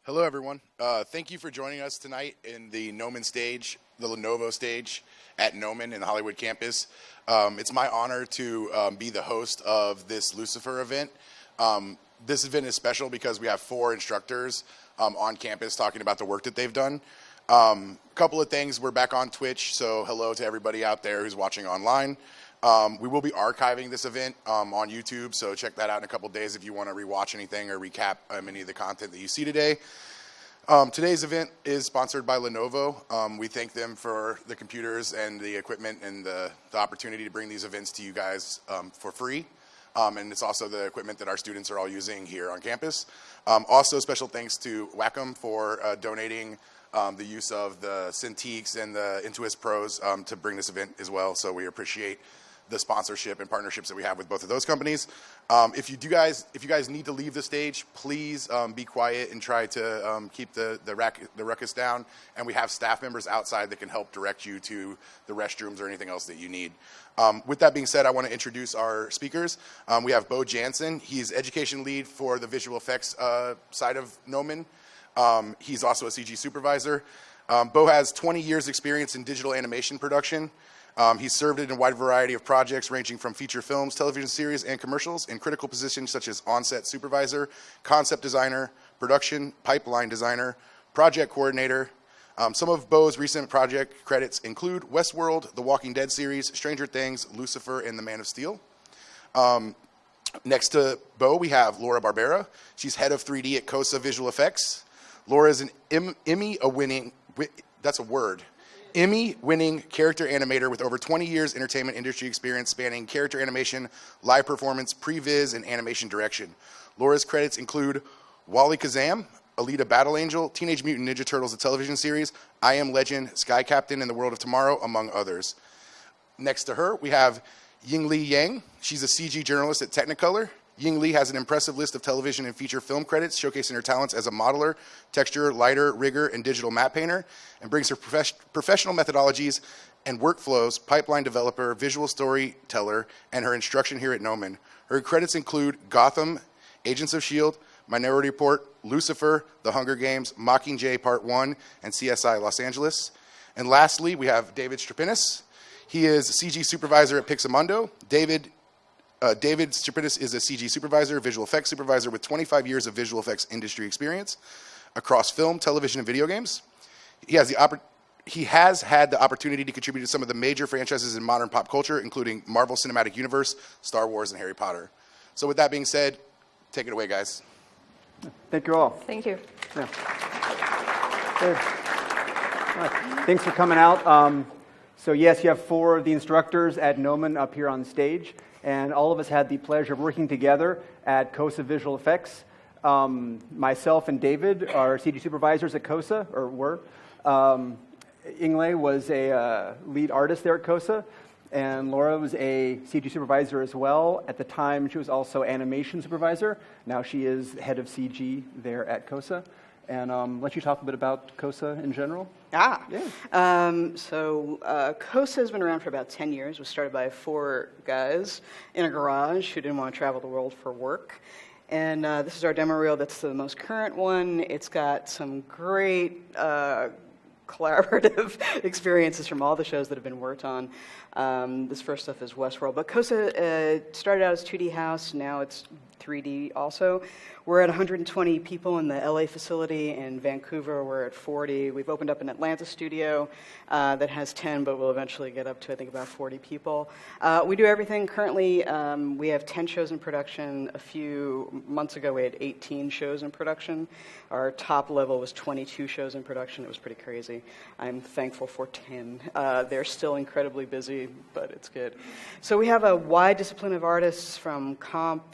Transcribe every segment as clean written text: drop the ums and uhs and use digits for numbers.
Hello, everyone. Thank you for joining us tonight in the Gnomon stage, the Lenovo stage at Gnomon in the Hollywood campus. It's my honor to be the host of this Lucifer event. This event is special because we have 4 instructors on campus talking about the work that they've done. Couple of things, we're back on Twitch, so hello to everybody out there who's watching online. We will be archiving this event on YouTube, so check that out in a couple days if you want to rewatch anything or recap any of the content that you see today. Today's event is sponsored by Lenovo. We thank them for the computers and the equipment and the opportunity to bring these events to you guys for free. And it's also the equipment that our students are all using here on campus. Also, special thanks to Wacom for donating the use of the Cintiqs and the Intuos Pros to bring this event as well. So we appreciate the sponsorship and partnerships that we have with both of those companies. If you guys need to leave the stage, please be quiet and try to keep the ruckus down. And we have staff members outside that can help direct you to the restrooms or anything else that you need. With that being said, I want to introduce our speakers. We have Beau Janzen. He's education lead for the visual effects side of Gnomon. He's also a CG supervisor. Beau has 20 years experience in digital animation production. He's served in a wide variety of projects ranging from feature films, television series, and commercials in critical positions such as onset supervisor, concept designer, production, pipeline designer, project coordinator. Some of Beau's recent project credits include Westworld, The Walking Dead series, Stranger Things, Lucifer, and The Man of Steel. Next to Beau, we have Laura Barbera. She's head of 3D at CoSA VFX. Laura is an Emmy-winning, that's a word, Emmy-winning character animator with over 20 years entertainment industry experience spanning character animation, live performance, previs, and animation direction. Laura's credits include Wally Kazam, Alita Battle Angel, Teenage Mutant Ninja Turtles, the television series, I Am Legend, Sky Captain, and The World of Tomorrow, among others. Next to her, we have Yinglei Yang. She's a CG journalist at Technicolor. Yinglei has an impressive list of television and feature film credits, showcasing her talents as a modeler, texture, lighter, rigger, and digital matte painter, and brings her professional methodologies and workflows, pipeline developer, visual storyteller, and her instruction here at Gnomon. Her credits include Gotham, Agents of S.H.I.E.L.D., Minority Report, Lucifer, The Hunger Games, Mockingjay Part 1, and CSI Los Angeles. And lastly, we have David Stripinis. He is CG supervisor at Pixamundo. David Stripinis is a CG supervisor, visual effects supervisor with 25 years of visual effects industry experience across film, television, and video games. He has had the opportunity to contribute to some of the major franchises in modern pop culture, including Marvel Cinematic Universe, Star Wars, and Harry Potter. So with that being said, take it away, guys. Thank you all. Thank you. Yeah. All right. Thanks for coming out. So yes, you have 4 of the instructors at Gnomon up here on stage. And all of us had the pleasure of working together at CoSA VFX. Myself and David are CG supervisors at CoSA, or were. Yinglei was a lead artist there at CoSA, and Laura was a CG supervisor as well. At the time, she was also animation supervisor. Now she is head of CG there at CoSA. And let you talk a bit about CoSA in general. CoSA has been around for about 10 years. It was started by 4 guys in a garage who didn't want to travel the world for work. And this is our demo reel. That's the most current one. It's got some great collaborative experiences from all the shows that have been worked on. This first stuff is Westworld. But CoSA started out as 2D house. Now it's 3D also. We're at 120 people in the LA facility. In Vancouver, we're at 40. We've opened up an Atlanta studio that has 10, but we'll eventually get up to, I think, about 40 people. We do everything. Currently, we have 10 shows in production. A few months ago, we had 18 shows in production. Our top level was 22 shows in production. It was pretty crazy. I'm thankful for 10. They're still incredibly busy, but it's good. So we have a wide discipline of artists from comp.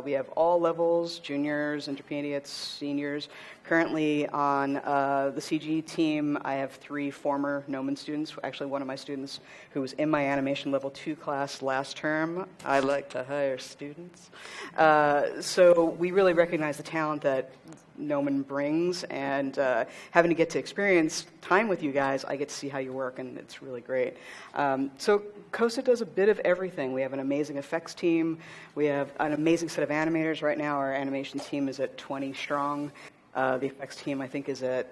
We have all levels, juniors, intermediates, seniors. Currently on the CG team, I have 3 former Gnomon students. Actually, one of my students who was in my animation level 2 class last term. I like to hire students. So we really recognize the talent that Gnomon brings, and having to get to experience time with you guys, I get to see how you work, and it's really great. So CoSA does a bit of everything. We have an amazing effects team. We have an amazing set of animators right now. Our animation team is at 20 strong. The effects team, I think, is at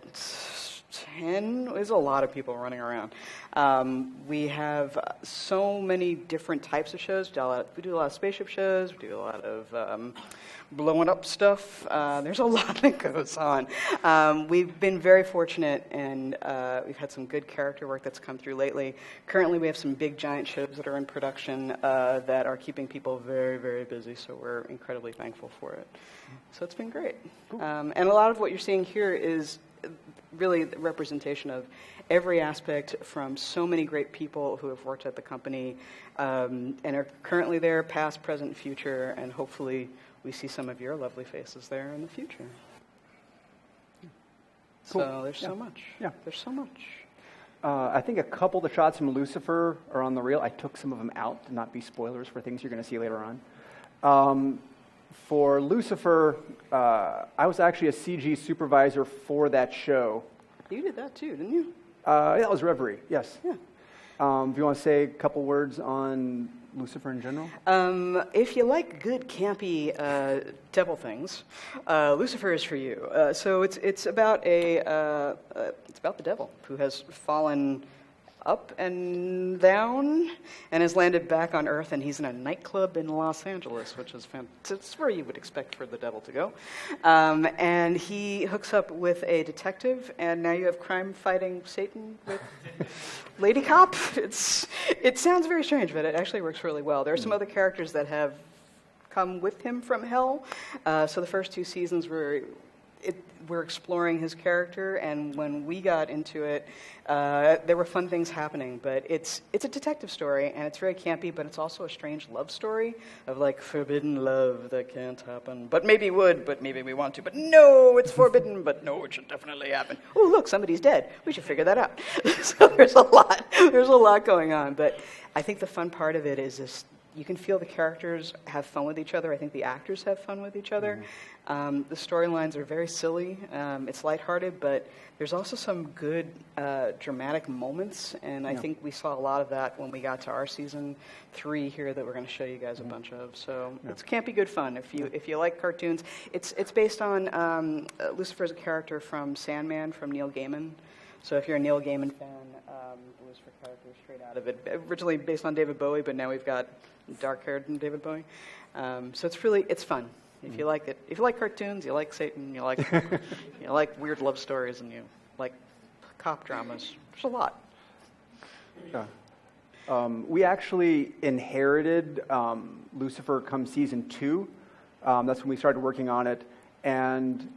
10. There's a lot of people running around. We have so many different types of shows. We do a lot of spaceship shows. We do a lot of blowing up stuff. There's a lot that goes on. We've been very fortunate, and we've had some good character work that's come through lately. Currently, we have some big, giant shows that are in production that are keeping people very, very busy, so we're incredibly thankful for it. So it's been great. Cool. And a lot of what you're seeing here is really the representation of every aspect from so many great people who have worked at the company and are currently there, past, present, future, and hopefully we see some of your lovely faces there in the future. Cool. So there's so much. Yeah. There's so much. I think a couple of the shots from Lucifer are on the reel. I took some of them out to not be spoilers for things you're going to see later on. For Lucifer, I was actually a CG supervisor for that show. You did that too, didn't you? Yeah, that was Reverie, yes. Yeah. Do you want to say a couple words on Lucifer in general? If you like good, campy devil things, Lucifer is for you. So it's about the devil who has fallen up and down and has landed back on Earth, and he's in a nightclub in Los Angeles, which is fantastic. It's where you would expect for the devil to go. And he hooks up with a detective, and now you have crime-fighting Satan with Lady Cop. It sounds very strange, but it actually works really well. There are some other characters that have come with him from hell. So the first 2 seasons we're exploring his character, and when we got into it, there were fun things happening. But it's a detective story, and it's very campy, but it's also a strange love story of like forbidden love that can't happen. But maybe would, but maybe we want to. But no, it's forbidden, but no, it should definitely happen. Oh, look, somebody's dead. We should figure that out. So there's a lot going on. But I think the fun part of it is this. You can feel the characters have fun with each other. I think the actors have fun with each other. The storylines are very silly. It's lighthearted, but there's also some good dramatic moments, and I think we saw a lot of that when we got to our season 3 here that we're going to show you guys a bunch of. So it's campy good fun. If you like cartoons, it's based on Lucifer's a character from Sandman from Neil Gaiman. So if you're a Neil Gaiman fan, Lucifer character is straight out of it. Originally based on David Bowie, but now we've got dark-haired David Bowie. So it's fun. If you like it, if you like cartoons, you like Satan, you like weird love stories, and you like cop dramas. There's a lot. Yeah. We actually inherited Lucifer come season 2. That's when we started working on it, and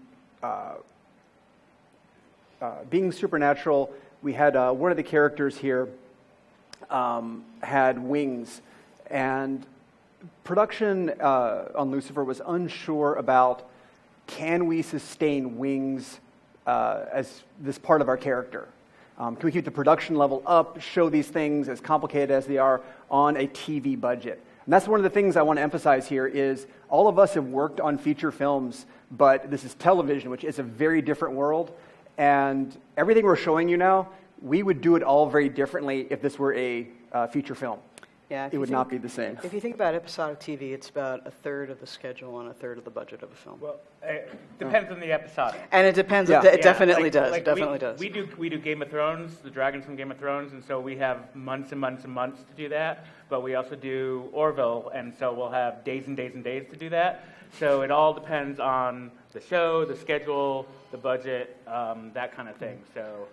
being supernatural, we had one of the characters here had wings, and production on Lucifer was unsure about, can we sustain wings as this part of our character? Can we keep the production level up, show these things as complicated as they are on a TV budget? And that's one of the things I want to emphasize here is all of us have worked on feature films, but this is television, which is a very different world. And everything we're showing you now, we would do it all very differently if this were a feature film. Yeah, it would not be the same. If you think about episodic TV, it's about a third of the schedule and a third of the budget of a film. Well, it depends on the episodic. And it depends. Yeah. It definitely like, does. like It definitely does. We do Game of Thrones, the dragons from Game of Thrones, and so we have months and months and months to do that. But we also do Orville, and so we'll have days and days and days to do that. So it all depends on the show, the schedule, the budget, that kind of thing. So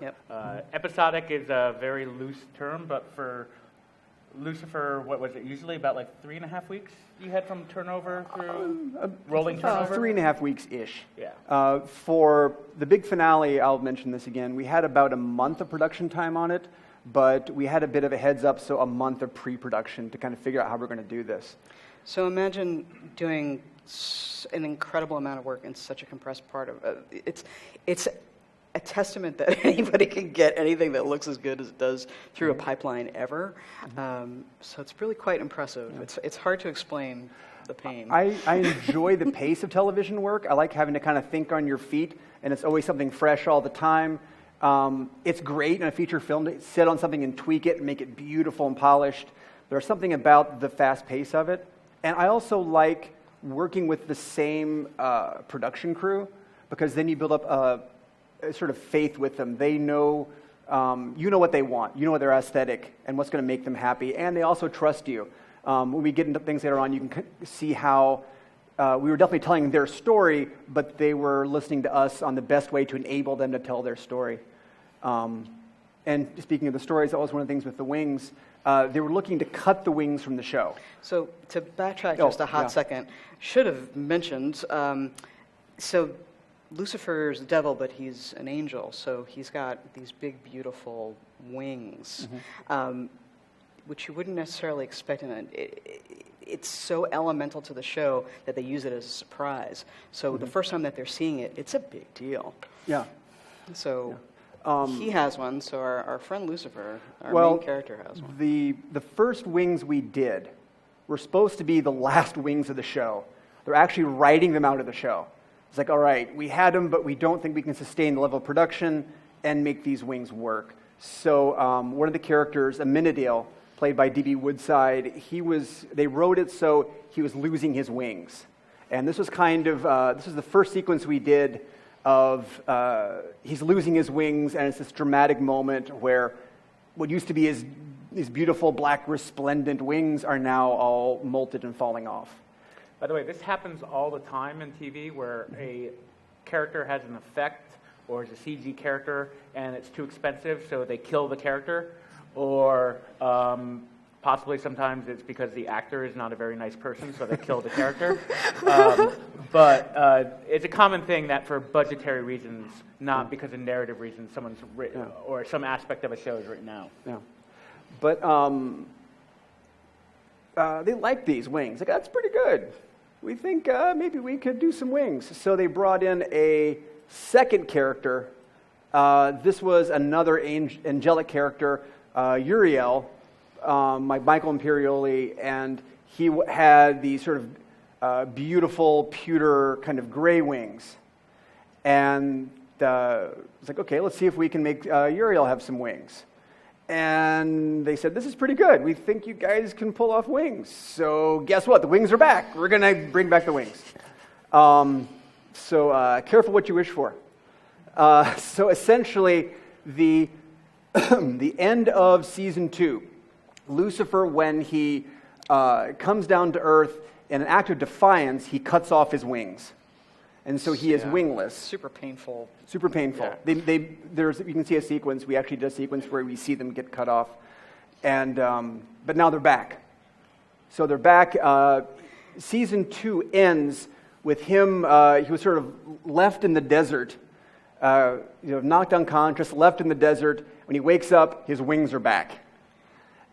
episodic is a very loose term, but for Lucifer, what was it, usually about like 3.5 weeks you had from turnover through rolling turnover? 3.5 weeks-ish. Yeah. For the big finale, I'll mention this again, we had about a month of production time on it, but we had a bit of a heads up, so a month of pre-production to kind of figure out how we're going to do this. So imagine doing an incredible amount of work in such a compressed part of it. It's a testament that anybody can get anything that looks as good as it does through a pipeline ever. So it's really quite impressive. It's hard to explain the pain. I enjoy the pace of television work. I like having to kind of think on your feet, and it's always something fresh all the time. It's great in a feature film to sit on something and tweak it and make it beautiful and polished. There's something about the fast pace of it. And I also like working with the same production crew, because then you build up a sort of faith with them. They know, you know what they want, you know their aesthetic, and what's going to make them happy, and they also trust you. When we get into things later on, you can see how we were definitely telling their story, but they were listening to us on the best way to enable them to tell their story. And speaking of the stories, that was one of the things with the wings. They were looking to cut the wings from the show. So to backtrack just a hot second, should have mentioned, so Lucifer's the devil, but he's an angel, so he's got these big, beautiful wings, which you wouldn't necessarily expect in it's so elemental to the show that they use it as a surprise. So the first time that they're seeing it, it's a big deal. Yeah. So he has one, so our friend Lucifer, our main character, has one. The first wings we did were supposed to be the last wings of the show. They're actually writing them out of the show. It's like, all right, we had them, but we don't think we can sustain the level of production and make these wings work. So one of the characters, Amenadiel, played by D.B. Woodside, they wrote it so he was losing his wings. And this was this was the first sequence we did of he's losing his wings, and it's this dramatic moment where what used to be these beautiful black resplendent wings are now all molted and falling off. By the way, this happens all the time in TV where a character has an effect or is a CG character and it's too expensive, so they kill the character. Or possibly sometimes it's because the actor is not a very nice person, so they kill the character. But it's a common thing that for budgetary reasons, not because of narrative reasons, someone's written or some aspect of a show is written out. Yeah. But they like these wings. Like, that's pretty good. We think maybe we could do some wings. So they brought in a second character. This was another angelic character, Uriel, Michael Imperioli, and he had these sort of beautiful, pewter, kind of gray wings. And it's like, okay, let's see if we can make Uriel have some wings. And they said, this is pretty good. We think you guys can pull off wings. So guess what? The wings are back. We're going to bring back the wings. So careful what you wish for. So essentially, the the end of season 2, Lucifer, when he comes down to Earth, in an act of defiance, he cuts off his wings. And so he is wingless. Super painful. Super painful. Yeah. You can see a sequence. We actually did a sequence where we see them get cut off. And but now they're back. So they're back. Season 2 ends with him. He was sort of left in the desert, knocked unconscious, left in the desert. When he wakes up, his wings are back.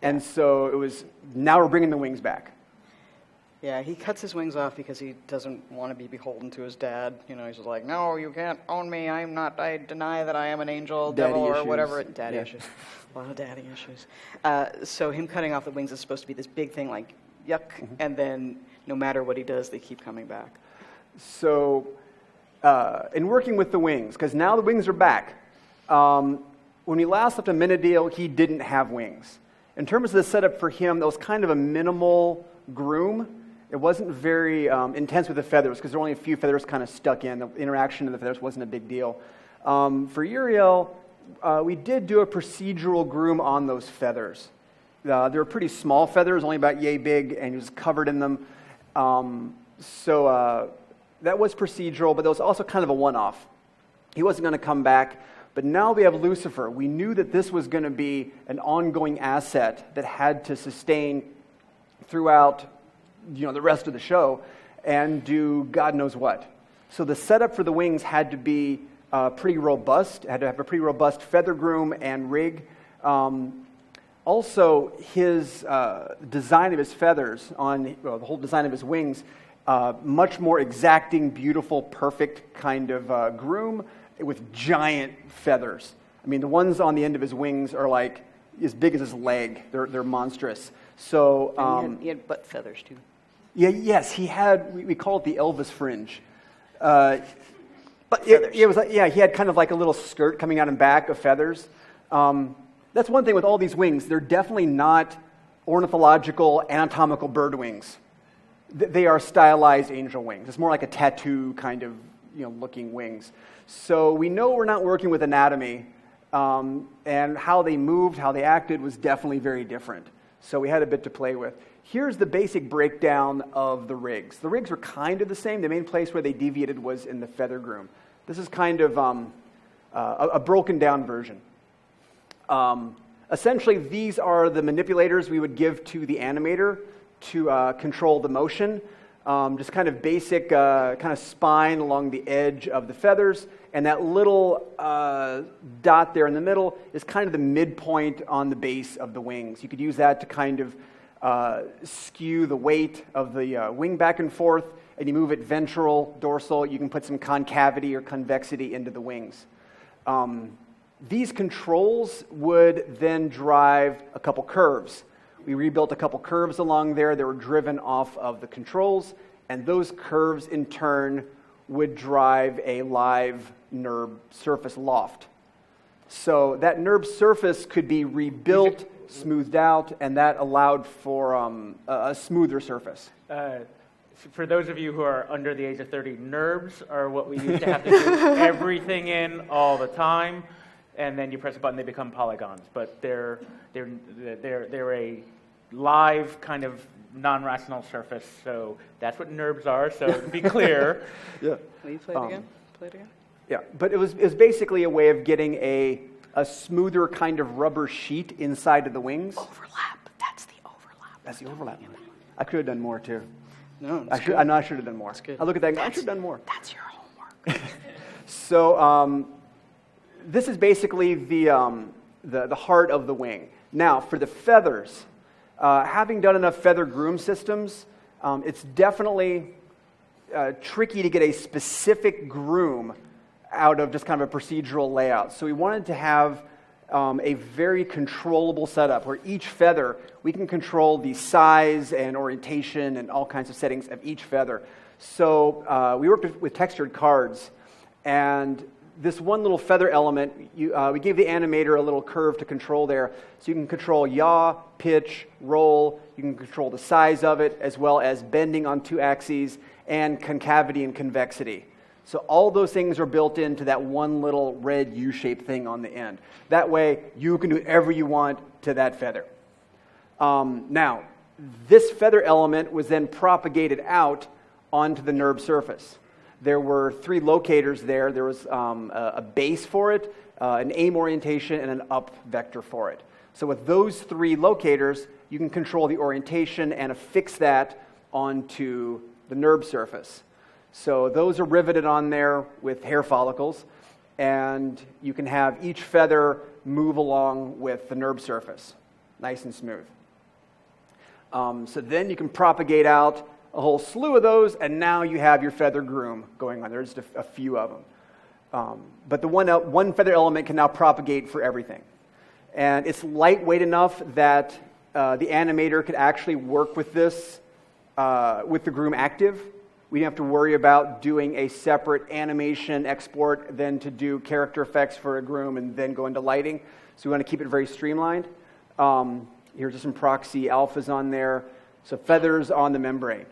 And so it was, now we're bringing the wings back. Yeah, he cuts his wings off because he doesn't want to be beholden to his dad. He's just like, no, you can't own me. I deny that I am an angel, devil, or whatever. Daddy issues. A lot of daddy issues. So him cutting off the wings is supposed to be this big thing like, yuck, and then no matter what he does, they keep coming back. So in working with the wings, because now the wings are back, when we last left Amenadiel, he didn't have wings. In terms of the setup for him, that was kind of a minimal groom. It wasn't very intense with the feathers because there were only a few feathers kind of stuck in. The interaction of the feathers wasn't a big deal. For Uriel, we did do a procedural groom on those feathers. They were pretty small feathers, only about yay big, and he was covered in them. So that was procedural, but that was also kind of a one-off. He wasn't going to come back. But now we have Lucifer. We knew that this was going to be an ongoing asset that had to sustain throughout the rest of the show and do God knows what. So the setup for the wings had to be pretty robust. It had to have a pretty robust feather groom and rig. Also, his design of his feathers, the whole design of his wings, much more exacting, beautiful, perfect kind of groom with giant feathers. I mean, the ones on the end of his wings are like as big as his leg. They're monstrous. So and he had butt feathers too. Yeah. Yes, he had. We call it the Elvis fringe. Butt feathers. It was like, he had kind of like a little skirt coming out and back of feathers. That's one thing with all these wings. They're definitely not ornithological, anatomical bird wings. They are stylized angel wings. It's more like a tattoo kind of looking wings. So we know we're not working with anatomy, and how they moved, how they acted was definitely very different. So we had a bit to play with. Here's the basic breakdown of the rigs. The rigs were kind of the same. The main place where they deviated was in the feather groom. This is kind of a broken down version. Essentially, these are the manipulators we would give to the animator to control the motion. Just kind of basic kind of spine along the edge of the feathers, and that little dot there in the middle is kind of the midpoint on the base of the wings. You could use that to kind of skew the weight of the wing back and forth, and you move it ventral, dorsal. You can put some concavity or convexity into the wings. These controls would then drive a couple curves. We rebuilt a couple curves along there that were driven off of the controls, and those curves in turn would drive a live NURB surface loft. So that NURB surface could be rebuilt, smoothed out, and that allowed for a smoother surface. For those of you who are under the age of 30, NURBs are what we used to have to do everything in all the time, and then you press a button, they become polygons. But they're a live kind of non-rational surface, so that's what NURBs are. So to be clear, Yeah. Will you play it again? Play it again? Yeah, but it was basically a way of getting a smoother kind of rubber sheet inside of the wings. Overlap. That's the overlap. That's the overlap. I could have done more too. No, I know I should have done more. good. I look at that and go, I should have done more. That's your homework. So this is basically the heart of the wing. Now, for the feathers, having done enough feather groom systems, it's definitely tricky to get a specific groom out of just kind of a procedural layout. So we wanted to have a very controllable setup where each feather, we can control the size and orientation and all kinds of settings of each feather. So we worked with textured cards, and this one little feather element, we gave the animator a little curve to control there. So you can control yaw, pitch, roll, you can control the size of it, as well as bending on 2 axes, and concavity and convexity. So all those things are built into that one little red U-shaped thing on the end. That way, you can do whatever you want to that feather. Now, this feather element was then propagated out onto the NURB surface. There were 3 locators there. There was a base for it, an aim orientation, and an up vector for it. So with those 3 locators, you can control the orientation and affix that onto the NURB surface. So those are riveted on there with hair follicles, and you can have each feather move along with the NURB surface, nice and smooth. So then you can propagate out a whole slew of those, and now you have your feather groom going on. There's just a few of them. But the one feather element can now propagate for everything. And it's lightweight enough that the animator could actually work with this with the groom active. We didn't have to worry about doing a separate animation export, then to do character effects for a groom, and then go into lighting. So we want to keep it very streamlined. Here's just some proxy alphas on there. So feathers on the membrane.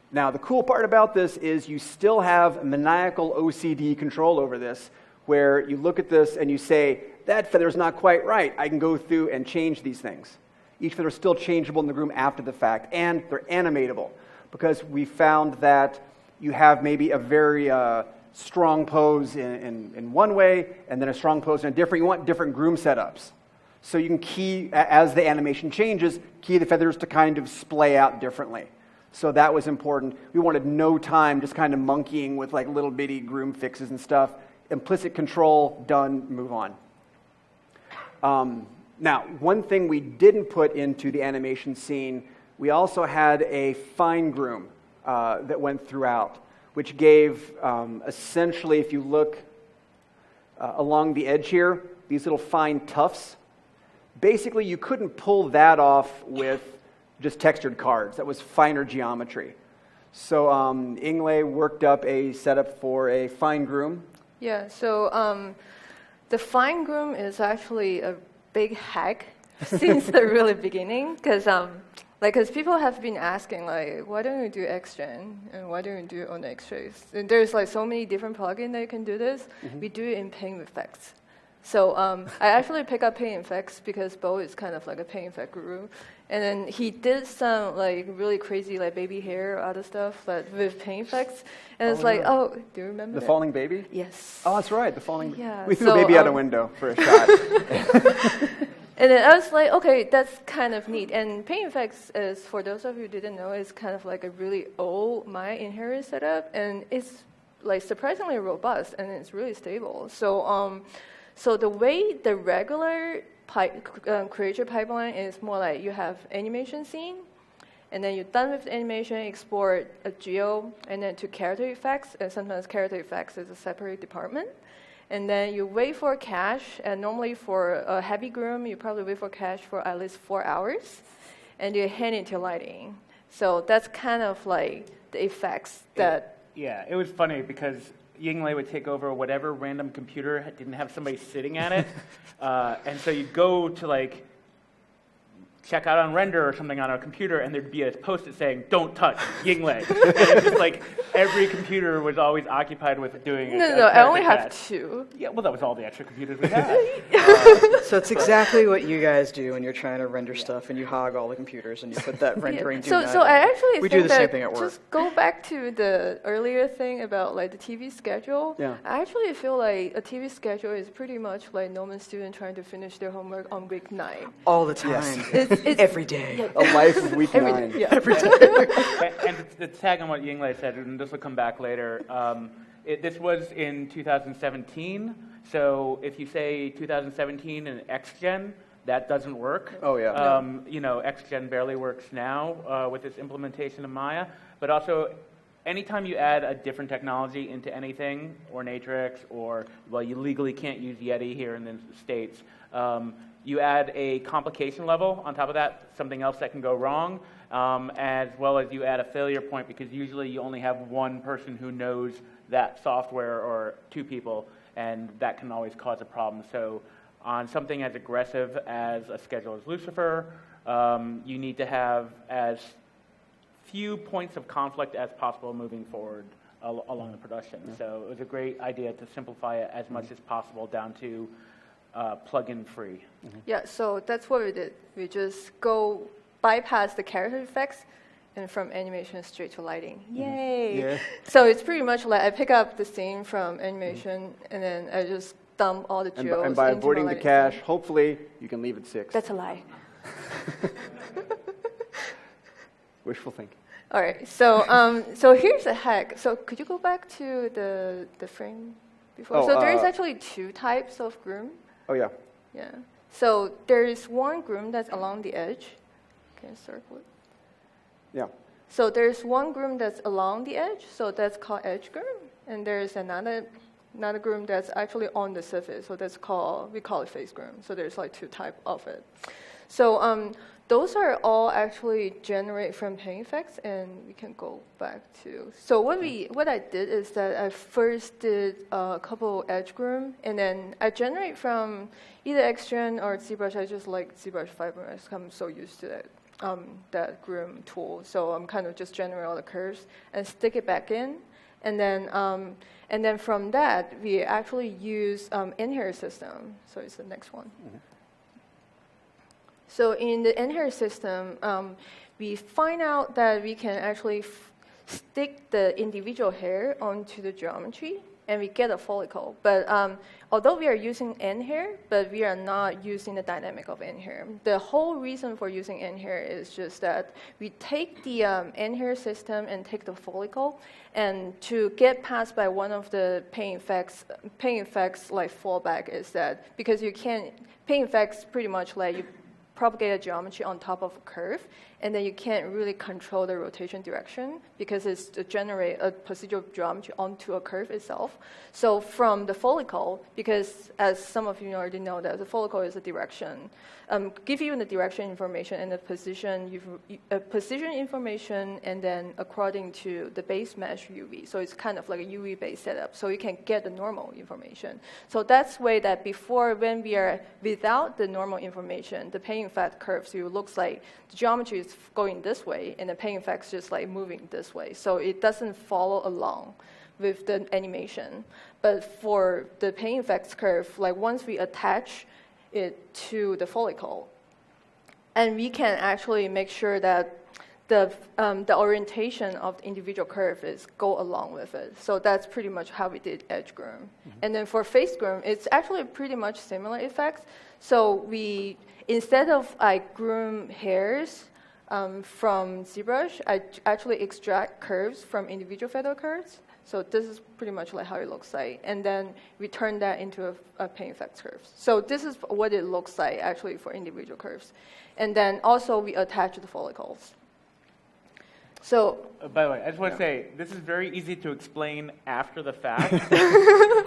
Now, the cool part about this is you still have maniacal OCD control over this, where you look at this and you say, that feather's not quite right. I can go through and change these things. Each feather is still changeable in the groom after the fact, and they're animatable, because we found that you have maybe a very strong pose in one way, and then a strong pose in a different. You want different groom setups. So you can key, as the animation changes, key the feathers to kind of splay out differently. So that was important. We wanted no time just kind of monkeying with like little bitty groom fixes and stuff. Implicit control, done, move on. Now, one thing we didn't put into the animation scene, we also had a fine groom that went throughout, which gave, essentially, if you look along the edge here, these little fine tufts. Basically, you couldn't pull that off with just textured cards. That was finer geometry. So Yinglei worked up a setup for a fine groom. Yeah, so the fine groom is actually a big hack since the really beginning, because Like, because people have been asking, like, why don't you do XGen and why don't you do on X-rays? And there's like so many different plugins that you can do this. We do it in Paint Effects. So I actually pick up Paint Effects because Beau is kind of like a Paint Effect guru. And then he did some like really crazy like baby hair or other stuff but with Paint Effects. And it's like, oh, do you remember The that? falling baby? Yes. Oh, that's right, the falling. Yeah, We threw so, a baby out a window for a shot. And then I was like, okay, that's kind of neat. And Paint Effects is, for those of you who didn't know, is kind of like a really old Maya inherit setup, and it's like surprisingly robust and it's really stable. So, so the way the regular creature pipeline is more like you have animation scene, and then you're done with the animation, export a geo, and then to character effects, and sometimes character effects is a separate department. And then you wait for cache, and normally for a heavy groom, you probably wait for cache for at least 4 hours, and you hand it to lighting. So that's kind of like the effects that... Yeah, it was funny because Yinglei would take over whatever random computer didn't have somebody sitting at it. And so you'd go to like check out on render or something on a computer, and there'd be a post-it saying, "Don't touch Yinglei." And it's just like every computer was always occupied with doing it. No, I only have 2. Yeah, well, that was all the extra computers we had. So it's exactly what you guys do when you're trying to render stuff and you hog all the computers and you put that rendering So do I actually we think do the same that thing at work. just go back to the earlier thing about like the TV schedule. Yeah. I actually feel like a TV schedule is pretty much like Gnomon student trying to finish their homework on week 9. All the time. It's Every day. A life of week every 9. day. Yeah. And to tag on what Yinglei said, and this will come back later, this was in 2017, so if you say 2017 and XGen, that doesn't work. Oh, yeah. You know, XGen barely works now with its implementation of Maya, but also anytime you add a different technology into anything, or Natrix, or, well, you legally can't use Yeti here in the States, you add a complication level on top of that, something else that can go wrong, as well as you add a failure point, because usually you only have one person who knows that software, or 2 people, and that can always cause a problem. So on something as aggressive as a schedule as Lucifer, you need to have as few points of conflict as possible moving forward along the production. So it was a great idea to simplify it as much as possible down to plug-in free. Yeah, so that's what we did. We just go bypass the character effects and from animation straight to lighting. Yay! Yeah. So it's pretty much like I pick up the scene from animation and then I just dump all the geos And by into avoiding my the lighting cache, scene. hopefully you can leave at 6. That's a lie. Wishful thinking. All right, so so here's a hack. So could you go back to the frame before? Oh, So there is actually 2 types of groom. Oh, yeah. Yeah. So there is one groom that's along the edge. Can I circle it? Yeah. So there's one groom that's along the edge, so that's called edge groom, and there's another groom that's actually on the surface, so we call it face groom. So there's like 2 types of it. So those are all actually generated from Paint Effects, and we can go back to. So what I did is that I first did a couple edge groom, and then I generate from either XGen or ZBrush. I just like ZBrush 5. I'm so used to that. That groom tool. So I'm kind of just generate all the curves and stick it back in. And then from that, we actually use inherit system. So it's the next one. Mm-hmm. So in the inherit system, we find out that we can actually stick the individual hair onto the geometry, and we get a follicle. But although we are using inherit, but we are not using the dynamic of inherit. The whole reason for using inherit is just that we take the inherit system and take the follicle, and to get passed by one of the Paint Effects like fallback is that because you can't, Paint Effects pretty much like you propagate a geometry on top of a curve, and then you can't really control the rotation direction because it's to generate a procedural geometry onto a curve itself. So from the follicle, because as some of you already know that the follicle is a direction, give you the direction information and the position information, and then according to the base mesh UV. So it's kind of like a UV based setup, so you can get the normal information. So that's way that before, when we are without the normal information, the Paint Effect curves, it looks like the geometry is is going this way, and the paint effects just like moving this way. So it doesn't follow along with the animation. But for the paint effects curve, like once we attach it to the follicle, and we can actually make sure that the orientation of the individual curve is go along with it. So that's pretty much how we did edge groom. And then for face groom, it's actually pretty much similar effects. So we, instead of like groom hairs from ZBrush, I actually extract curves from individual feather curves. So this is pretty much like how it looks like. And then we turn that into a paint effects curves. So this is what it looks like actually for individual curves. And then also we attach the follicles. So, by the way, I just want to say, this is very easy to explain after the fact.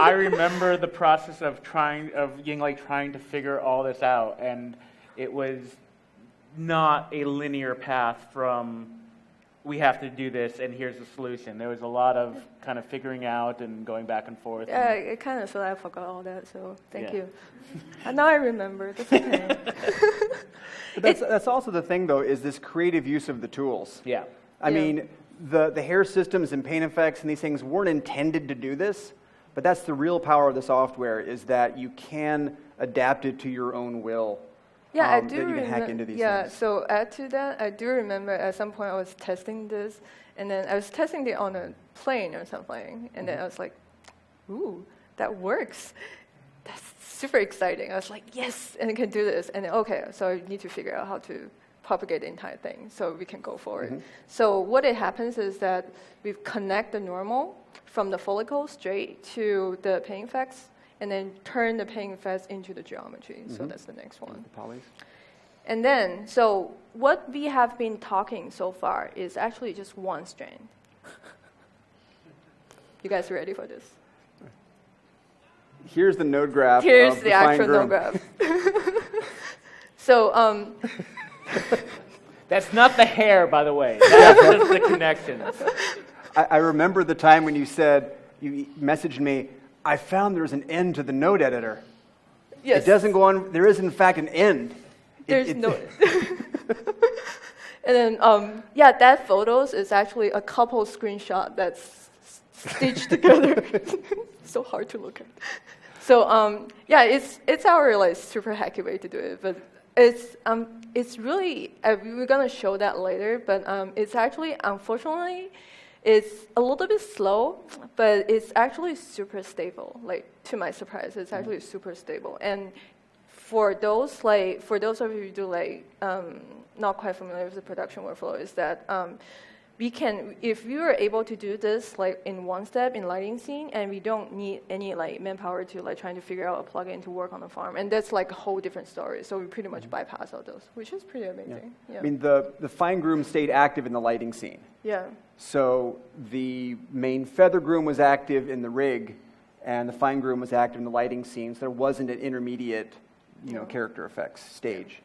I remember the process of Yinglei trying to figure all this out, and it was not a linear path from, we have to do this, and here's the solution. There was a lot of kind of figuring out and going back and forth. Yeah, it kind of felt like I forgot all that, so thank you. And now I remember. That's okay. But that's also the thing, though, is this creative use of the tools. Yeah. I mean, the hair systems and paint effects and these things weren't intended to do this, but that's the real power of the software, is that you can adapt it to your own will. Yeah, I do that you can hack into these things. So add to that, I do remember at some point I was testing this, and then I was testing it on a plane or something, and then I was like, ooh, that works. That's super exciting. I was like, yes, and I can do this. And then, okay, so I need to figure out how to propagate the entire thing so we can go forward. So what it happens is that we connect the normal from the follicle straight to the paint effects, and then turn the paint effects into the geometry. So that's the next one. The polys. And then, so what we have been talking so far is actually just one strand. You guys ready for this? Here's the node graph. Here's of the fine actual groom. node graph. So, That's not the hair, by the way. That's just the connections. I remember the time when you said, you messaged me, I found there's an end to the node editor. yes. It doesn't go on, there is in fact an end. There's no. And then, yeah, that photos is actually a couple screenshot that's stitched together. So hard to look at. So, yeah, it's our like super hacky way to do it, but it's really we're gonna show that later. But it's actually, unfortunately, it's a little bit slow, but it's actually super stable. Like, to my surprise, it's actually super stable. And for those of you who do like not quite familiar with the production workflow, is that we can, if we are able to do this like in one step in lighting scene, and we don't need any like manpower to like trying to figure out a plugin to work on the farm, and that's like a whole different story. So we pretty much bypass all those, which is pretty amazing. Yeah. I mean, the fine groom stayed active in the lighting scene. Yeah. So the main feather groom was active in the rig, and the fine groom was active in the lighting scene. So there wasn't an intermediate, character effects stage.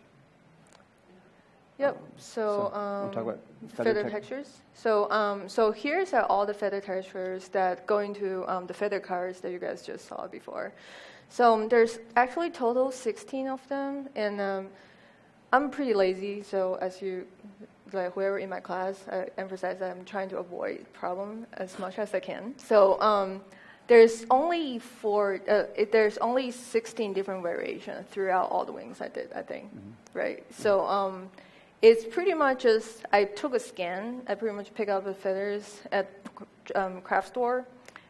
Yep. So we'll talk about feather textures. So here's all the feather textures that go into the feather cards that you guys just saw before. So there's actually total 16 of them, and I'm pretty lazy. So as you, like whoever in my class, I emphasize that I'm trying to avoid problem as much as I can. So there's only there's only 16 different variations throughout all the wings I did, I think, right? So it's pretty much just, I took a scan. I pretty much pick up the feathers at craft store,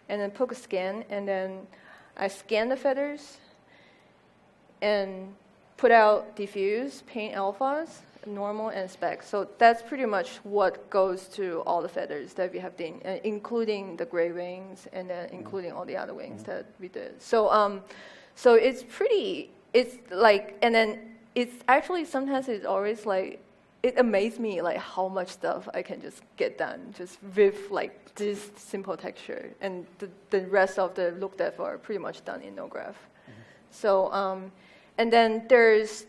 and then took a scan, and then I scan the feathers and put out diffuse, paint alphas, normal, and spec. So that's pretty much what goes to all the feathers that we have done, including the gray wings, and then including all the other wings that we did. So so it's pretty, it's like, and then it's actually, sometimes it's always like, it amazed me like how much stuff I can just get done just with like this simple texture, and the rest of the look depth are pretty much done in no graph. So and then there's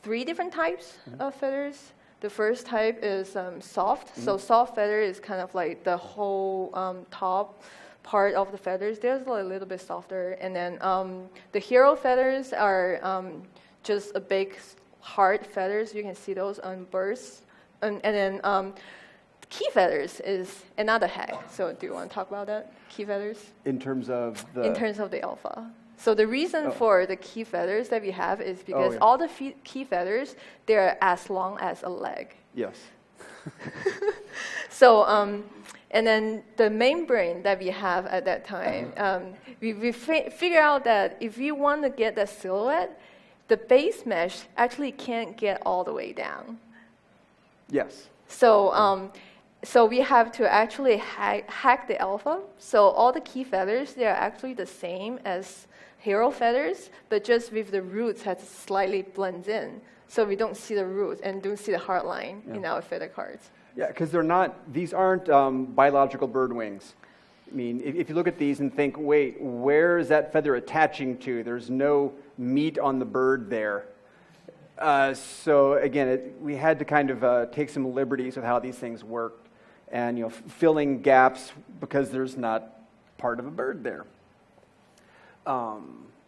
3 different types of feathers. The first type is soft. So soft feather is kind of like the whole top part of the feathers. There's a little bit softer, and then the hero feathers are just a big hard feathers. You can see those on birds. And then key feathers is another hack. So do you want to talk about that? Key feathers? In terms of the... In terms of the alpha. So the reason for the key feathers that we have is because all the key feathers, they're as long as a leg. Yes. So, and then the main brain that we have at that time, we figure out that if you want to get that silhouette, the base mesh actually can't get all the way down. Yes. So, so we have to actually hack the alpha. So all the key feathers, they are actually the same as hero feathers, but just with the roots that slightly blends in. So we don't see the roots and don't see the heart line in our feather cards. Yeah, because these aren't biological bird wings. I mean, if you look at these and think, wait, where is that feather attaching to? There's no meat on the bird there. So again, we had to kind of take some liberties with how these things worked, and filling gaps because there's not part of a bird there.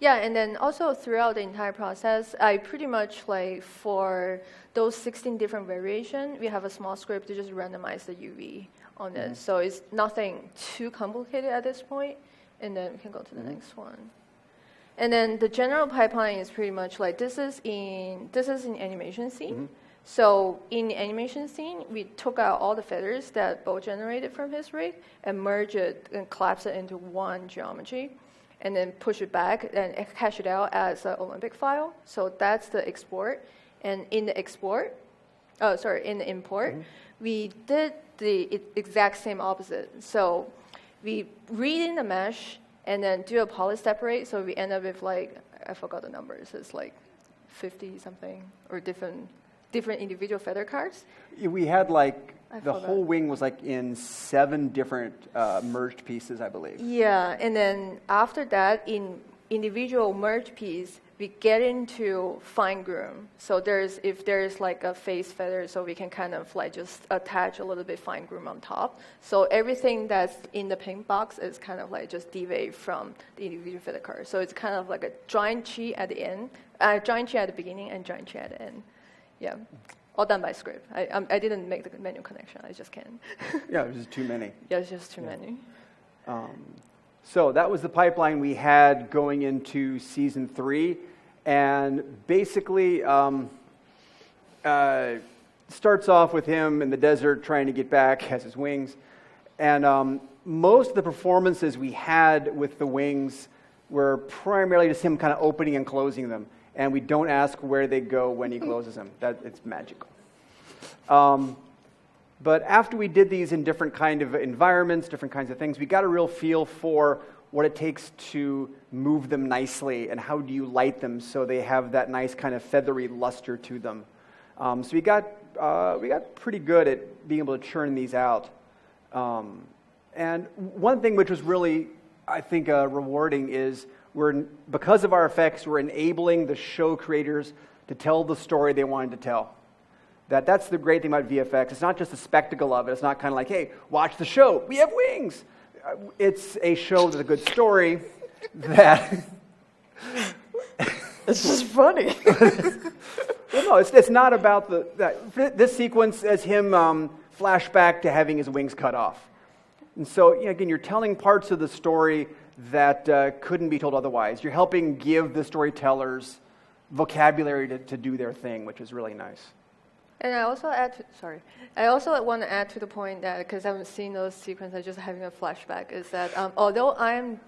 Yeah, and then also throughout the entire process, I pretty much for those 16 different variations, we have a small script to just randomize the UV on it. So it's nothing too complicated at this point. And then we can go to the next one. And then the general pipeline is pretty much this is in animation scene. So in the animation scene, we took out all the feathers that Beau generated from his rig and merge it and collapse it into one geometry, and then push it back and cache it out as an Olympic file. So that's the export. And in the in the import, we did the exact same opposite. So we read in the mesh and then do a poly separate. So we end up with I forgot the numbers. It's 50 something or different individual feather cards. We had the whole wing was in 7 different merged pieces, I believe. Yeah, and then after that, in individual merged piece, we get into fine groom. So if there's a face feather, so we can kind of just attach a little bit fine groom on top. So everything that's in the pink box is kind of just deviate from the individual feather card. So it's kind of like a giant tree at the end, giant tree at the beginning, and giant tree at the end. Yeah, all done by script. I didn't make the manual connection. I just can't. Yeah, it was just too many. Yeah, it's just too many. So that was the pipeline we had going into season 3, and basically starts off with him in the desert trying to get back, has his wings, and most of the performances we had with the wings were primarily just him kind of opening and closing them. And we don't ask where they go when he closes them. It's magical. But after we did these in different kind of environments, different kinds of things, we got a real feel for what it takes to move them nicely and how do you light them so they have that nice kind of feathery luster to them. So we got pretty good at being able to churn these out. And one thing which was really, I think, rewarding is because of our effects, we're enabling the show creators to tell the story they wanted to tell. That's the great thing about VFX. It's not just the spectacle of it. It's not kind of hey, watch the show. We have wings. It's a show with a good story that... It's just funny. Well, no, it's not about this sequence as him flashback to having his wings cut off. And so, again, you're telling parts of the story that couldn't be told otherwise. You're helping give the storytellers vocabulary to do their thing, which is really nice. And I also want to add to the point that, because I've seen those sequences, just having a flashback, is that although I'm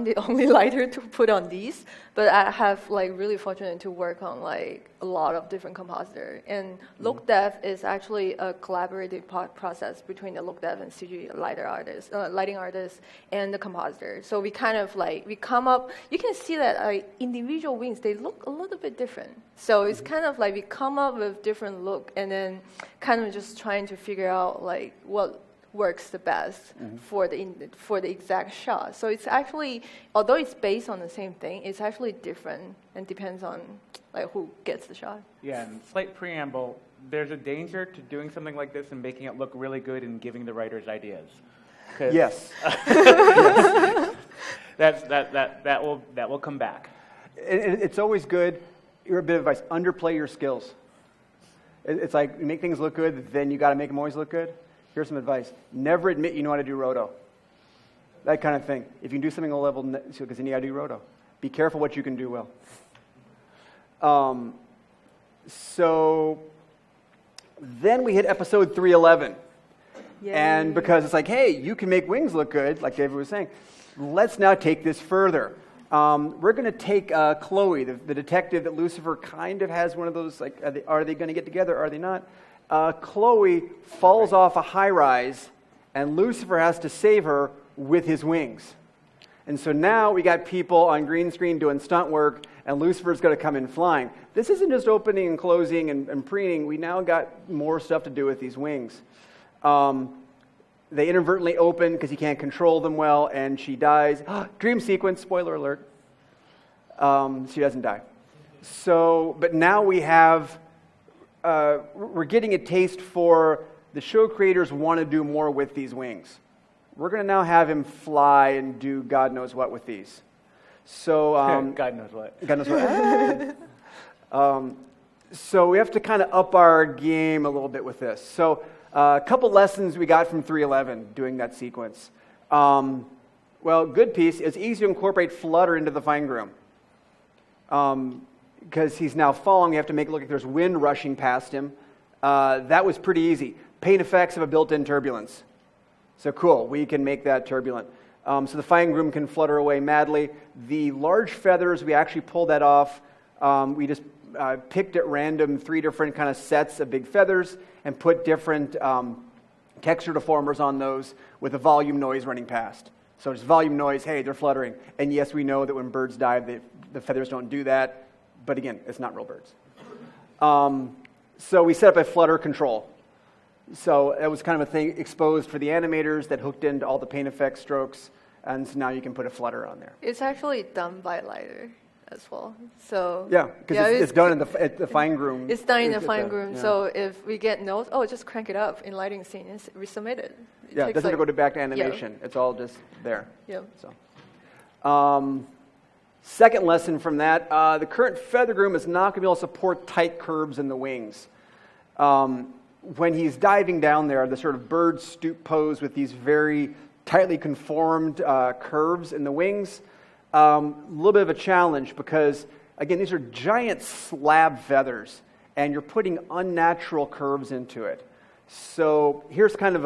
the only lighter to put on these, but I have really fortunate to work on a lot of different compositors. And look dev is actually a collaborative process between the look dev and CG lighting artist and the compositor. So we kind of we come up. You can see that individual wings, they look a little bit different. So it's kind of we come up with different look and then kind of just trying to figure out what works the best for the exact shot. So it's actually, although it's based on the same thing, it's actually different and depends on who gets the shot. Yeah, and slight preamble, there's a danger to doing something like this and making it look really good and giving the writers ideas. Yes. Yes. That will come back. It's always good, your bit of advice, underplay your skills. It's like you make things look good, then you got to make them always look good. Here's some advice. Never admit you know how to do roto. That kind of thing. If you can do something low level, because then you got to do roto. Be careful what you can do well. So then we hit episode 311. Yay. And because it's like, hey, you can make wings look good, like David was saying, let's now take this further. We're going to take Chloe, the detective that Lucifer kind of has one of those, like, are they going to get together, are they not? Chloe falls off a high-rise, and Lucifer has to save her with his wings. And so now we got people on green screen doing stunt work, and Lucifer's going to come in flying. This isn't just opening and closing and preening. We now got more stuff to do with these wings. They inadvertently open because he can't control them well, and she dies. Dream sequence, spoiler alert. She doesn't die. So, but now we have, we're getting a taste for the show creators want to do more with these wings. We're going to now have him fly and do God knows what with these. So, God knows what. God knows what. So we have to kind of up our game a little bit with this. So a couple lessons we got from 311 doing that sequence. Well, good piece. It's easy to incorporate flutter into the fine groom. Because he's now falling, you have to make it look like there's wind rushing past him. That was pretty easy. Paint effects have a built-in turbulence. So cool, we can make that turbulent. So the fine groom can flutter away madly. The large feathers, we actually pulled that off. We just picked at random 3 different kind of sets of big feathers and put different texture deformers on those with a volume noise running past. So just volume noise, hey, they're fluttering. And yes, we know that when birds dive, the feathers don't do that. But again, it's not real birds. So we set up a flutter control. So that was kind of a thing exposed for the animators that hooked into all the paint effect strokes. And so now you can put a flutter on there. It's actually done by lighter as well. So yeah, because it's done at the fine groom. It's done in the fine groom. Yeah. So if we get notes, just crank it up in lighting scene and resubmit it. It doesn't takes go back to animation. Yeah. It's all just there. Yeah. So, second lesson from that, the current feather groom is not going to be able to support tight curves in the wings. When he's diving down there, the sort of bird stoop pose with these very tightly conformed curves in the wings, a little bit of a challenge because, again, these are giant slab feathers, and you're putting unnatural curves into it. So here's kind of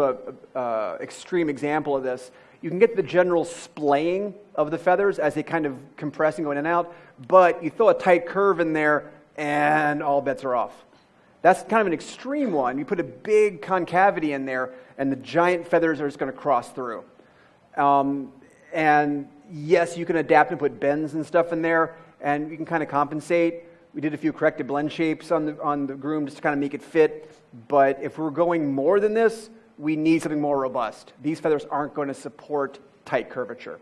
a extreme example of this. You can get the general splaying of the feathers as they kind of compress and go in and out, but you throw a tight curve in there, and all bets are off. That's kind of an extreme one. You put a big concavity in there, and the giant feathers are just going to cross through. And yes, you can adapt and put bends and stuff in there, and you can kind of compensate. We did a few corrected blend shapes on the groom just to kind of make it fit. But if we're going more than this, we need something more robust. These feathers aren't going to support tight curvature.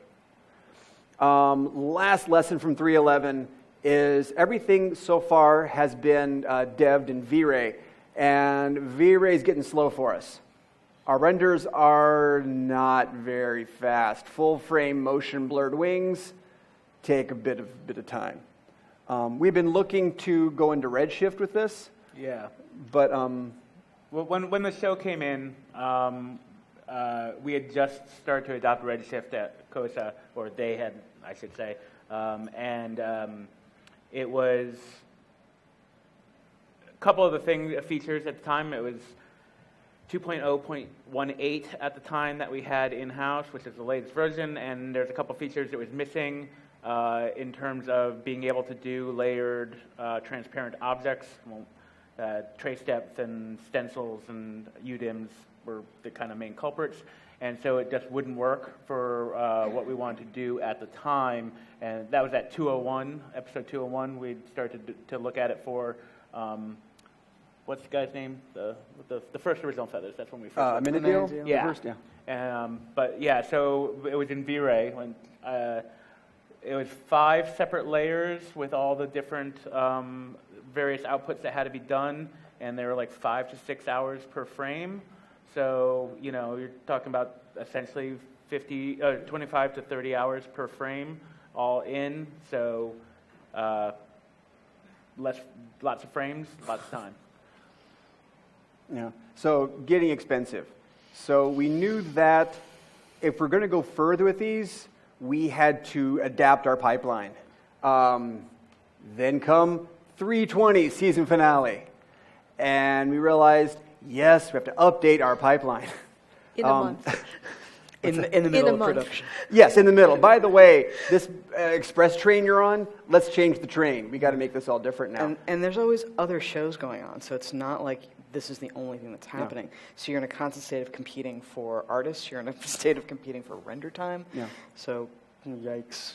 Last lesson from 311 is everything so far has been dev'd in V-Ray, and V-Ray is getting slow for us. Our renders are not very fast. Full frame motion blurred wings take a bit of time. We've been looking to go into Redshift with this. Yeah. But well, when the show came in, we had just started to adopt Redshift at CoSA, or they had, I should say, it was a couple of the features at the time. It was 2.0.18 at the time that we had in-house, which is the latest version, and there's a couple features that was missing in terms of being able to do layered transparent objects. Trace depth and stencils and UDIMs were the kind of main culprits, and so it just wouldn't work for what we wanted to do at the time, and that was at 201, episode 201. We started to look at it for, what's the guy's name? The first original feathers, that's when we first Amenadiel? Yeah. First, yeah. But yeah, so it was in V-Ray. When, it was 5 separate layers with all the different various outputs that had to be done, and they were like 5 to 6 hours per frame. So, you're talking about essentially 25 to 30 hours per frame all in. So, lots of frames, lots of time. Yeah. So getting expensive. So we knew that if we're going to go further with these, we had to adapt our pipeline. Then come 320 season finale. And we realized, yes, we have to update our pipeline. In a month. In the middle a of month. production. Yes, in the middle. By the way, this express train you're on, let's change the train. We got to make this all different now. And there's always other shows going on, so it's not like this is the only thing that's happening. So you're in a constant state of competing for artists. You're in a state of competing for render time. Yeah. So, yikes.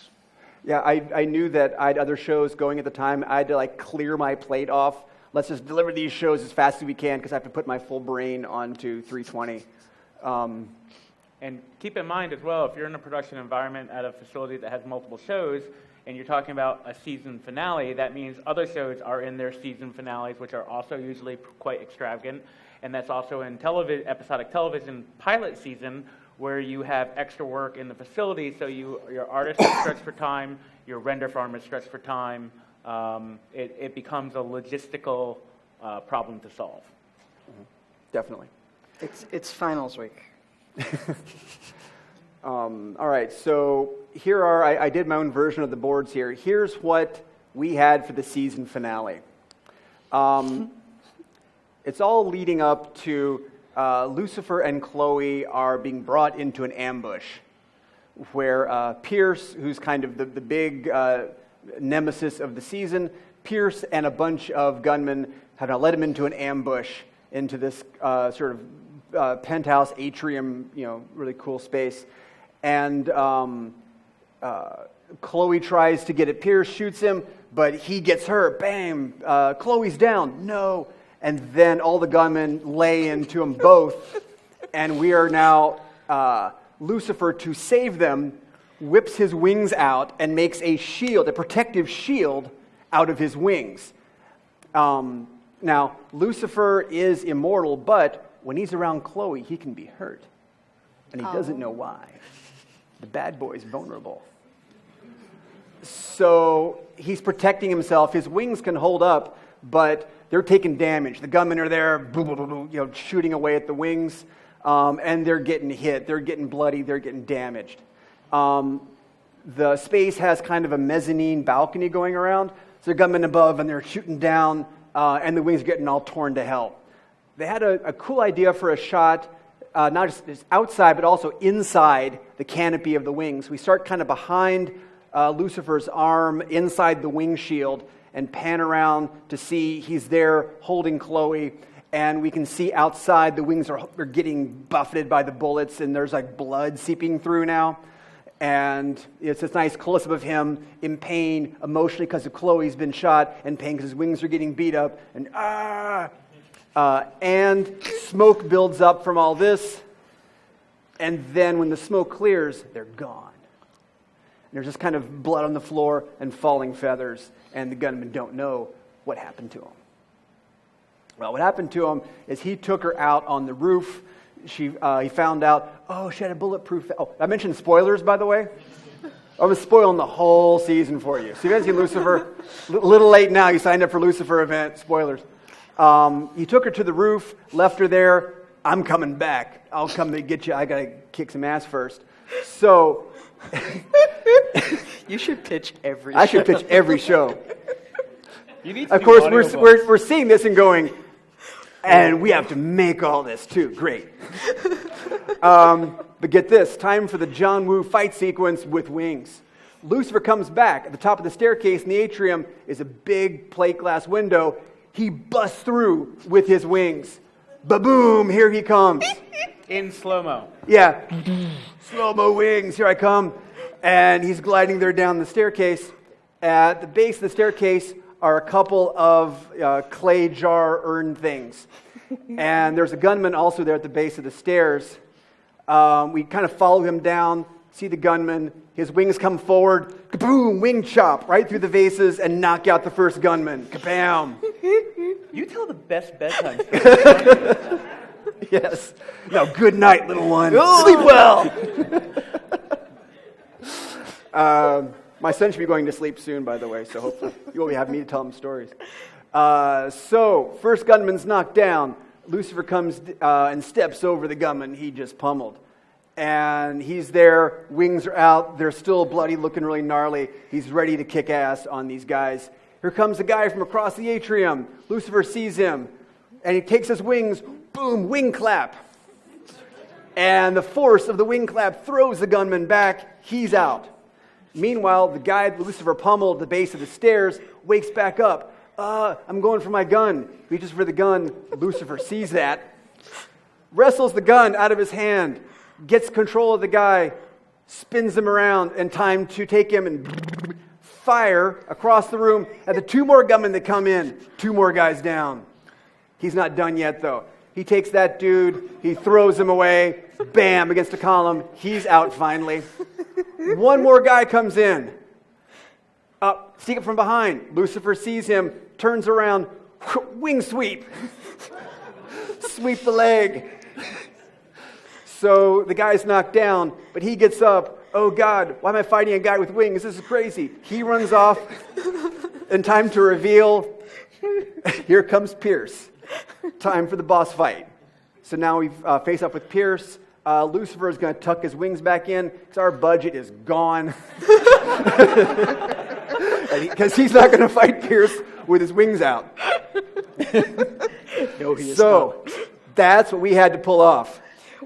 Yeah, I knew that I had other shows going at the time. I had to like clear my plate off. Let's just deliver these shows as fast as we can because I have to put my full brain onto 320. And keep in mind as well, if you're in a production environment at a facility that has multiple shows, and you're talking about a season finale, that means other shows are in their season finales, which are also usually quite extravagant. And that's also in episodic television pilot season, where you have extra work in the facility, so your artist is stretched for time, your render farm is stretched for time. It becomes a logistical problem to solve. Mm-hmm. Definitely. It's finals week. All right, so here are, I did my own version of the boards here. Here's what we had for the season finale. It's all leading up to Lucifer and Chloe are being brought into an ambush where Pierce, who's kind of the big nemesis of the season, Pierce and a bunch of gunmen have now led him into an ambush into this sort of penthouse atrium, really cool space. And Chloe tries to get at Pierce, shoots him, but he gets hurt. Bam! Chloe's down. No. And then all the gunmen lay into them both. And we are now, Lucifer, to save them, whips his wings out and makes a shield, a protective shield, out of his wings. Now, Lucifer is immortal, but when he's around Chloe, he can be hurt. And he doesn't know why. The bad boy's vulnerable. So he's protecting himself. His wings can hold up, but they're taking damage. The gunmen are there, shooting away at the wings, and they're getting hit. They're getting bloody. They're getting damaged. The space has kind of a mezzanine balcony going around. So the gunmen above, and they're shooting down, and the wings are getting all torn to hell. They had a cool idea for a shot, not just outside, but also inside the canopy of the wings. We start kind of behind Lucifer's arm, inside the wing shield, and pan around to see he's there holding Chloe, and we can see outside the wings are getting buffeted by the bullets, and there's like blood seeping through now. And it's this nice close-up of him in pain, emotionally because of Chloe's been shot, and pain because his wings are getting beat up, and and smoke builds up from all this, and then when the smoke clears, they're gone. And there's just kind of blood on the floor and falling feathers, and the gunmen don't know what happened to him. Well, what happened to him is he took her out on the roof. He found out, she had a bulletproof... I mentioned spoilers, by the way. I was spoiling the whole season for you. So you guys see Lucifer? A little late now. You signed up for Lucifer event. Spoilers. He took her to the roof, left her there. I'm coming back. I'll come to get you. I got to kick some ass first. So... You should pitch every show. I should pitch every show. You need Of course, we're seeing this and going, and we have to make all this too. Great. But get this, time for the John Woo fight sequence with wings. Lucifer comes back. At the top of the staircase in the atrium is a big plate glass window. He busts through with his wings. Ba-boom, here he comes. In slow-mo. Yeah. Slow-mo wings, here I come. And he's gliding there down the staircase. At the base of the staircase are a couple of clay jar urn things. And there's a gunman also there at the base of the stairs. We kind of follow him down, see the gunman. His wings come forward, kaboom, wing chop right through the vases and knock out the first gunman. Kabam. You tell the best bedtime story. Yes. No, good night, little one. Sleep well. My son should be going to sleep soon, by the way, so hopefully you will have me to tell him stories. So, first gunman's knocked down. Lucifer comes and steps over the gunman he just pummeled. And he's there, wings are out, they're still bloody, looking really gnarly. He's ready to kick ass on these guys. Here comes the guy from across the atrium. Lucifer sees him, and he takes his wings, boom, wing clap. And the force of the wing clap throws the gunman back. He's out. Meanwhile, the guy that Lucifer pummeled at the base of the stairs wakes back up. I'm going for my gun. Reaches for the gun. Lucifer sees that, wrestles the gun out of his hand, gets control of the guy, spins him around, and time to take him and fire across the room at the 2 more gunmen that come in. 2 more guys down. He's not done yet, though. He takes that dude, he throws him away, bam, against a column. He's out finally. 1 more guy comes in. Sneak up from behind. Lucifer sees him, turns around, wing sweep. Sweep the leg. So the guy's knocked down, but he gets up. Oh God, why am I fighting a guy with wings? This is crazy. He runs off, and time to reveal, here comes Pierce. Time for the boss fight. So now we face up with Pierce. Lucifer is going to tuck his wings back in because our budget is gone. Because he's not going to fight Pierce with his wings out. No, he is So that's what we had to pull off.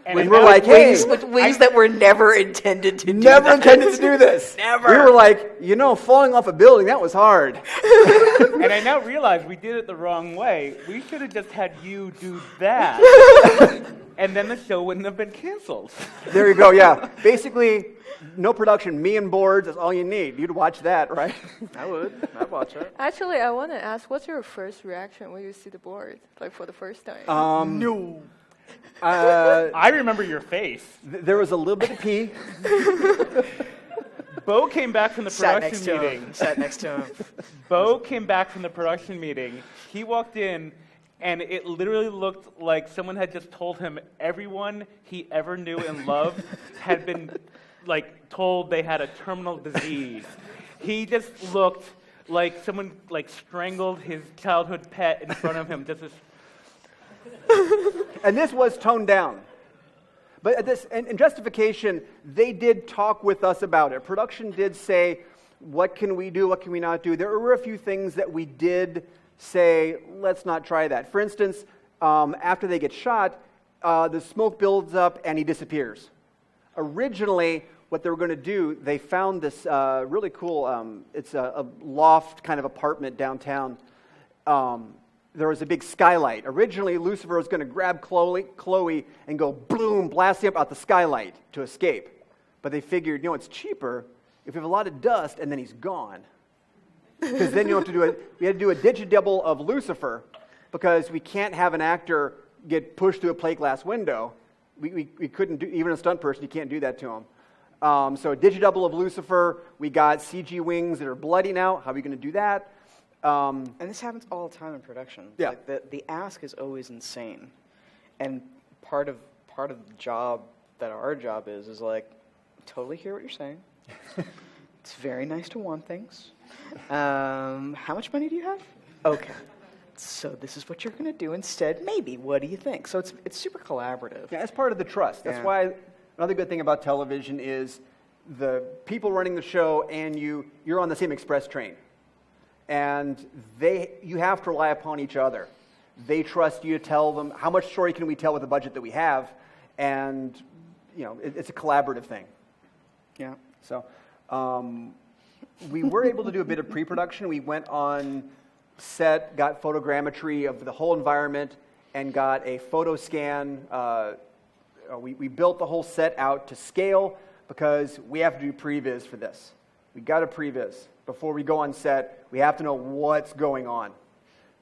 And When it we're was like, hey, wings that were never intended to do never that. intended to do this. Never. We were like, falling off a building, that was hard. And I now realize we did it the wrong way. We should have just had you do that. And then the show wouldn't have been canceled. There you go, yeah. Basically, no production, me and boards, that's all you need. You'd watch that, right? I would. I'd watch it. Actually, I want to ask, what's your first reaction when you see the board, like for the first time? No. I remember your face. There was a little bit of pee. Beau came back from the Sat production next to meeting. him. Sat next to him. Beau came back from the production meeting. He walked in, and it literally looked like someone had just told him everyone he ever knew and loved had been told they had a terminal disease. He just looked like someone strangled his childhood pet in front of him. Just as And this was toned down. But in justification, they did talk with us about it. Production did say, what can we do, what can we not do? There were a few things that we did say, let's not try that. For instance, after they get shot, the smoke builds up and he disappears. Originally, what they were going to do, they found this really cool, it's a loft kind of apartment downtown. There was a big skylight. Originally, Lucifer was going to grab Chloe and go boom, blasting up out the skylight to escape. But they figured, it's cheaper if we have a lot of dust and then he's gone. Because then you have to we had to do a digidouble of Lucifer because we can't have an actor get pushed through a plate glass window. We couldn't do, even a stunt person, you can't do that to him. So a digidouble of Lucifer, we got CG wings that are bloody now. How are we going to do that? And this happens all the time in production. Yeah. The ask is always insane. And part of the job that our job is totally hear what you're saying. It's very nice to want things. How much money do you have? Okay. So this is what you're going to do instead. Maybe. What do you think? So it's super collaborative. Yeah, that's part of the trust. That's why another good thing about television is the people running the show and you're on the same express train. And you have to rely upon each other. They trust you to tell them how much story can we tell with the budget that we have, and it's a collaborative thing. Yeah. So we were able to do a bit of pre-production. We went on set, got photogrammetry of the whole environment, and got a photo scan. We built the whole set out to scale because we have to do previs for this. We got a previs. Before we go on set, we have to know what's going on.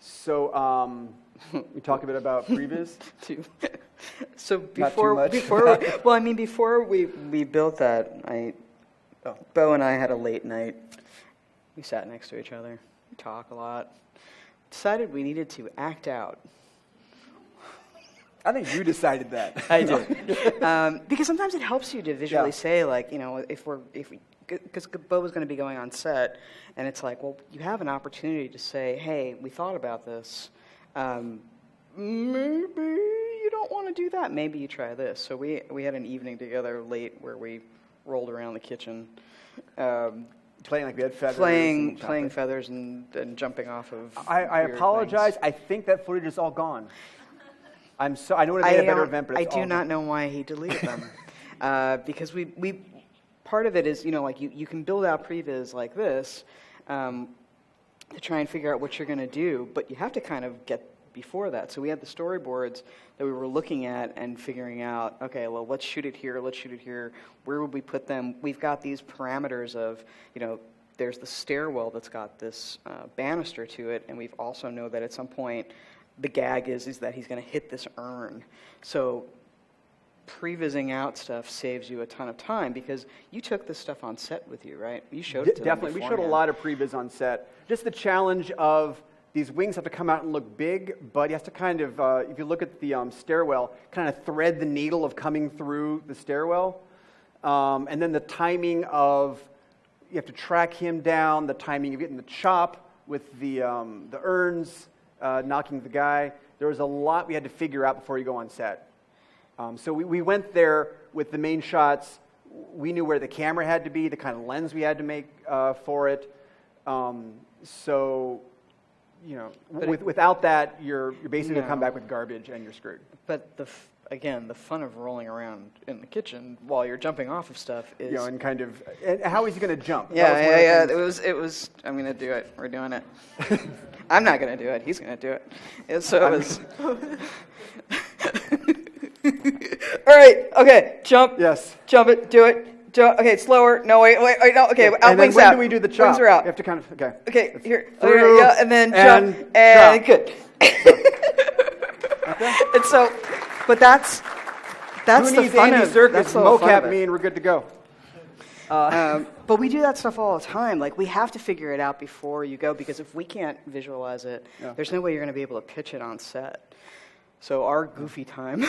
So we talk a bit about previs. So before we built that, Beau and I had a late night. We sat next to each other, we talk a lot. Decided we needed to act out. I think you decided that. I did. Because sometimes it helps you to visually say, because Beau was going to be going on set, and it's like, well, you have an opportunity to say, hey, we thought about this. maybe you don't want to do that. Maybe you try this. So we had an evening together late where we rolled around the kitchen. Playing like we had feathers. Playing feathers and jumping off of. I weird apologize. things. I think that footage is all gone. I know it made a better event, but I it's do all not gone. know why he deleted them. Because we part of it is, like you can build out previs like this to try and figure out what you're going to do, but you have to kind of get before that. So we had the storyboards that we were looking at and figuring out, okay, well, let's shoot it here, where would we put them? We've got these parameters of, there's the stairwell that's got this banister to it, and we've also know that at some point the gag is that he's going to hit this urn. So prevising out stuff saves you a ton of time because you took this stuff on set with you, right? You showed it to them Definitely. We showed a beforehand. lot of previs on set. Just the challenge of these wings have to come out and look big, but you have to kind of, if you look at the stairwell, kind of thread the needle of coming through the stairwell. And then the timing of, you have to track him down, the timing of getting the chop with the urns, knocking the guy. There was a lot we had to figure out before you go on set. So we went there with the main shots. We knew where the camera had to be, the kind of lens we had to make for it. Without that, you're basically going to come back with garbage and you're screwed. But again, the fun of rolling around in the kitchen while you're jumping off of stuff is... and kind of, and how is he going to jump? Yeah. It was, I'm going to do it. We're doing it. I'm not going to do it. He's going to do it. So it was... All right, okay, jump. Yes. Jump it, do it. Okay, slower. No, wait, no, okay, And then wings when out. do we do the chop? Wings are out. You have to kind of, okay. Okay, here. Through, Okay, yeah, and then and jump. And chop. good. And so, but that's Who the needs fun Andy of Serkis? that's the whole fun of Mocap it. me and we're good to go. But we do that stuff all the time. Like, we have to figure it out before you go, because if we can't visualize it, there's no way you're going to be able to pitch it on set. So our goofy time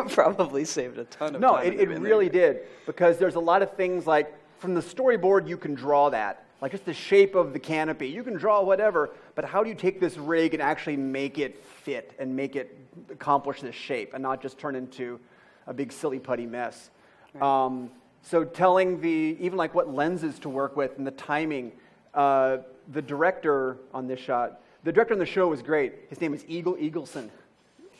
probably saved a ton of No, time. it really did, because there's a lot of things like, from the storyboard, you can draw that. Like just the shape of the canopy. You can draw whatever, but how do you take this rig and actually make it fit and make it accomplish this shape and not just turn into a big silly putty mess? Right. So telling even like what lenses to work with and the timing, the director on this shot, the director on the show was great. His name is Eagleson.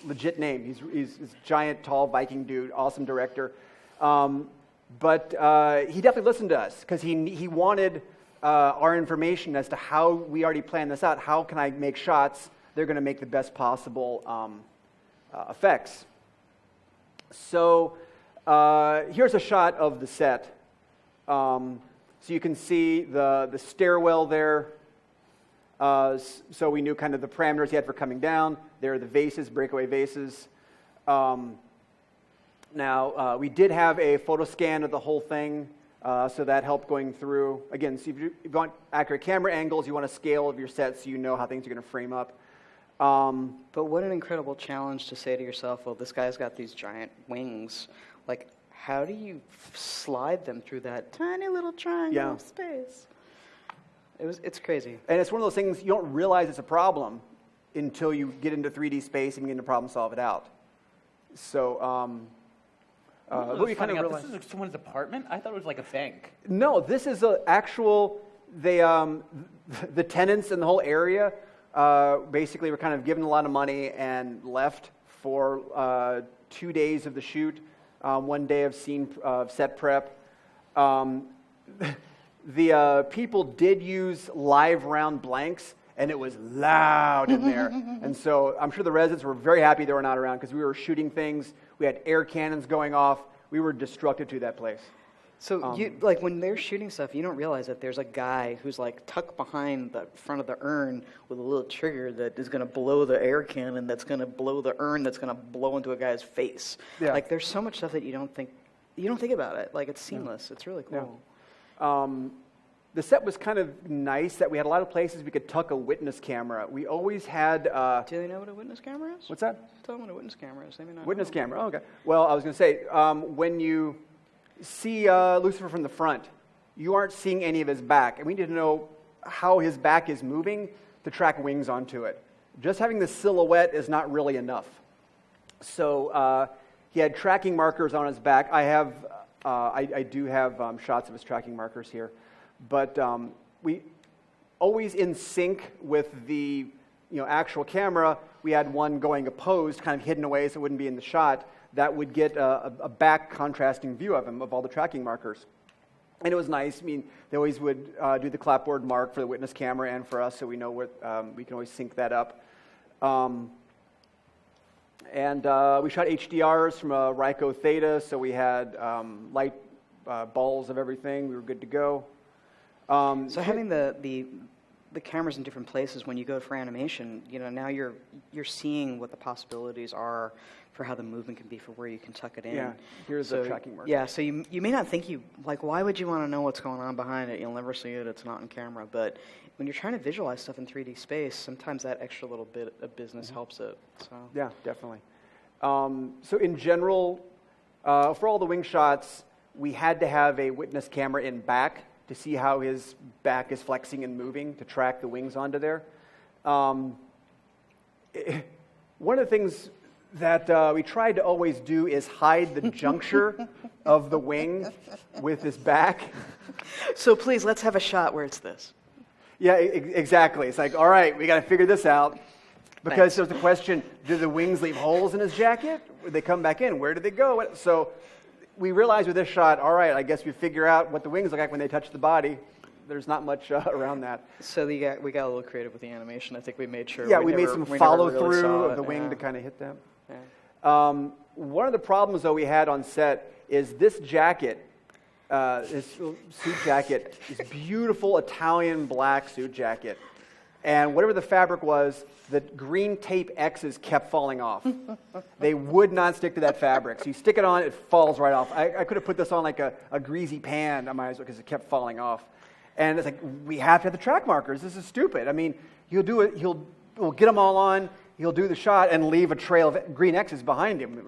Legit name. He's this giant, tall Viking dude, awesome director. But he definitely listened to us because he wanted our information as to how we already planned this out. How can I make shots? They're going to make the best possible effects. So here's a shot of the set. So you can see the stairwell there. So we knew kind of the parameters he had for coming down. There are the vases, breakaway vases. Now, we did have a photo scan of the whole thing, so that helped going through. Again, so if you want accurate camera angles, you want a scale of your set so you know how things are going to frame up. But what an incredible challenge to say to yourself, well, this guy's got these giant wings. Like, how do you slide them through that tiny little triangle of space? It's crazy. And it's one of those things you don't realize it's a problem until you get into 3D space and begin to problem solve it out. So, what you kind of realize? This is like someone's apartment? I thought it was like a bank. No, this is an actual. The tenants in the whole area basically were kind of given a lot of money and left for 2 days of the shoot, 1 day of set prep. The people did use live round blanks, and it was loud in there. And so I'm sure the residents were very happy they were not around because we were shooting things. We had air cannons going off. We were destructive to that place. So you like when they're shooting stuff, you don't realize that there's a guy who's like tucked behind the front of the urn with a little trigger that is going to blow the air cannon, that's going to blow the urn, that's going to blow into a guy's face. Yeah. Like there's so much stuff that you don't think about it. Like it's seamless. It's really cool. The set was kind of nice that we had a lot of places we could tuck a witness camera. We always had... Do they know what a witness camera is? What's that? Tell them what a witness camera is. They may not Witness know. camera, okay. Well, I was going to say, when you see Lucifer from the front, you aren't seeing any of his back. And we need to know how his back is moving to track wings onto it. Just having the silhouette is not really enough. So he had tracking markers on his back. I do have shots of his tracking markers here, but we always in sync with the actual camera. We had one going opposed, kind of hidden away so it wouldn't be in the shot. That would get a back contrasting view of him, of all the tracking markers. And it was nice. I mean, they always would do the clapboard mark for the witness camera and for us, so we know what we can always sync that up. And we shot HDRs from a Ryko Theta, so we had light balls of everything. We were good to go. So having the cameras in different places when you go for animation, now you're seeing what the possibilities are for how the movement can be, for where you can tuck it in. Yeah, here's the tracking marker. Yeah, so you may not think why would you want to know what's going on behind it? You'll never see it, it's not in camera. But when you're trying to visualize stuff in 3D space, sometimes that extra little bit of business helps it. So. Yeah, definitely. So in general, for all the wing shots, we had to have a witness camera in back to see how his back is flexing and moving to track the wings onto there. One of the things that we tried to always do is hide the juncture of the wing with his back. So please, let's have a shot where it's this. Yeah, exactly. It's like, all right, we got to figure this out. Because there's the question, do the wings leave holes in his jacket? Would they come back in? Where do they go? So we realized with this shot, all right, I guess we figure out what the wings look like when they touch the body. There's not much around that. So we got a little creative with the animation. I think we made sure. Yeah, we made some follow through of the wing to kind of hit them. Yeah. One of the problems, though, we had on set is this jacket, this suit jacket, this beautiful Italian black suit jacket. And whatever the fabric was, the green tape X's kept falling off. They would not stick to that fabric. So you stick it on, it falls right off. I could have put this on like a greasy pan, I might as well, because it kept falling off. And it's like, we have to have the track markers. This is stupid. I mean, he'll do it, we'll get them all on, he'll do the shot and leave a trail of green X's behind him.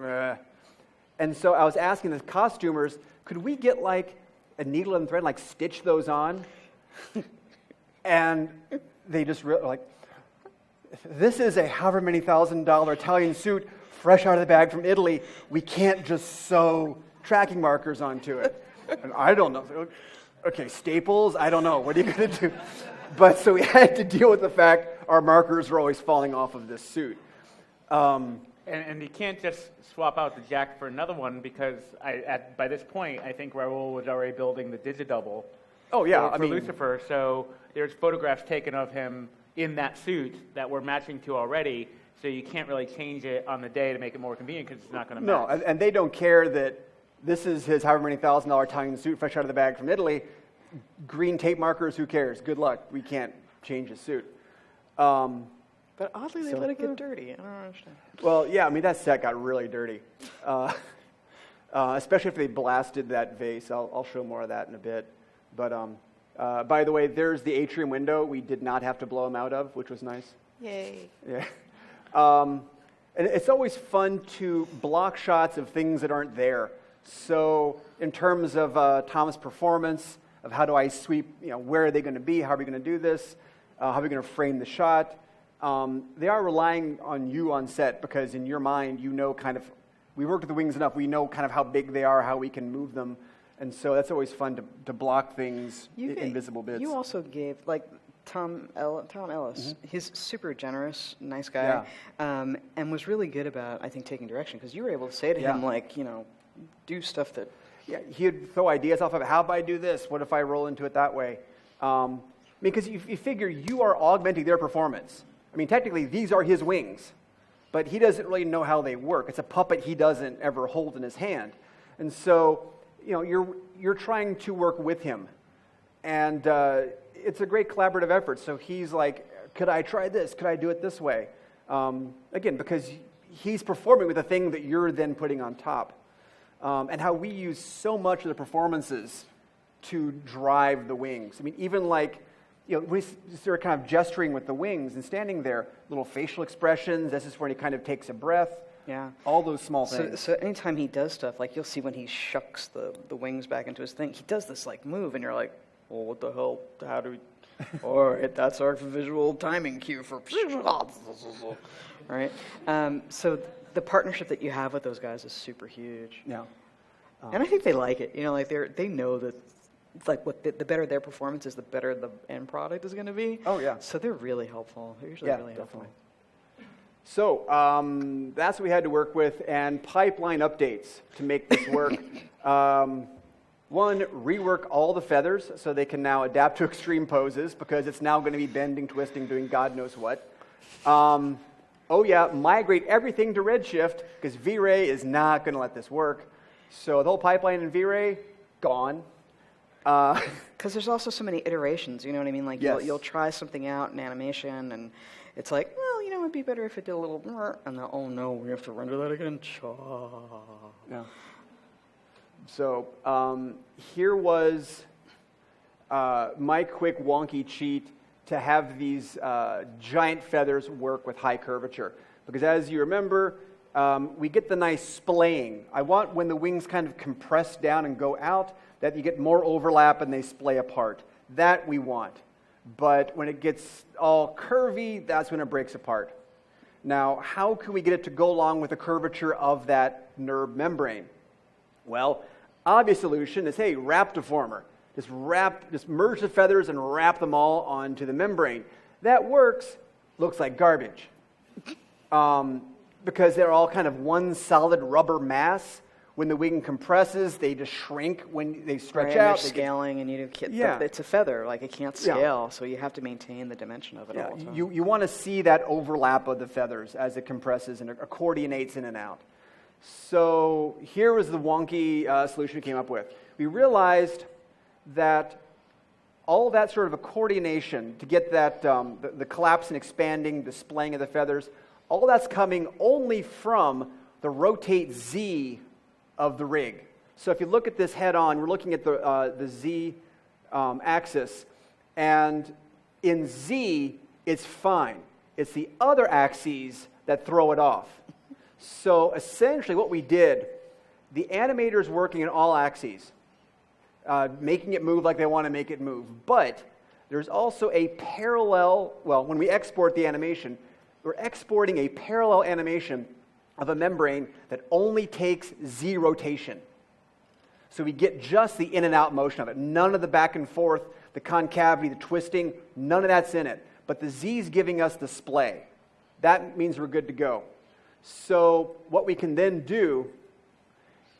And so I was asking the costumers, could we get like a needle and thread, like stitch those on? And they just like, this is a however many $1,000 Italian suit fresh out of the bag from Italy. We can't just sew tracking markers onto it. And I don't know. Okay, staples, I don't know. What are you going to do? But so we had to deal with the fact our markers are always falling off of this suit. And you can't just swap out the jacket for another one because by this point, I think Raul was already building the digidouble. Oh, yeah. For Lucifer. So there's photographs taken of him in that suit that we're matching to already. So you can't really change it on the day to make it more convenient because it's not going to match. No, and they don't care that this is his however many $1,000 Italian suit fresh out of the bag from Italy. Green tape markers, who cares? Good luck. We can't change his suit. But oddly, they let it get dirty. I don't understand. Well, yeah, I mean, that set got really dirty. Especially if they blasted that vase. I'll show more of that in a bit. But by the way, there's the atrium window we did not have to blow them out of, which was nice. Yay. Yeah. And it's always fun to block shots of things that aren't there. So in terms of Tom's performance, of how do I sweep, where are they going to be? How are we going to do this? How are we going to frame the shot? They are relying on you on set because in your mind, we worked with the wings enough, we know kind of how big they are, how we can move them. And so that's always fun to block things, invisible bits. You also gave, like, Tom Ellis, Mm-hmm. he's super generous, nice guy, and was really good about, I think, taking direction, because you were able to say to him, like, do stuff that... Yeah, he'd throw ideas off of it. How if I do this? What if I roll into it that way? Because you figure you are augmenting their performance. I mean, technically, these are his wings, but he doesn't really know how they work. It's a puppet he doesn't ever hold in his hand. And so, you're trying to work with him. And it's a great collaborative effort. So he's like, could I try this? Could I do it this way? Again, because he's performing with a thing that you're then putting on top. And how we use so much of the performances to drive the wings. I mean, even like, they're kind of gesturing with the wings and standing there, little facial expressions. This is when he kind of takes a breath. Yeah. All those small things. So anytime he does stuff, like you'll see when he shucks the wings back into his thing, he does this like move, and you're like, well, what the hell? How do we? or that's our visual timing cue for right. So the partnership that you have with those guys is super huge. Yeah. And I think they like it. Like they know that, like, the better their performance is, the better the end product is going to be. Oh, yeah. So they're really helpful. They're usually really helpful. So that's what we had to work with, and pipeline updates to make this work. One, rework all the feathers so they can now adapt to extreme poses, because it's now going to be bending, twisting, doing God knows what. Migrate everything to Redshift, because V-Ray is not going to let this work. So the whole pipeline in V-Ray, gone. Because there's also so many iterations, you know what I mean? Like, yes. you'll try something out in animation, and it's like, well, it'd be better if it did a little, and then, oh no, we have to render that again. Yeah. So here was my quick wonky cheat to have these giant feathers work with high curvature. Because as you remember, we get the nice splaying. I want, when the wings kind of compress down and go out, that you get more overlap and they splay apart. That we want. But when it gets all curvy, that's when it breaks apart. Now, how can we get it to go along with the curvature of that NURB membrane? Well, obvious solution is, hey, wrap deformer. Just merge the feathers and wrap them all onto the membrane. That works, looks like garbage. Because they're all kind of one solid rubber mass. When the wing compresses, they just shrink when they stretch out. They're scaling, and it's a feather, like it can't scale, so you have to maintain the dimension of it all the time. You want to see that overlap of the feathers as it compresses and accordionates in and out. So here was the wonky solution we came up with. We realized that all that sort of accordionation to get that the collapse and expanding, the splaying of the feathers, all that's coming only from the rotate Z of the rig. So if you look at this head on, we're looking at the Z axis, and in Z, it's fine. It's the other axes that throw it off. So essentially what we did, the animator's working in all axes, making it move like they want to make it move. But there's also a parallel, when we export the animation, we're exporting a parallel animation of a membrane that only takes Z rotation. So we get just the in and out motion of it. None of the back and forth, the concavity, the twisting, none of that's in it. But the Z is giving us the splay. That means we're good to go. So what we can then do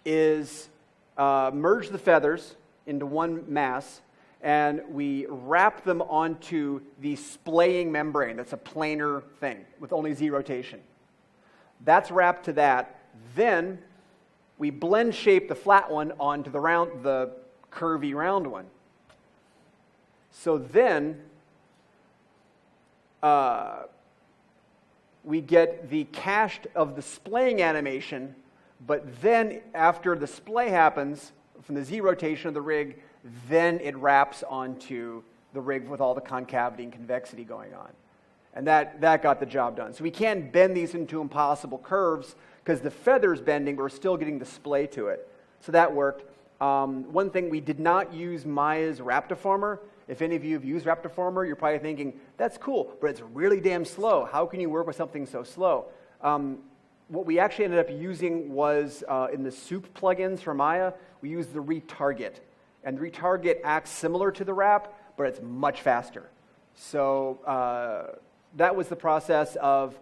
is merge the feathers into one mass, and we wrap them onto the splaying membrane. That's a planar thing with only Z rotation. That's wrapped to that. Then we blend shape the flat one onto the curvy round one. So then we get the cached of the splaying animation, but then after the splay happens from the Z rotation of the rig, then it wraps onto the rig with all the concavity and convexity going on. And that got the job done. So we can't bend these into impossible curves because the feather's bending, we're still getting the splay to it. So that worked. One thing, we did not use Maya's wrap deformer. If any of you have used wrap deformer, you're probably thinking, that's cool, but it's really damn slow. How can you work with something so slow? What we actually ended up using was, in the soup plugins for Maya, we used the retarget. And the retarget acts similar to the wrap, but it's much faster. So that was the process of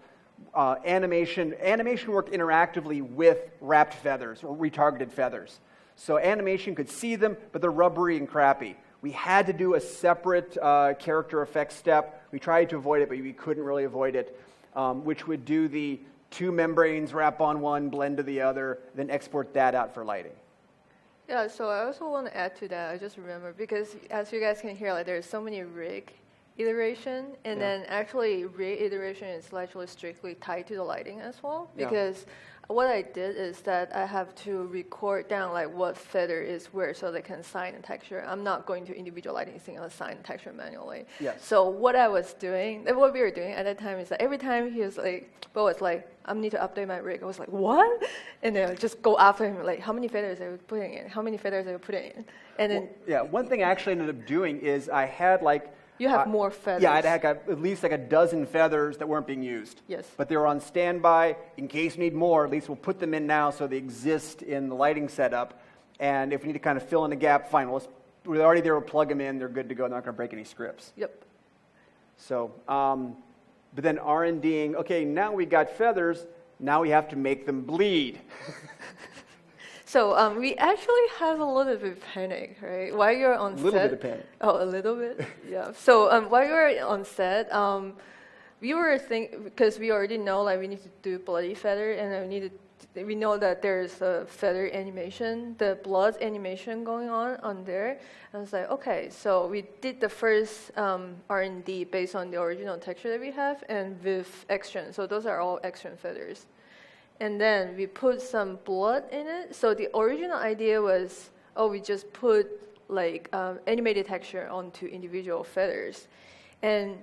animation. Animation worked interactively with wrapped feathers or retargeted feathers. So animation could see them, but they're rubbery and crappy. We had to do a separate character effects step. We tried to avoid it, but we couldn't really avoid it, which would do the two membranes, wrap on one, blend to the other, then export that out for lighting. Yeah, so I also want to add to that. I just remember, because as you guys can hear, like there's so many rig iteration, and then actually rig iteration is actually strictly tied to the lighting as well, because what I did is that I have to record down like what feather is where so they can assign the texture. I'm not going to individual lighting thing and assign the texture manually. Yes. So what I was doing, and what we were doing at that time is that every time he was like, Beau was like, I need to update my rig. I was like, what? And then I would just go after him, like, how many feathers are you putting in? How many feathers are you putting in? And then one thing I actually ended up doing is I had like You have more feathers. Yeah, I'd had at least like a dozen feathers that weren't being used. Yes. But they were on standby in case we need more. At least we'll put them in now so they exist in the lighting setup. And if we need to kind of fill in a gap, fine. We're already there. We'll plug them in. They're good to go. They're not going to break any scripts. Yep. So, but then R&Ding. Okay, now we got feathers. Now we have to make them bleed. So we actually have a little bit of panic, right? While you're on set. A little bit of panic. Oh, a little bit? Yeah. So while you're on set, we were thinking, because we already know like we need to do bloody feather, and we know that there's a feather animation, the blood animation going on there. I was like, okay, so we did the first R&D based on the original texture that we have and with action. So those are all action feathers. And then we put some blood in it. So the original idea was, we just put like animated texture onto individual feathers. And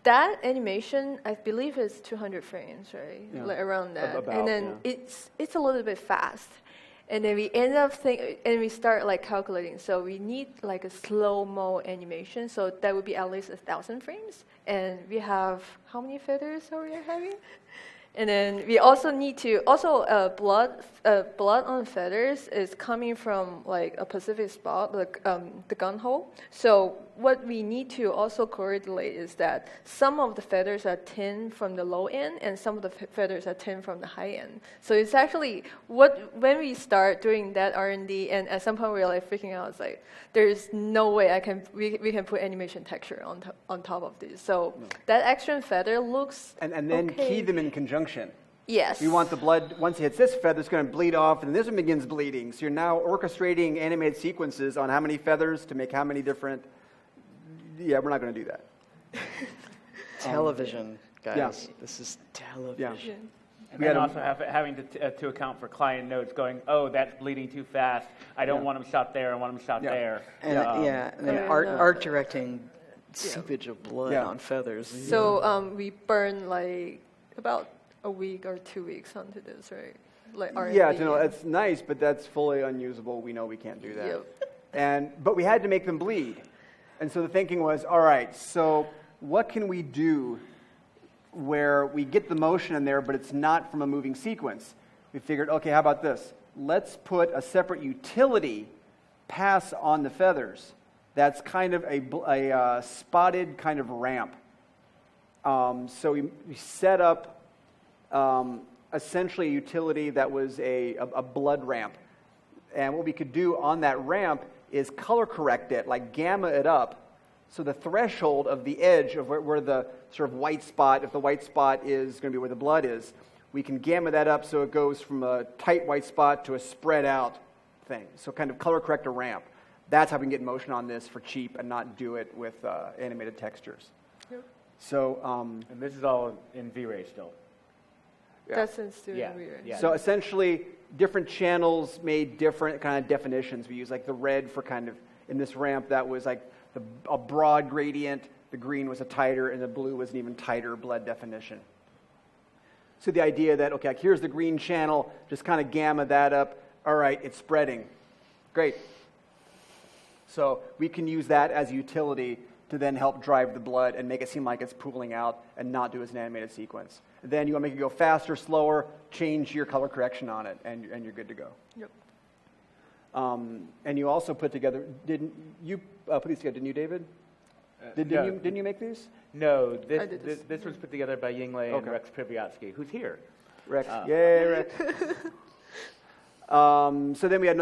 that animation, I believe, is 200 frames, right? Yeah. Like around that. About, and then yeah. it's a little bit fast. And then we end up and we start like calculating. So we need like a slow-mo animation. So that would be at least 1,000 frames. And we have, how many feathers are we having? And then we also need to, blood on feathers is coming from like a specific spot, like the gun hole. So what we need to also correlate is that some of the feathers are thin from the low end and some of the feathers are thin from the high end. So it's actually, when we start doing that R&D, and at some point we were like freaking out, it's like, there's no way we can put animation texture on top of this. So that action feather looks And then okay. key them in conjunction. Yes. We want the blood, once it hits this feather, it's going to bleed off, and this one begins bleeding. So you're now orchestrating animated sequences on how many feathers to make how many different... Yeah, we're not going to do that. Television, guys. Yeah. This is television. And We then had also having to account for client notes going, oh, that's bleeding too fast. I don't want them shot there. I want them shot Yeah. there. And and then art directing seepage of blood Yeah. on feathers. So we burn like about a week or 2 weeks onto this, right? Like R&D. Yeah, it's nice, but that's fully unusable. We know we can't do that. Yep. But we had to make them bleed. And so the thinking was, all right, so what can we do where we get the motion in there, but it's not from a moving sequence? We figured, okay, how about this? Let's put a separate utility pass on the feathers. That's kind of a spotted kind of ramp. So we set up essentially a utility that was a blood ramp. And what we could do on that ramp is color correct it, like gamma it up. So the threshold of the edge of where the sort of white spot, if the white spot is going to be where the blood is, we can gamma that up so it goes from a tight white spot to a spread out thing. So kind of color correct a ramp. That's how we can get motion on this for cheap and not do it with animated textures. Yep. So, And this is all in V-Ray still. yeah. That's in studio Yeah, weird. yeah. So essentially, different channels made different kind of definitions. We use like the red for kind of, in this ramp, that was like a broad gradient, the green was a tighter, and the blue was an even tighter blood definition. So the idea that, okay, like here's the green channel, just kind of gamma that up. All right, it's spreading. Great. So we can use that as a utility to then help drive the blood and make it seem like it's pooling out and not do as an animated sequence. Then you want to make it go faster, slower, change your color correction on it, and you're good to go. Yep. And you also put together, didn't you put these together, didn't you, David? Didn't you make these? No, I did this. this was put together by Yinglei and Okay. Rex Previousski, who's here. Rex, yay, Rex. So then we had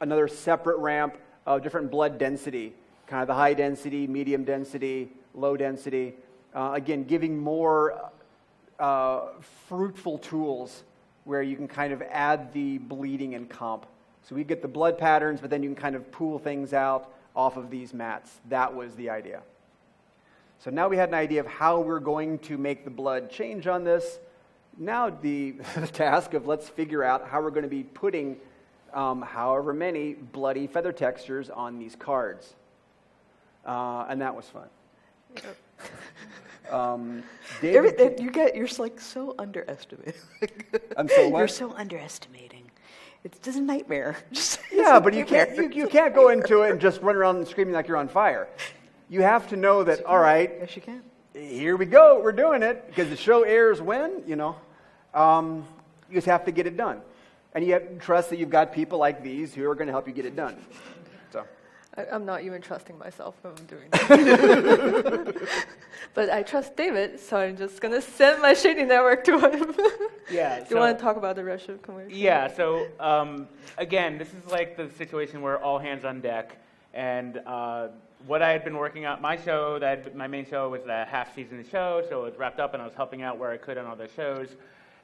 another separate ramp of different blood density, kind of the high density, medium density, low density. Again, giving more fruitful tools where you can kind of add the bleeding and comp. So we get the blood patterns, but then you can kind of pool things out off of these mats. That was the idea. So now we had an idea of how we're going to make the blood change on this. Now the task of let's figure out how we're going to be putting however many bloody feather textures on these cards. And that was fun. David, You're like so underestimated. I'm so what? You're so underestimating. It's just a nightmare. Yeah, but you can't go into it and just run around and screaming like you're on fire. you have to know that, all right, Yes, you can. here we go, we're doing it, because the show airs when, you just have to get it done. And you have to trust that you've got people like these who are going to help you get it done. So, I'm not even trusting myself when I'm doing that. But I trust David, so I'm just going to send my shading network to him. Yeah. Do you want to talk about the Redshift conversion? Yeah, so again, this is like the situation where all hands on deck. And what I had been working on, my main show was a half-season show, so it was wrapped up, and I was helping out where I could on other shows.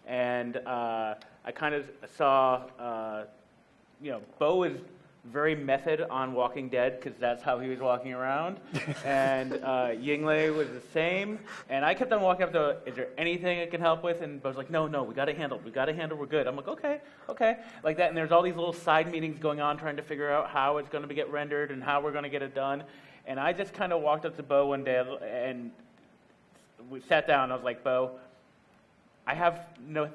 And I kind of saw, Beau was very method on Walking Dead, because that's how he was walking around. And Yinglei was the same. And I kept on walking up to, is there anything I can help with? And Beau's like, no, we got it handled, we're good. I'm like, okay, like that. And there's all these little side meetings going on, trying to figure out how it's going to get rendered and how we're going to get it done. And I just kind of walked up to Beau one day, and we sat down. I was like, Beau, I have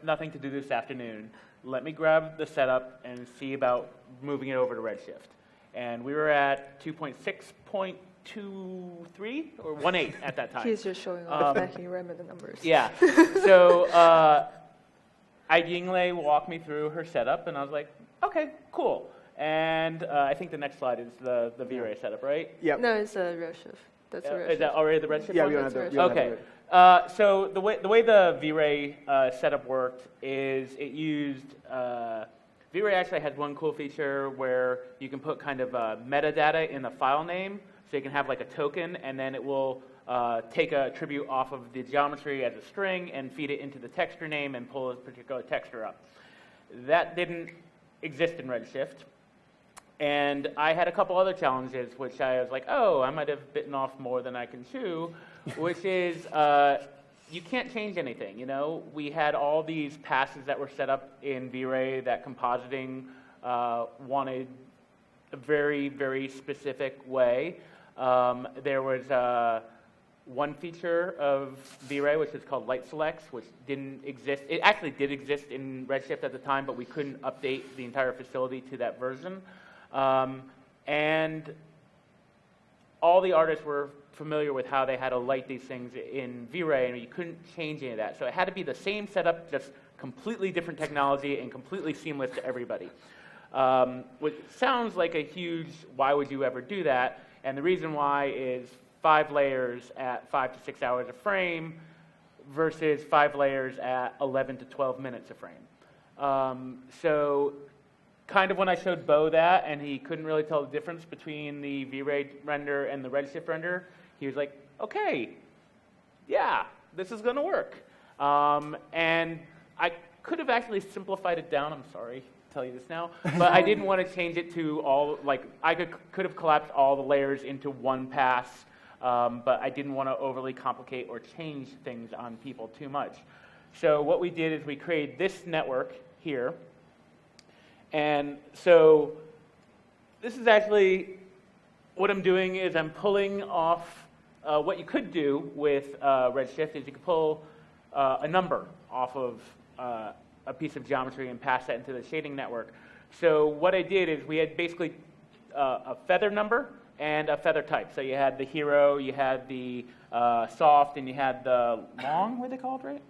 nothing to do this afternoon. Let me grab the setup and see about moving it over to Redshift. And we were at 2.6.23 or 1.8 at that time. He's just showing off that he remembered the numbers. Yeah. So Yinglei walked me through her setup, and I was like, okay, cool. And I think the next slide is the V-Ray setup, right? yep. No, it's a Redshift. That's a Redshift. Is that already the Redshift Yeah, one? we don't have That's the, we don't Okay. have the- So the way the V-Ray setup worked is it used V-Ray actually has one cool feature where you can put kind of metadata in the file name, so you can have like a token, and then it will take a attribute off of the geometry as a string and feed it into the texture name and pull a particular texture up. That didn't exist in Redshift. And I had a couple other challenges, which I was like, oh, I might have bitten off more than I can chew, which is you can't change anything. We had all these passes that were set up in V-Ray that compositing wanted a very, very specific way. There was one feature of V-Ray, which is called light selects, which didn't exist. It actually did exist in Redshift at the time, but we couldn't update the entire facility to that version. And all the artists were familiar with how they had to light these things in V-Ray, and you couldn't change any of that. So it had to be the same setup, just completely different technology and completely seamless to everybody. Which sounds like a huge, why would you ever do that? And the reason why is 5 layers at 5 to 6 hours a frame versus 5 layers at 11 to 12 minutes a frame. So kind of when I showed Beau that, and he couldn't really tell the difference between the V-Ray render and the Redshift render, he was like, okay, yeah, this is going to work. And I could have actually simplified it down. I'm sorry to tell you this now, but I didn't want to change it to all, like, I could have collapsed all the layers into one pass, but I didn't want to overly complicate or change things on people too much. So what we did is we created this network here. And so this is actually, what I'm doing is I'm pulling off, what you could do with Redshift is you could pull a number off of a piece of geometry and pass that into the shading network. So what I did is we had basically a feather number and a feather type. So you had the hero, you had the soft, and you had the long, what are they called, right?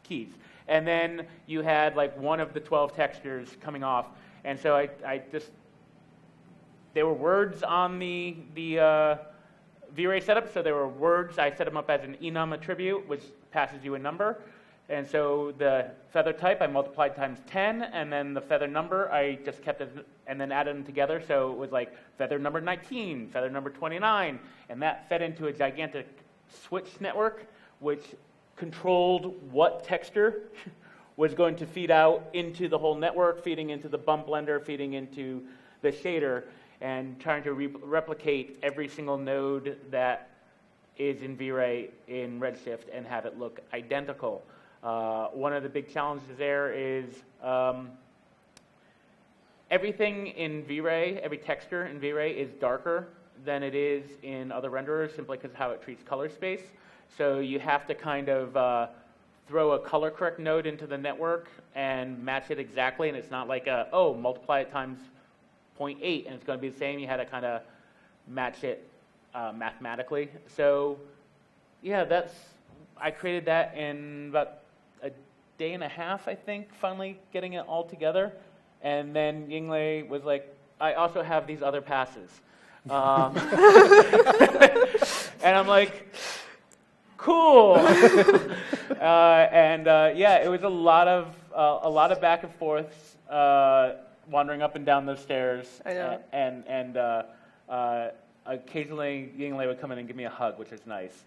Keys. And then you had like one of the 12 textures coming off. And so I just, there were words on the V-Ray setup. So there were words, I set them up as an enum attribute, which passes you a number. And so the feather type, I multiplied times 10. And then the feather number, I just kept it and then added them together. So it was like feather number 19, feather number 29. And that fed into a gigantic switch network, which controlled what texture was going to feed out into the whole network, feeding into the bump blender, feeding into the shader, and trying to replicate every single node that is in V-Ray in Redshift and have it look identical. One of the big challenges there is everything in V-Ray, every texture in V-Ray is darker than it is in other renderers simply because of how it treats color space. So you have to kind of throw a color correct node into the network and match it exactly, and it's not like multiply it times 0.8 and it's going to be the same. You had to kind of match it mathematically. So yeah, I created that in about a day and a half, I think, finally getting it all together. And then Yinglei was like, I also have these other passes. And I'm like, cool. Yeah, it was a lot of back and forths, wandering up and down those stairs. I know. And occasionally Yinglei would come in and give me a hug, which is nice,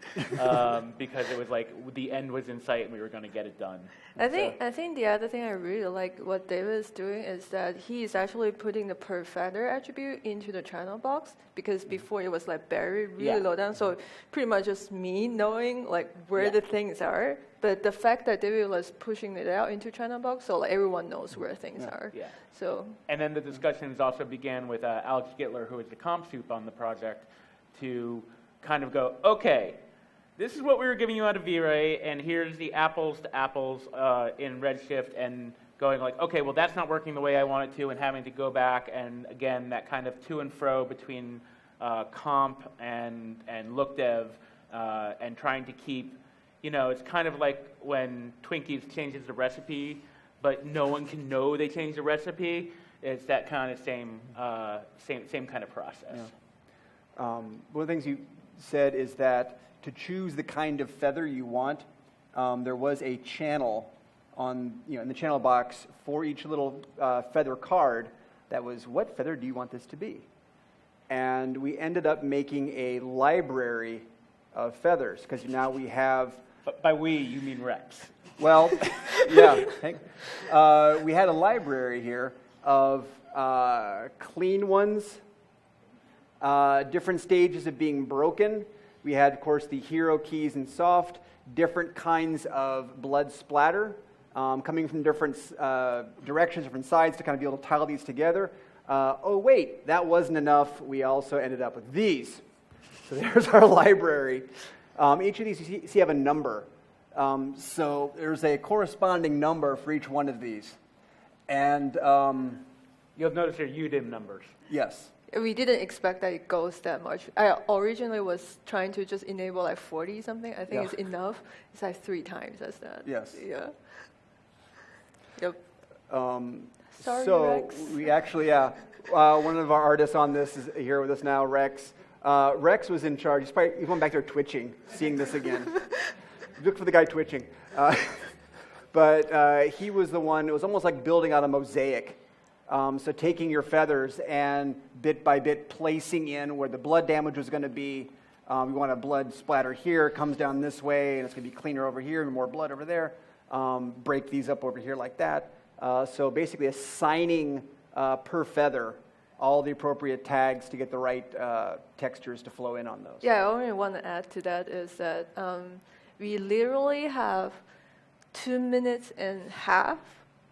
because it was like the end was in sight and we were going to get it done. I think the other thing I really like what David is doing is that he is actually putting the per feather attribute into the channel box, because before it was like buried really low down, so pretty much just me knowing like where the things are. But the fact that David was pushing it out into channel box, so like everyone knows where things are. Yeah. So. And then the discussions also began with Alex Gittler, who is the comp soup on the project, to kind of go, okay, this is what we were giving you out of V-Ray, and here's the apples to apples in Redshift, and going like, okay, well, that's not working the way I want it to, and having to go back, and again, that kind of to and fro between comp and look dev, and trying to keep, it's kind of like when Twinkies changes the recipe, but no one can know they changed the recipe. It's that kind of same kind of process. Yeah. One of the things you said is that to choose the kind of feather you want, there was a channel in the channel box for each little feather card that was, what feather do you want this to be? And we ended up making a library of feathers, because now we have... But by we, you mean Rex. Well, yeah. We had a library here of clean ones, different stages of being broken. We had, of course, the hero keys in soft, different kinds of blood splatter, coming from different directions, different sides to kind of be able to tile these together. Oh, wait, that wasn't enough. We also ended up with these. So there's our library. Each of these you see have a number. So there's a corresponding number for each one of these. And You'll notice your UDIM numbers. yes. We didn't expect that it goes that much. I originally was trying to just enable like 40 something. I think it's enough. It's like 3 times as that. Yes. Yeah. Yep. Sorry, So Rex. we actually, one of our artists on this is here with us now, Rex. Rex was in charge. He's going back there twitching, seeing this again. Look for the guy twitching. But he was the one, it was almost like building out a mosaic. So taking your feathers and bit by bit placing in where the blood damage was going to be. We want a blood splatter here, it comes down this way, and it's going to be cleaner over here, and more blood over there. Break these up over here like that. So basically assigning per feather all the appropriate tags to get the right textures to flow in on those. Yeah, I only want to add to that is that we literally have 2.5 minutes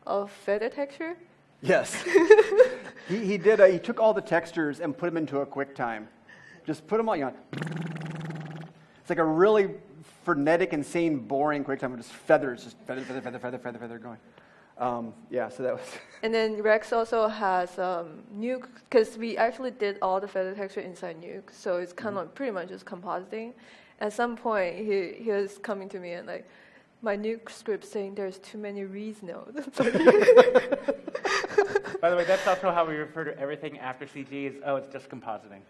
of feather texture. Yes. he did. He took all the textures and put them into a QuickTime. Just put them on. It's like a really frenetic, insane, boring QuickTime with just feathers, just feather going. So that was. And then Rex also has Nuke, because we actually did all the feather texture inside Nuke, so it's kind of pretty much just compositing. At some point, he was coming to me and like, my Nuke script saying there's too many reads nodes. By the way, that's also how we refer to everything after CG is, it's just compositing.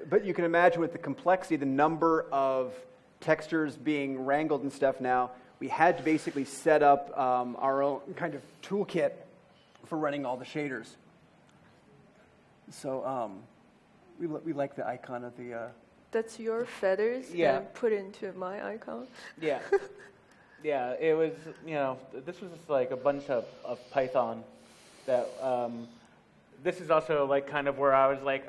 But you can imagine with the complexity, the number of textures being wrangled and stuff now, we had to basically set up our own kind of toolkit for running all the shaders. So we like the icon of the... That's your feathers and put into my icon. Yeah. Yeah, it was, this was just like a bunch of Python that, this is also like kind of where I was like,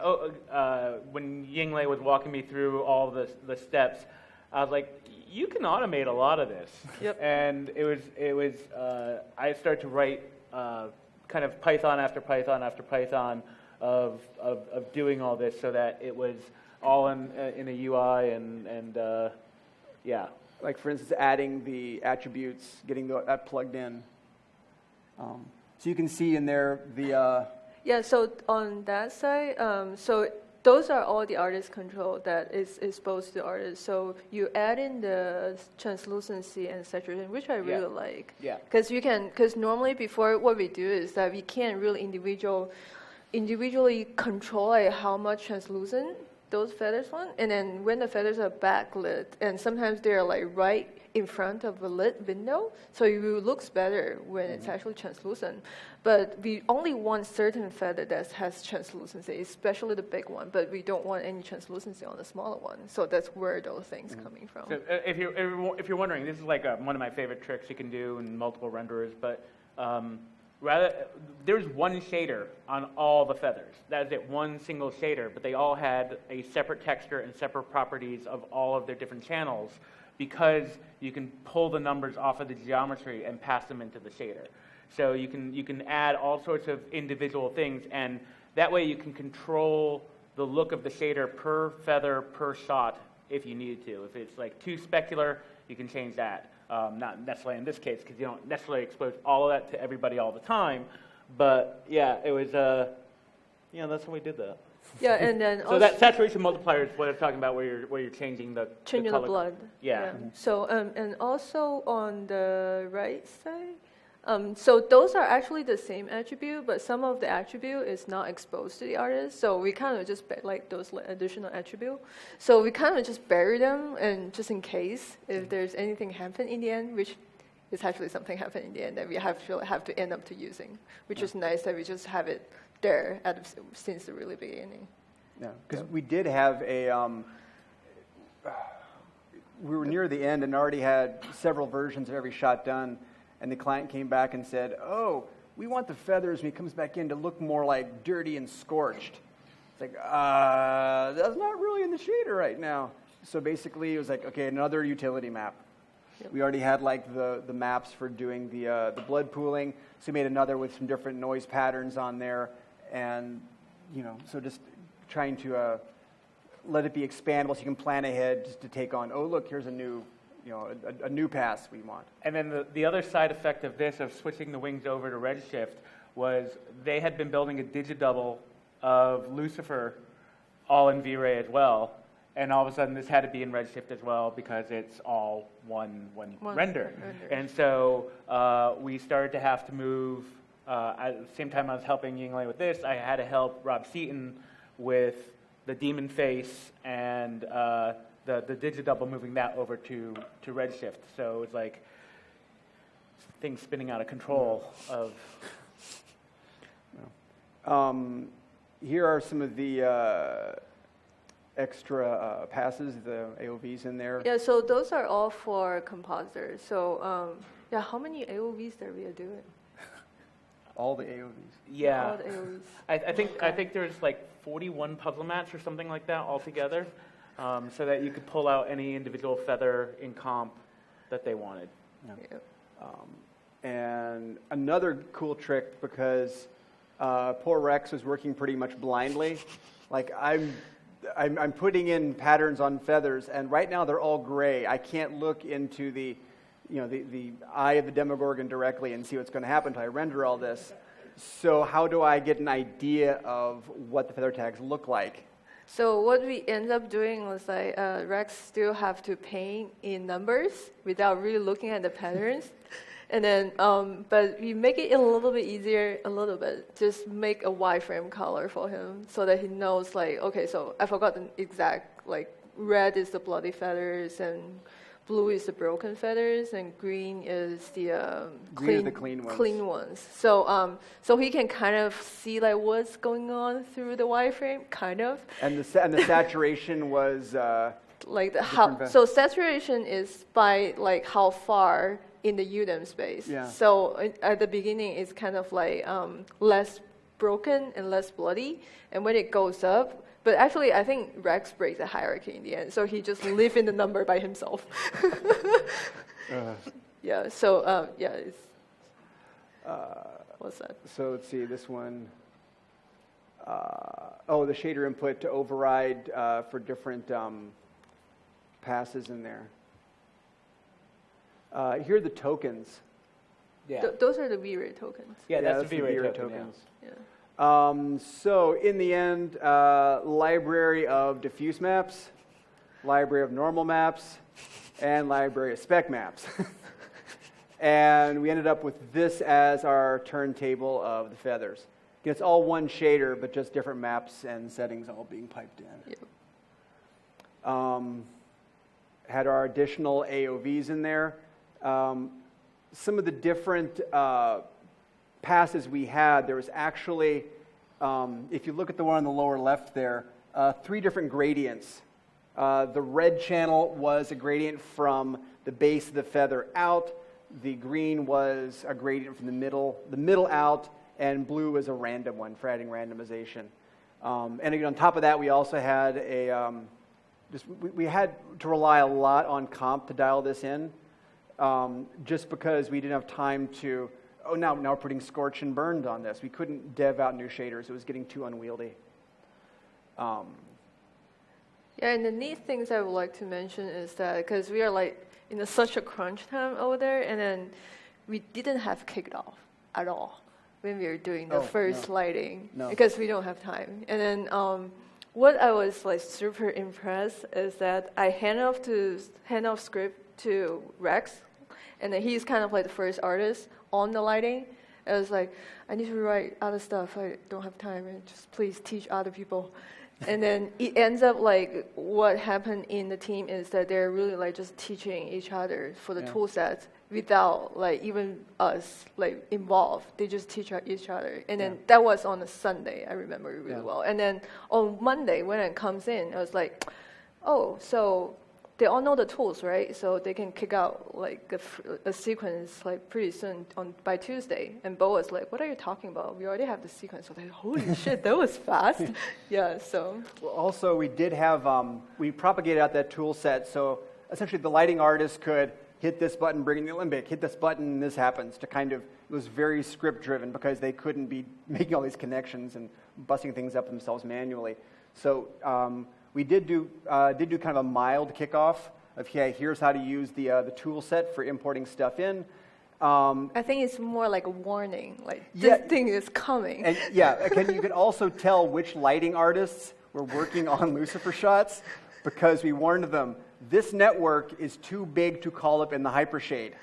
when Yinglei was walking me through all the steps, I was like, you can automate a lot of this. Yep. And it was I started to write kind of Python after Python after Python of doing all this so that it was all in a UI and yeah. Like, for instance, adding the attributes, getting that plugged in. So you can see in there the... Yeah, so on that side, so those are all the artist control that is exposed to the artist. So you add in the translucency and saturation, which I really like. Yeah. Because normally before what we do is that we can't really individually control like how much translucent those feathers want. And then when the feathers are backlit, and sometimes they're like right in front of a lit window, so it looks better when it's actually translucent. But we only want certain feather that has translucency, especially the big one, but we don't want any translucency on the smaller one. So that's where those things coming from. So if you're wondering, this is like one of my favorite tricks you can do in multiple renderers, but there's one shader on all the feathers. That is it, one single shader, but they all had a separate texture and separate properties of all of their different channels, because you can pull the numbers off of the geometry and pass them into the shader. So you can add all sorts of individual things, and that way you can control the look of the shader per feather, per shot, if you needed to. If it's like too specular, you can change that. Not necessarily in this case, because you don't necessarily expose all of that to everybody all the time. But yeah, it was, that's how we did that. Yeah, and then So also that saturation multiplier is what I'm talking about, where you're changing the color. blood. Yeah. So and also on the right side, so those are actually the same attribute, but some of the attribute is not exposed to the artist. So we kind of just like those additional attribute. So we kind of just bury them, and just in case if there's anything happen in the end, which is actually something happen in the end that we have to end up to using, which is nice that we just have it there since the really beginning. Yeah, because we did have we were near the end and already had several versions of every shot done, and the client came back and said, "Oh, we want the feathers when he comes back in to look more like dirty and scorched." It's like, that's not really in the shader right now. So basically, it was like, okay, another utility map. Yep. We already had like the maps for doing the blood pooling, so we made another with some different noise patterns on there. And, so just trying to let it be expandable so you can plan ahead just to take on, oh, look, here's a new, a new pass we want. And then the other side effect of this, of switching the wings over to Redshift, was they had been building a digidouble of Lucifer all in V-Ray as well. And all of a sudden, this had to be in Redshift as well, because it's all one render. And so we started to have to move. At the same time I was helping Yinglei with this, I had to help Rob Seaton with the demon face and the digidouble, moving that over to Redshift. So it was like things spinning out of control of. Here are some of the extra passes, the AOVs in there. Yeah, so those are all for compositors. So how many AOVs that we are doing? All the AOVs. Yeah. All the AOVs. I think there's like 41 puzzle mats or something like that altogether, so that you could pull out any individual feather in comp that they wanted. Yeah. Yep. And another cool trick, because poor Rex was working pretty much blindly. Like I'm putting in patterns on feathers, and right now they're all gray. I can't look into the eye of the Demogorgon directly and see what's going to happen until I render all this. So how do I get an idea of what the feather tags look like? So what we end up doing was like Rex still have to paint in numbers without really looking at the patterns. And then, but we make it a little bit easier, just make a wireframe color for him so that he knows, like, okay, so I forgot the exact, like, red is the bloody feathers, and blue is the broken feathers, and green is the clean ones. So, so he can kind of see, like, what's going on through the wireframe, kind of. And the saturation was like so saturation is by like how far in the UDEM space. Yeah. So at the beginning, it's kind of like less broken and less bloody. And when it goes up, but actually, I think Rex breaks the hierarchy in the end. So he just lives in the number by himself. Yeah. So it's. What's that? So let's see, this one. The shader input to override for different passes in there. Here are the tokens. Yeah. Those are the V-Ray tokens. Yeah, that's the the V-Ray V-Ray token, tokens. Yeah. So in the end, library of diffuse maps, library of normal maps, and library of spec maps. And we ended up with this as our turntable of the feathers. It's all one shader, but just different maps and settings all being piped in. Yep. Had our additional AOVs in there. Some of the different passes we had, there was actually, if you look at the one on the lower left there, 3 different gradients. The red channel was a gradient from the base of the feather out. The green was a gradient from the middle out, and blue was a random one for adding randomization. And again, on top of that, we also had we had to rely a lot on comp to dial this in, just because we didn't have time to. Oh, now we're putting scorch and burned on this. We couldn't dev out new shaders; it was getting too unwieldy. Yeah, and the neat things I would like to mention is that because we are like in such a crunch time over there, and then we didn't have kicked off at all when we were doing the first lighting because we don't have time. And then what I was like super impressed is that I hand off script to Rex, and then he's kind of like the first artist on the lighting. I was like, I need to write other stuff. I don't have time, and just please teach other people. And then it ends up like what happened in the team is that they're really like just teaching each other for the tool sets without like even us like involved. They just teach each other. And then that was on a Sunday, I remember really well. And then on Monday when it comes in, I was like, oh, so they all know the tools, right? So they can kick out like a sequence like pretty soon by Tuesday. And Beau was like, "What are you talking about? We already have the sequence." So like, holy shit, that was fast. Yeah. So. Well, also we did have we propagated out that tool set, so essentially the lighting artist could hit this button, bring in the Olympic, hit this button, and this happens. To kind of, it was very script driven because they couldn't be making all these connections and busting things up themselves manually. So. We did do kind of a mild kickoff of, hey, here's how to use the tool set for importing stuff in. I think it's more like a warning, like this thing is coming. And you could also tell which lighting artists were working on Lucifer shots because we warned them, this network is too big to call up in the hypershade.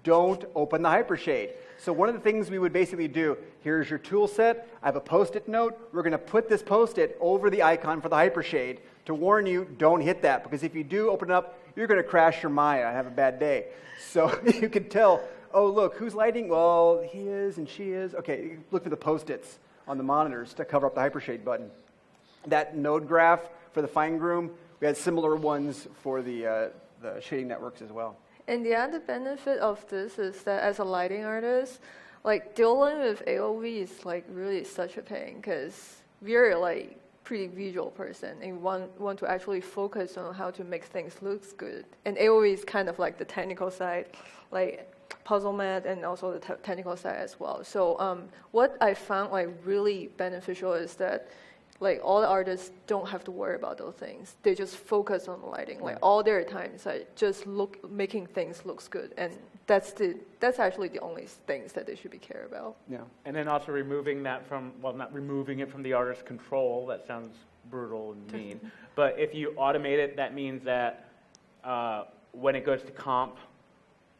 Don't open the hypershade. So one of the things we would basically do, here's your tool set, I have a post-it note, we're going to put this post-it over the icon for the hypershade to warn you, don't hit that, because if you do open it up, you're going to crash your Maya and have a bad day. So you can tell, oh, look, who's lighting? Well, he is and she is. Okay, look for the post-its on the monitors to cover up the hypershade button. That node graph for the fine groom, we had similar ones for the shading networks as well. And the other benefit of this is that as a lighting artist, like dealing with AOV is like really such a pain because we're like pretty visual person and want to actually focus on how to make things look good. And AOV is kind of like the technical side, like puzzle mat and also the technical side as well. So what I found like really beneficial is that like all the artists don't have to worry about those things. They just focus on the lighting. Like all their time is like just making things looks good, and that's actually the only things that they should be care about. Yeah. And then also removing that from, well, not removing it from the artist's control. That sounds brutal and mean. But if you automate it, that means that when it goes to comp,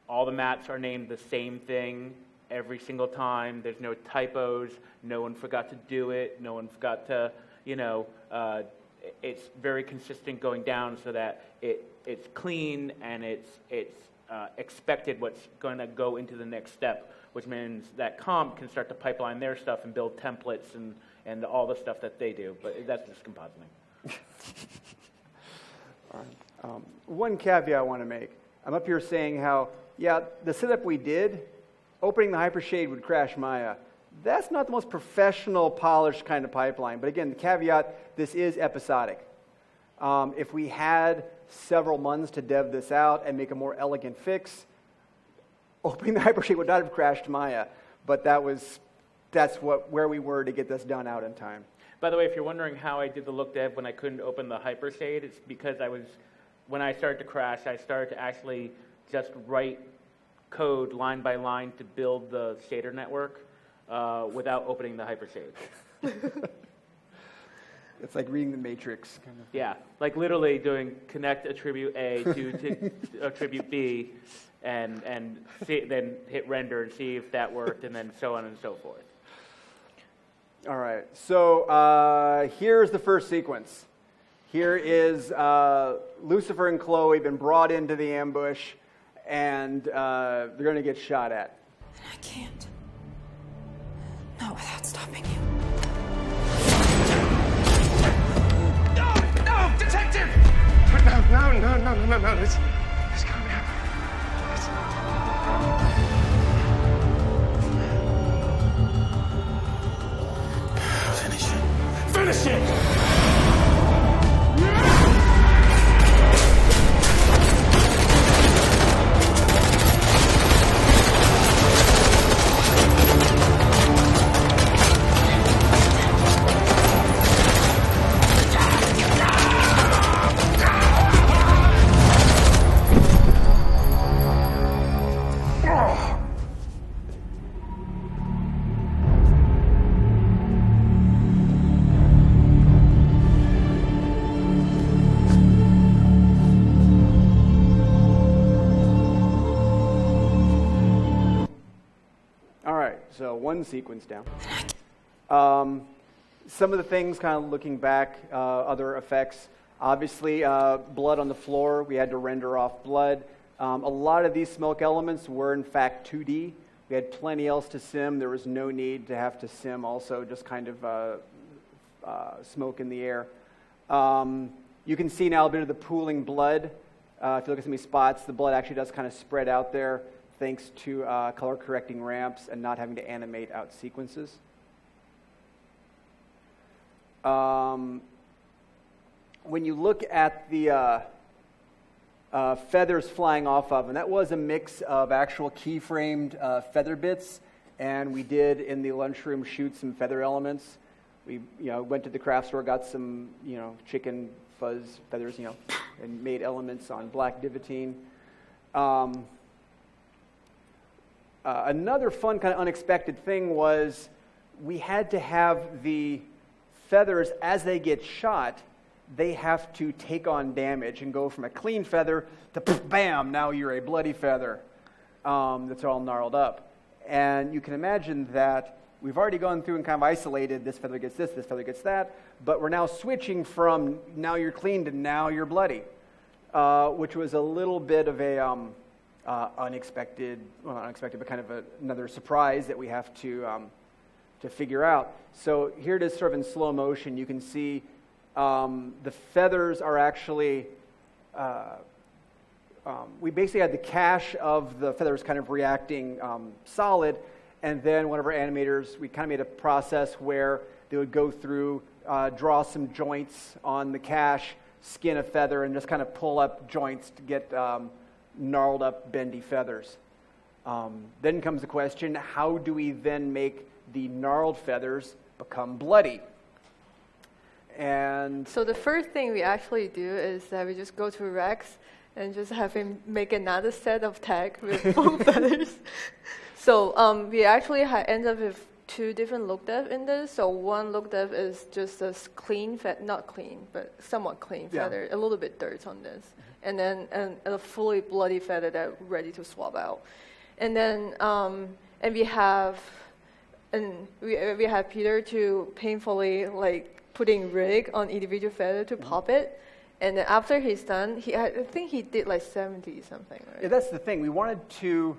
all the mats are named the same thing every single time. There's no typos. No one forgot to do it. No one forgot to. It's very consistent going down so that it's clean and it's expected what's going to go into the next step, which means that comp can start to pipeline their stuff and build templates and all the stuff that they do. But that's just compositing. All right. One caveat I want to make. I'm up here saying how, the setup we did, opening the hypershade would crash Maya. That's not the most professional, polished kind of pipeline. But again, the caveat, this is episodic. If we had several months to dev this out and make a more elegant fix, opening the hypershade would not have crashed Maya. But that's where we were to get this done out in time. By the way, if you're wondering how I did the look dev when I couldn't open the hypershade, it's because when I started to crash, I started to actually just write code line by line to build the shader network. without opening the hyperstage. It's like reading the Matrix. Kind of. Yeah, like literally doing connect attribute A to attribute B, and see, then hit render and see if that worked, and then so on and so forth. All right, so here's the first sequence. Here is Lucifer and Chloe been brought into the ambush, and they're going to get shot at. And I can't. Not without stopping you. No, detective! No, this can't be happening. Finish it! So one sequence down. Some of the things, kind of looking back, other effects. Obviously, blood on the floor. We had to render off blood. A lot of these smoke elements were, in fact, 2D. We had plenty else to sim. There was no need to have to sim also, just kind of smoke in the air. You can see now a bit of the pooling blood. If you look at some of these spots, the blood actually does kind of spread out there, thanks to color correcting ramps and not having to animate out sequences. When you look at the feathers flying off of, and that was a mix of actual keyframed feather bits, and we did in the lunchroom shoot some feather elements. We went to the craft store, got some chicken fuzz feathers, and made elements on black Divotine. Another fun, kind of unexpected thing was we had to have the feathers, as they get shot, they have to take on damage and go from a clean feather to bam, now you're a bloody feather that's all gnarled up. And you can imagine that we've already gone through and kind of isolated this feather gets this feather gets that, but we're now switching from now you're clean to now you're bloody, which was a little bit of a unexpected, well, not unexpected, but kind of another surprise that we have to figure out. So here it is sort of in slow motion. You can see the feathers are actually, we basically had the cache of the feathers kind of reacting solid, and then one of our animators, we kind of made a process where they would go through, draw some joints on the cache, skin a feather, and just kind of pull up joints to get gnarled up, bendy feathers. Then comes the question, how do we then make the gnarled feathers become bloody? And so the first thing we actually do is that we just go to Rex and just have him make another set of tag with full feathers. So we actually end up with two different look depth in this. So one look depth is just a clean, not clean, but somewhat clean feather, a little bit dirt on this. And then a fully bloody feather that's ready to swap out. And then and we have Peter to painfully putting rig on individual feather to pop it. And then after he's done, I think he did 70 something, right? Yeah, that's the thing. We wanted to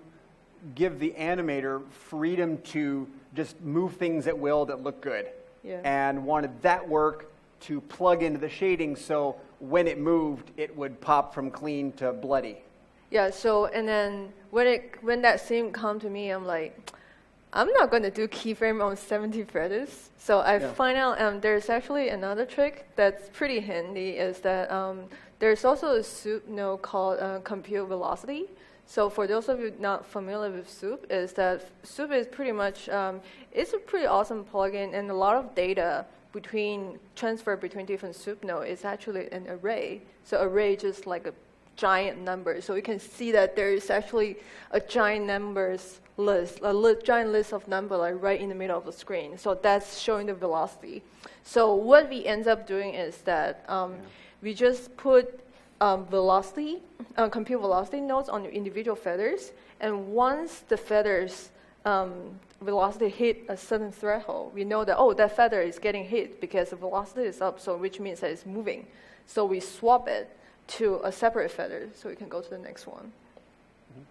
give the animator freedom to just move things at will that look good. Yeah. And wanted that work to plug into the shading so when it moved, it would pop from clean to bloody. Yeah, so, and then when that scene come to me, I'm like, I'm not going to do keyframe on 70 feathers. So I find out there's actually another trick that's pretty handy, is that there's also a soup node called compute velocity. So for those of you not familiar with soup, is that soup is pretty much, it's a pretty awesome plugin, and a lot of data transfer between different soup nodes is actually an array. So array just like a giant numbers. So you can see that there is actually a giant numbers list, giant list of numbers like right in the middle of the screen. So that's showing the velocity. So what we end up doing is that we just put velocity, compute velocity nodes on your individual feathers, and once the feathers velocity hit a certain threshold, we know that, oh, that feather is getting hit because the velocity is up, so which means that it's moving. So we swap it to a separate feather, so we can go to the next one. Mm-hmm.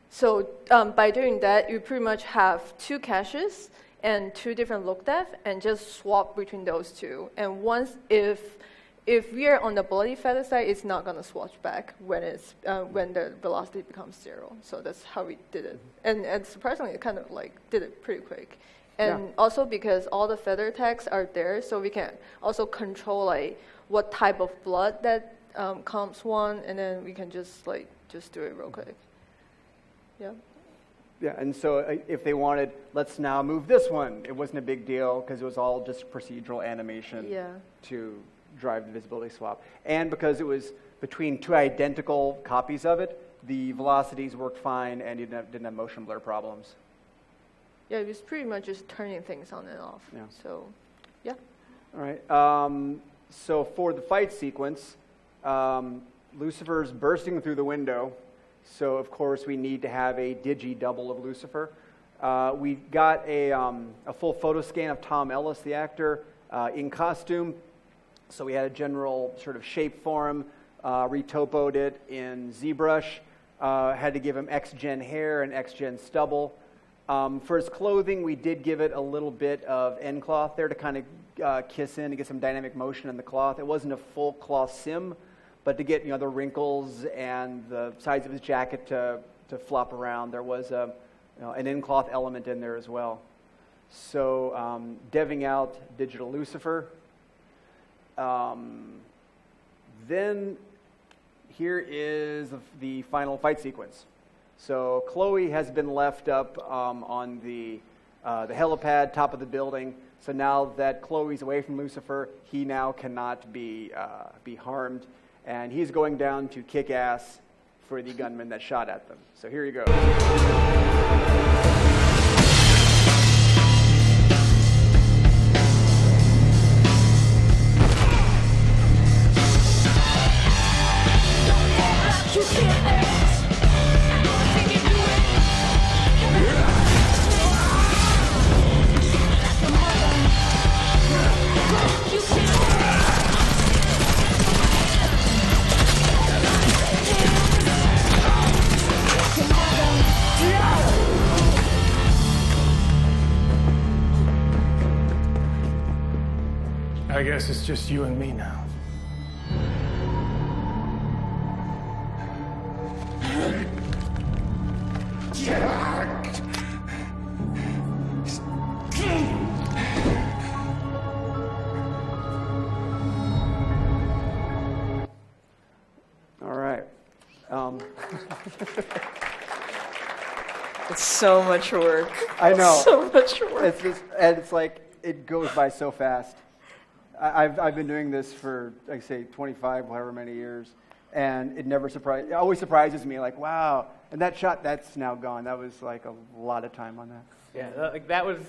So by doing that, you pretty much have 2 caches and 2 different look depth, and just swap between those 2. And once, if we are on the bloody feather side, it's not going to swatch back when it's when the velocity becomes 0. So that's how we did it. And surprisingly, it kind of like did it pretty quick. And also because all the feather tags are there, so we can also control like what type of blood that comes one, and then we can just do it real quick. Yeah. Yeah, and so if they wanted, let's now move this one, it wasn't a big deal because it was all just procedural animation to drive the visibility swap. And because it was between 2 identical copies of it, the velocities worked fine and you didn't have motion blur problems. Yeah, it was pretty much just turning things on and off. Yeah. So, yeah. All right. So for the fight sequence, Lucifer's bursting through the window. So, of course, we need to have a digi-double of Lucifer. We got a full photo scan of Tom Ellis, the actor, in costume. So we had a general sort of shape for him, retopoed it in ZBrush, had to give him X-Gen hair and X-Gen stubble. For his clothing, we did give it a little bit of end cloth there to kind of kiss in to get some dynamic motion in the cloth. It wasn't a full cloth sim, but to get the wrinkles and the sides of his jacket to flop around, there was an end cloth element in there as well. So deving out digital Lucifer. Then here is the final fight sequence. So Chloe has been left up on the helipad, top of the building. So now that Chloe's away from Lucifer, he now cannot be harmed, and he's going down to kick ass for the gunman that shot at them. So here you go. I guess it's just you and me now. All right. It's so much work. I know. So much work. It's just, and it's like it goes by so fast. I've been doing this for, like, say, 25, however many years, and it always surprises me, like, wow, and that shot, that's now gone. That was like a lot of time on that. Yeah, like that was,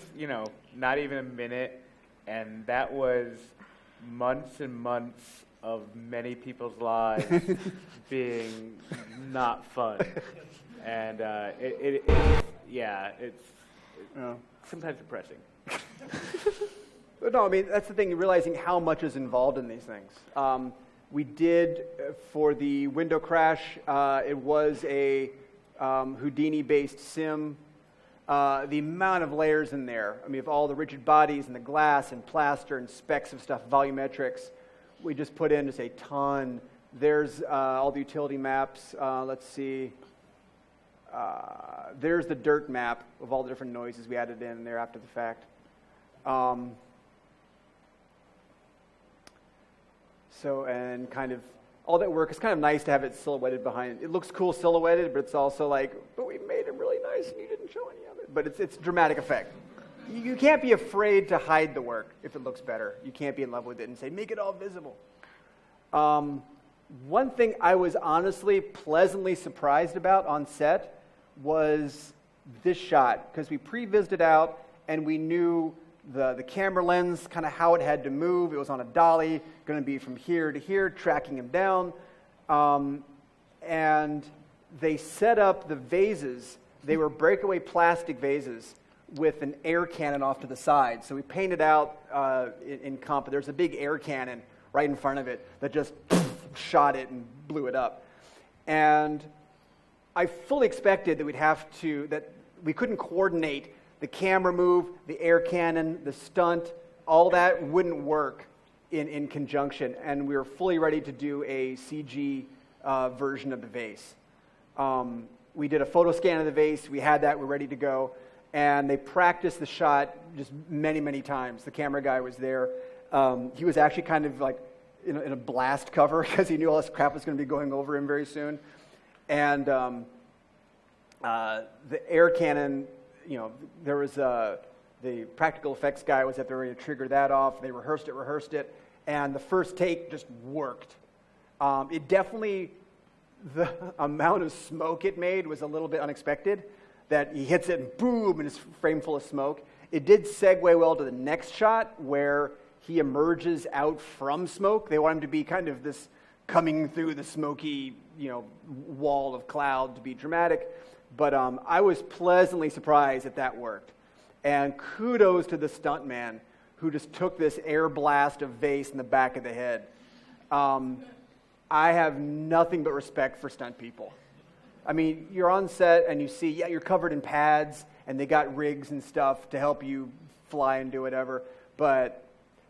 not even a minute, and that was months and months of many people's lives being not fun. And it's sometimes depressing. But no, I mean, that's the thing, realizing how much is involved in these things. We did, for the window crash, it was a Houdini-based sim. The amount of layers in there, I mean, of all the rigid bodies and the glass and plaster and specks of stuff, volumetrics, we just put in just a ton. There's all the utility maps. Let's see. There's the dirt map of all the different noises we added in there after the fact. So, and kind of all that work, it's kind of nice to have it silhouetted behind. It looks cool silhouetted, but it's also like, but we made it really nice and you didn't show any of it. But it's dramatic effect. You can't be afraid to hide the work if it looks better. You can't be in love with it and say, make it all visible. One thing I was honestly pleasantly surprised about on set was this shot, because we pre-vised it out and we knew the camera lens, kind of how it had to move. It was on a dolly, going to be from here to here, tracking him down. And they set up the vases. They were breakaway plastic vases with an air cannon off to the side. So we painted out in comp. There's a big air cannon right in front of it that just shot it and blew it up. And I fully expected that we couldn't coordinate the camera move, the air cannon, the stunt, all that wouldn't work in conjunction. And we were fully ready to do a CG version of the vase. We did a photo scan of the vase. We had that. We're ready to go. And they practiced the shot just many, many times. The camera guy was there. He was actually kind of like in a blast cover because he knew all this crap was going to be going over him very soon. And the air cannon, there was the practical effects guy was at the ready to trigger that off. They rehearsed it, and the first take just worked. It definitely, the amount of smoke it made was a little bit unexpected, that he hits it and boom, and it's a frame full of smoke. It did segue well to the next shot where he emerges out from smoke. They want him to be kind of this coming through the smoky, wall of cloud to be dramatic. But I was pleasantly surprised that worked. And kudos to the stuntman who just took this air blast of vase in the back of the head. I have nothing but respect for stunt people. I mean, you're on set and you see, you're covered in pads and they got rigs and stuff to help you fly and do whatever. But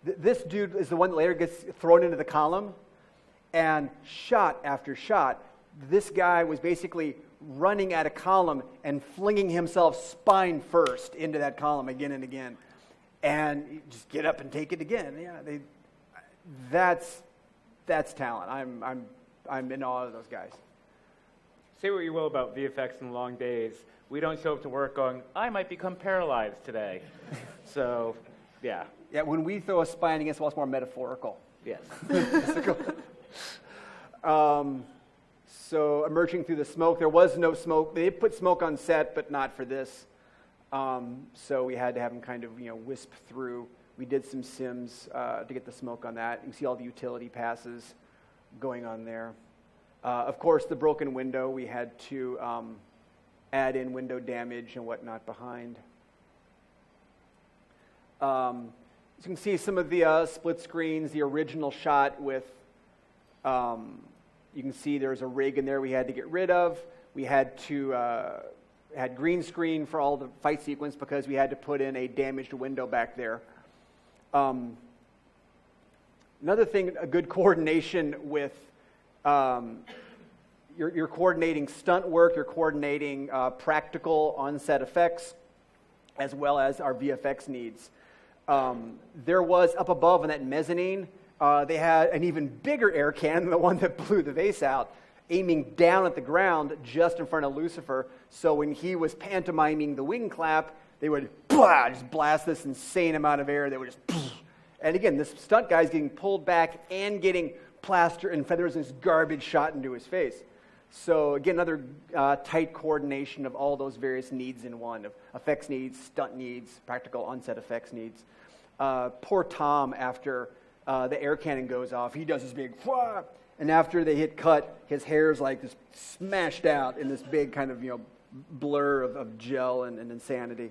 this dude is the one that later gets thrown into the column, and shot after shot, this guy was basically running at a column and flinging himself spine first into that column again and again. And you just get up and take it again. Yeah, that's talent. I'm in awe of those guys. Say what you will about VFX and long days. We don't show up to work going, I might become paralyzed today. So, yeah. Yeah, when we throw a spine against the wall, it's more metaphorical. Yes. So emerging through the smoke, there was no smoke. They put smoke on set, but not for this. So we had to have them kind of wisp through. We did some sims to get the smoke on that. You can see all the utility passes going on there. Of course, the broken window, we had to add in window damage and whatnot behind. As you can see some of the split screens, the original shot with, you can see there's a rig in there we had to get rid of. We had green screen for all the fight sequence because we had to put in a damaged window back there. Another thing, a good coordination with, you're coordinating stunt work, you're coordinating practical on-set effects, as well as our VFX needs. There was, up above in that mezzanine, they had an even bigger air cannon than the one that blew the vase out, aiming down at the ground just in front of Lucifer. So when he was pantomiming the wing clap, they would just blast this insane amount of air. They would just, and again, this stunt guy's getting pulled back and getting plaster and feathers and this garbage shot into his face. So again, another tight coordination of all those various needs in one, of effects needs, stunt needs, practical on-set effects needs. Poor Tom, after the air cannon goes off, he does this big, whah! And after they hit cut, his hair's like just smashed out in this big kind of blur of gel and insanity.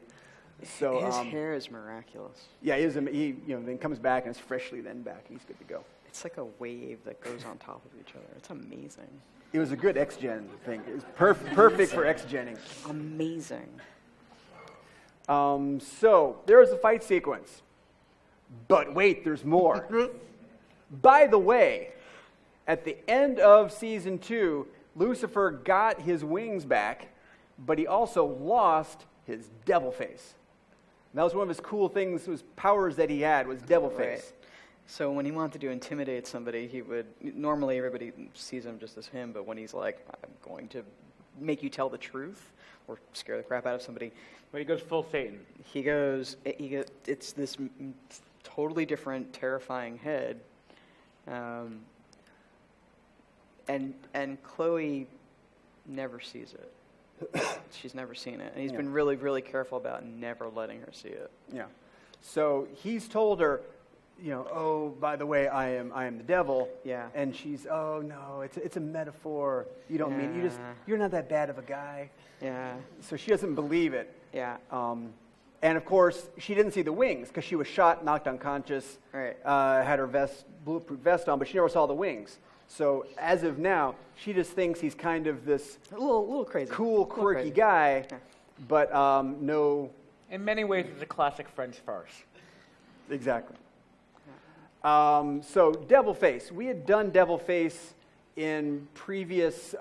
So his hair is miraculous. Yeah, he then comes back and is freshly then back. He's good to go. It's like a wave that goes on top of each other. It's amazing. It was a good X-Gen thing. It was perfect for X-Genning. Amazing. So there's a fight sequence. But wait, there's more. By the way, at the end of season 2, Lucifer got his wings back, but he also lost his devil face. And that was one of his cool things, his powers that he had, was devil face. Right. So when he wanted to intimidate somebody, he would, normally everybody sees him just as him, but when he's like, I'm going to make you tell the truth or scare the crap out of somebody. But he goes full Satan. It's this totally different, terrifying head. And Chloe never sees it. She's never seen it. And he's been really, really careful about never letting her see it. Yeah. So he's told her, oh, by the way, I am the devil. Yeah. And she's, oh no, it's a metaphor. You don't mean you're not that bad of a guy. Yeah. So she doesn't believe it. Yeah. And of course, she didn't see the wings because she was shot, knocked unconscious, Right. Had her bulletproof vest on, but she never saw the wings. So as of now, she just thinks he's kind of this A little crazy. cool, quirky guy, but no. In many ways, it's a classic French farce. Exactly. So Devil Face. We had done Devil Face in previous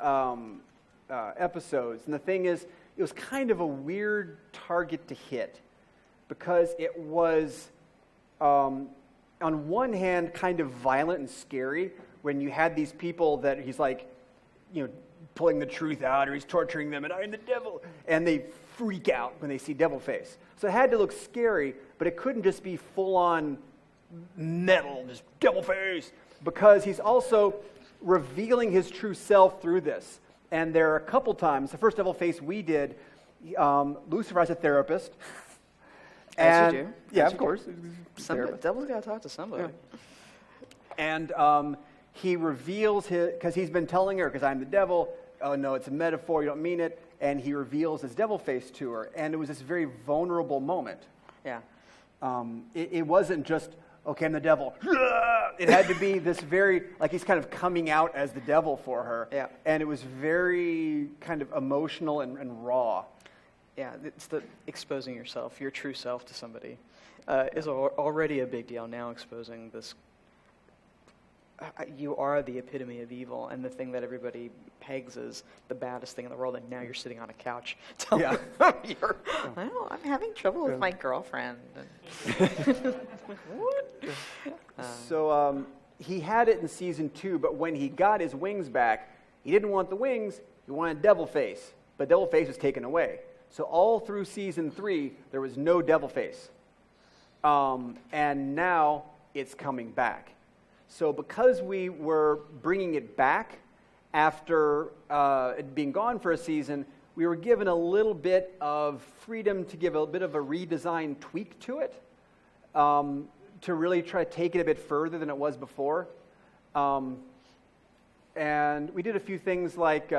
episodes, and the thing is, it was kind of a weird target to hit because it was, on one hand, kind of violent and scary when you had these people that he's like, pulling the truth out, or he's torturing them, and I'm the devil, and they freak out when they see Devil Face. So it had to look scary, but it couldn't just be full-on metal, just Devil Face, because he's also revealing his true self through this. And there are a couple times, the first Devil Face we did, Lucifer as a therapist. As you do. Yeah, As of you course. The devil's got to talk to somebody. And he reveals because he's been telling her, because I'm the devil, oh no, it's a metaphor, you don't mean it, and he reveals his devil face to her. And it was this very vulnerable moment. Yeah. It wasn't just, okay, I'm the devil. It had to be this very, like he's kind of coming out as the devil for her. Yeah. And it was very kind of emotional and raw. Yeah, it's the exposing yourself, your true self to somebody is already a big deal. Now exposing this, you are the epitome of evil, and the thing that everybody pegs as the baddest thing in the world, and now you're sitting on a couch telling them I'm having trouble with my girlfriend. What? So he had it in season 2, but when he got his wings back, he didn't want the wings, he wanted Devil Face. But Devil Face was taken away. So all through season 3, there was no Devil Face. And now it's coming back. So because we were bringing it back after it being gone for a season, we were given a little bit of freedom to give a bit of a redesign tweak to it, to really try to take it a bit further than it was before. And we did a few things like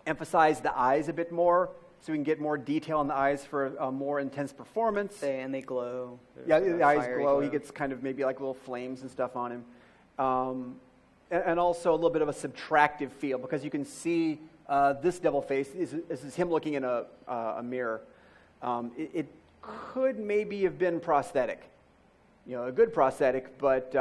emphasize the eyes a bit more, so we can get more detail on the eyes for a more intense performance. And they glow. Yeah, the eyes Fiery glow. He gets kind of maybe like little flames and stuff on him. And also a little bit of a subtractive feel, because you can see this Devil Face is him looking in a mirror. It could maybe have been prosthetic, a good prosthetic, but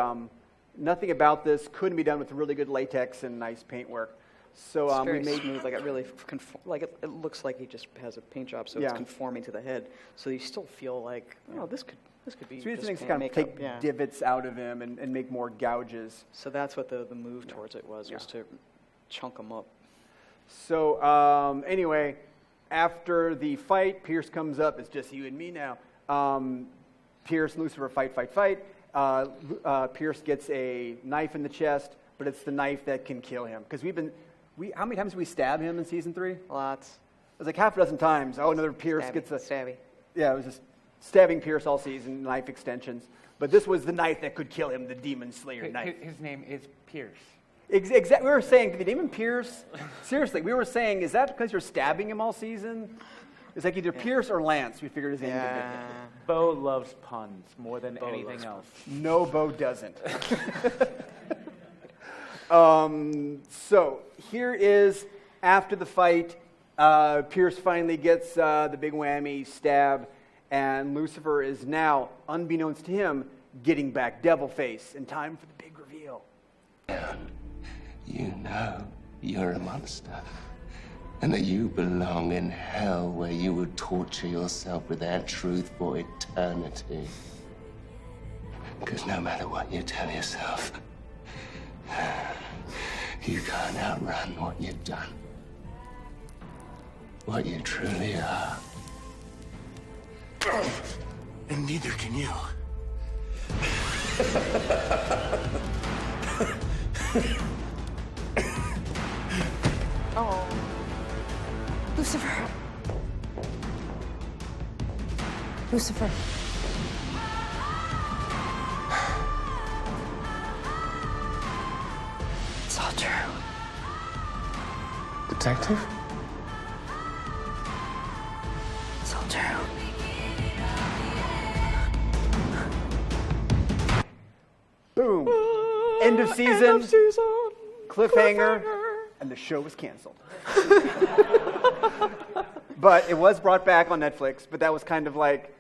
nothing about this couldn't be done with really good latex and nice paintwork. So It's very we made smooth, like it really it looks like he just has a paint job, so it's conforming to the head. So you still feel like, this could be. So we did just things to paint kind of makeup. take divots out of him and make more gouges. So that's what the move towards it was to chunk them up. So anyway, after the fight, Pierce comes up. It's just you and me now. Pierce and Lucifer fight. Pierce gets a knife in the chest, but it's the knife that can kill him. Because how many times did we stab him in season 3? Lots. It was like half a dozen times. Oh, another Pierce gets a... Stabby. Yeah, it was just stabbing Pierce all season, knife extensions. But this was the knife that could kill him, the Demon Slayer knife. His name is Pierce. Exactly. We were saying, did they name him Pierce? Seriously, we were saying, is that because you're stabbing him all season? It's like either Pierce or Lance. We figured his name would be. Beau loves puns more than anything else. No, Beau doesn't. So here is, after the fight, Pierce finally gets the big whammy stab, and Lucifer is now, unbeknownst to him, getting back Devil Face in time for the big reveal. You know you're a monster, and that you belong in hell, where you will torture yourself with that truth for eternity. Because no matter what you tell yourself, you can't outrun what you've done. What you truly are. And neither can you. Oh. Lucifer. Lucifer. It's all true. Detective? It's all true. Boom. End of season. Cliffhanger. And the show was canceled. But it was brought back on Netflix, but that was kind of like,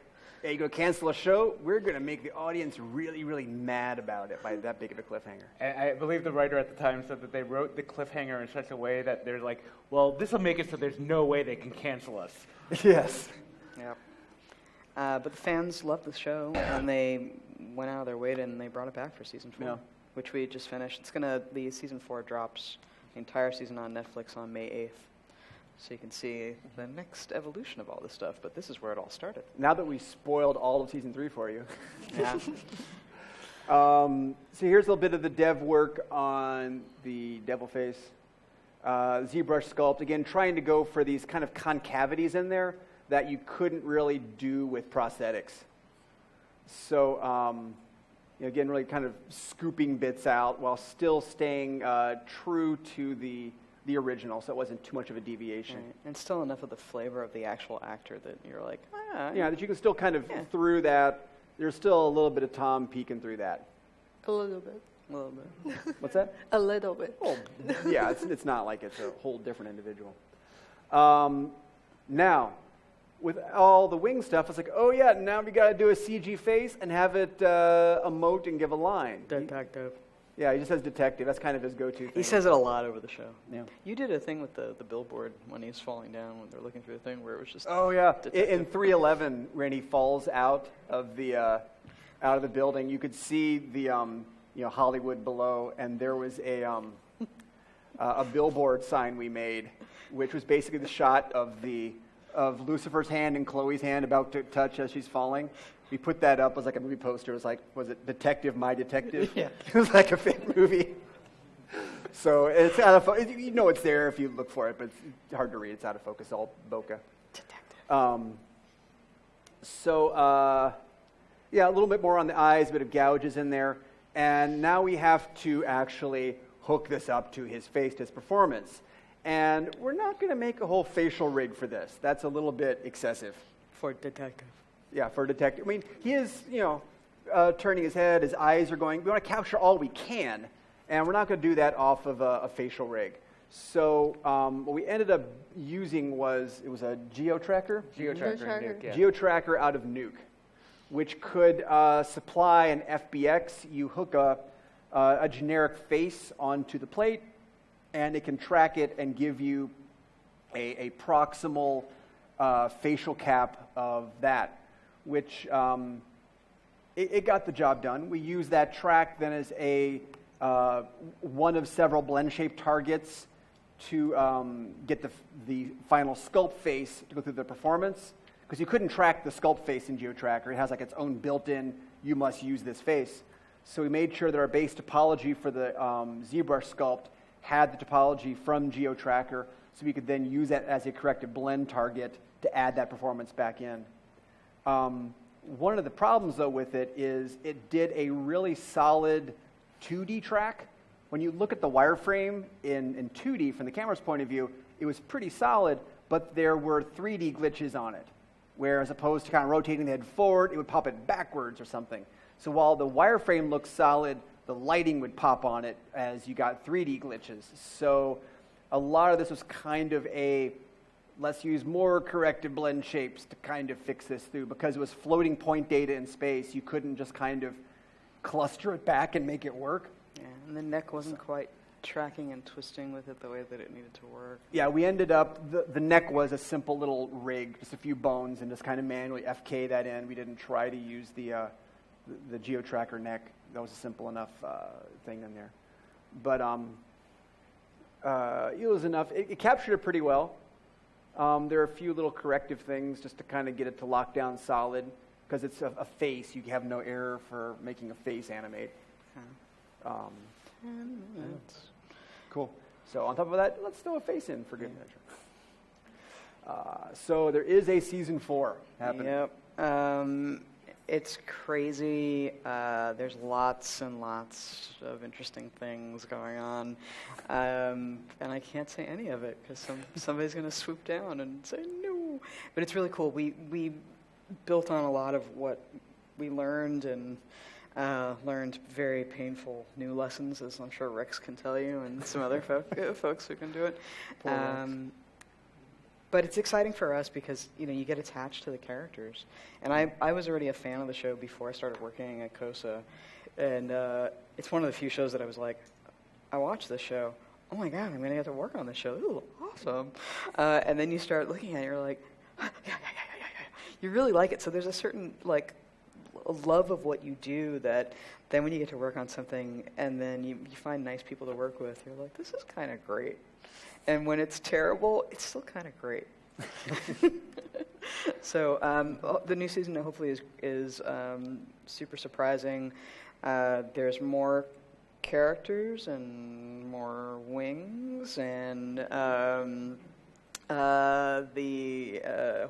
hey, you're going to cancel a show? We're going to make the audience really, really mad about it by that big of a cliffhanger. And I believe the writer at the time said that they wrote the cliffhanger in such a way that they're like, well, this will make it so there's no way they can cancel us. Yes. Yep. But the fans loved the show, and they went out of their way and they brought it back for season 4, which we just finished. The season 4 drops the entire season on Netflix on May 8th. So you can see the next evolution of all this stuff, but this is where it all started. Now that we spoiled all of season 3 for you. Yeah. So here's a little bit of the dev work on the devil face. ZBrush sculpt, again, trying to go for these kind of concavities in there that you couldn't really do with prosthetics. So, again, really kind of scooping bits out while still staying true to the original, so it wasn't too much of a deviation. Right. And still enough of the flavor of the actual actor that you're like, Yeah, that you can still kind of, through that, there's still a little bit of Tom peeking through that. A little bit. A little bit. What's that? A little bit. Oh, yeah, it's not like it's a whole different individual. Now, with all the wing stuff, it's like, oh yeah, now we got to do a CG face and have it emote and give a line. Detective. Yeah, he just says detective. That's kind of his go-to thing. He says it a lot over the show. Yeah. You did a thing with the billboard when he's falling down, when they're looking through the thing, where it was just... Oh yeah, detective. in 311, when he falls out of the building, you could see the Hollywood below, and there was a billboard sign we made, which was basically the shot of Lucifer's hand and Chloe's hand about to touch as she's falling. We put that up as like a movie poster. It was like, was it Detective, My Detective? Yeah. It was like a fake movie. So it's out of focus. You know it's there if you look for it, but it's hard to read. It's out of focus, all bokeh. Detective. Yeah, a little bit more on the eyes, a bit of gouges in there. And now we have to actually hook this up to his face, to his performance. And we're not going to make a whole facial rig for this. That's a little bit excessive. For detective. Yeah, for a detective. I mean, he is, turning his head, his eyes are going. We want to capture all we can, and we're not going to do that off of a facial rig. So what we ended up using was a GeoTracker? GeoTracker. Yeah. GeoTracker out of Nuke, which could supply an FBX. You hook a generic face onto the plate, and it can track it and give you a proximal facial cap of that, which it got the job done. We use that track then as one of several blend-shaped targets to get the final sculpt face to go through the performance, because you couldn't track the sculpt face in GeoTracker. It has like its own built-in, you must use this face. So we made sure that our base topology for the ZBrush sculpt had the topology from GeoTracker, so we could then use that as a corrective blend target to add that performance back in. One of the problems, though, with it is it did a really solid 2D track. When you look at the wireframe in 2D from the camera's point of view, it was pretty solid, but there were 3D glitches on it, where as opposed to kind of rotating the head forward, it would pop it backwards or something. So while the wireframe looked solid, the lighting would pop on it as you got 3D glitches. So a lot of this was kind of let's use more corrective blend shapes to kind of fix this through, because it was floating point data in space. You couldn't just kind of cluster it back and make it work. Yeah, and the neck wasn't quite tracking and twisting with it the way that it needed to work. Yeah, we ended up, the neck was a simple little rig, just a few bones, and just kind of manually FK that in. We didn't try to use the GeoTracker neck. That was a simple enough thing in there. But it was enough. It captured it pretty well. There are a few little corrective things just to kind of get it to lock down solid, because it's a face. You have no error for making a face animate. 10 minutes. Cool. So on top of that, let's throw a face in for good measure. So there is a season 4 happening. Yep. It's crazy. There's lots and lots of interesting things going on. And I can't say any of it because somebody's going to swoop down and say no. But it's really cool. We built on a lot of what we learned and learned very painful new lessons, as I'm sure Rex can tell you, and some other folks who can do it. But it's exciting for us because you get attached to the characters, and I was already a fan of the show before I started working at CoSA, and it's one of the few shows that I was like, I watched this show. Oh my God, I'm going to get to work on this show. This is awesome. And then you start looking at it, you're like, yeah. You really like it. So there's a certain love of what you do that then when you get to work on something and then you find nice people to work with, you're like, this is kind of great. And when it's terrible, it's still kind of great. So the new season hopefully is super surprising. There's more characters and more wings, and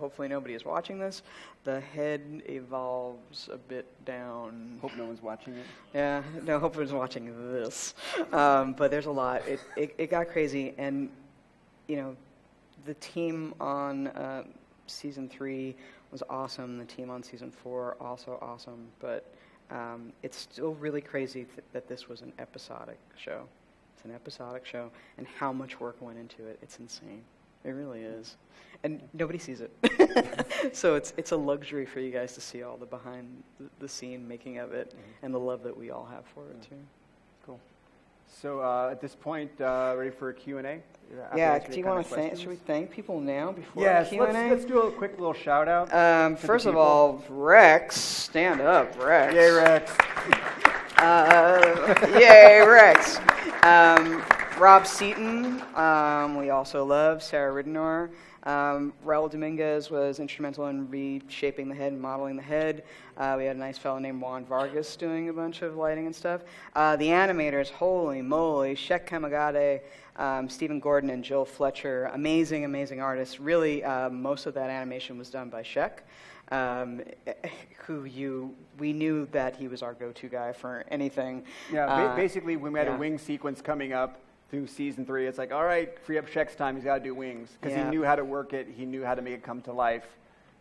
hopefully nobody is watching this. The head evolves a bit down. Hope no one's watching it. Yeah, no, hope no one's watching this. But there's a lot. It got crazy, and the team on season 3 was awesome. The team on season 4 also awesome. But it's still really crazy that this was an episodic show. It's an episodic show, and how much work went into it. It's insane. It really is. And nobody sees it. So it's a luxury for you guys to see all the behind the scene making of it, and the love that we all have for it too. Cool. So at this point, ready for a Q&A? Yeah, do you want to thank? Should we thank people now before yes, Q&A? Let's do a quick little shout out. First of all, Rex, stand up, Rex. Yay, Rex. Yay, Rex. Rob Seaton, we also love. Sarah Ridenour. Raul Dominguez was instrumental in reshaping the head and modeling the head. We had a nice fellow named Juan Vargas doing a bunch of lighting and stuff. The animators, holy moly, Shek Kamagade, Stephen Gordon, and Jill Fletcher, amazing, amazing artists. Really, most of that animation was done by Shek, we knew that he was our go-to guy for anything. Yeah, basically, we had a wing sequence coming up through season 3. It's like, all right, free up Shek's time. He's got to do wings because he knew how to work it. He knew how to make it come to life.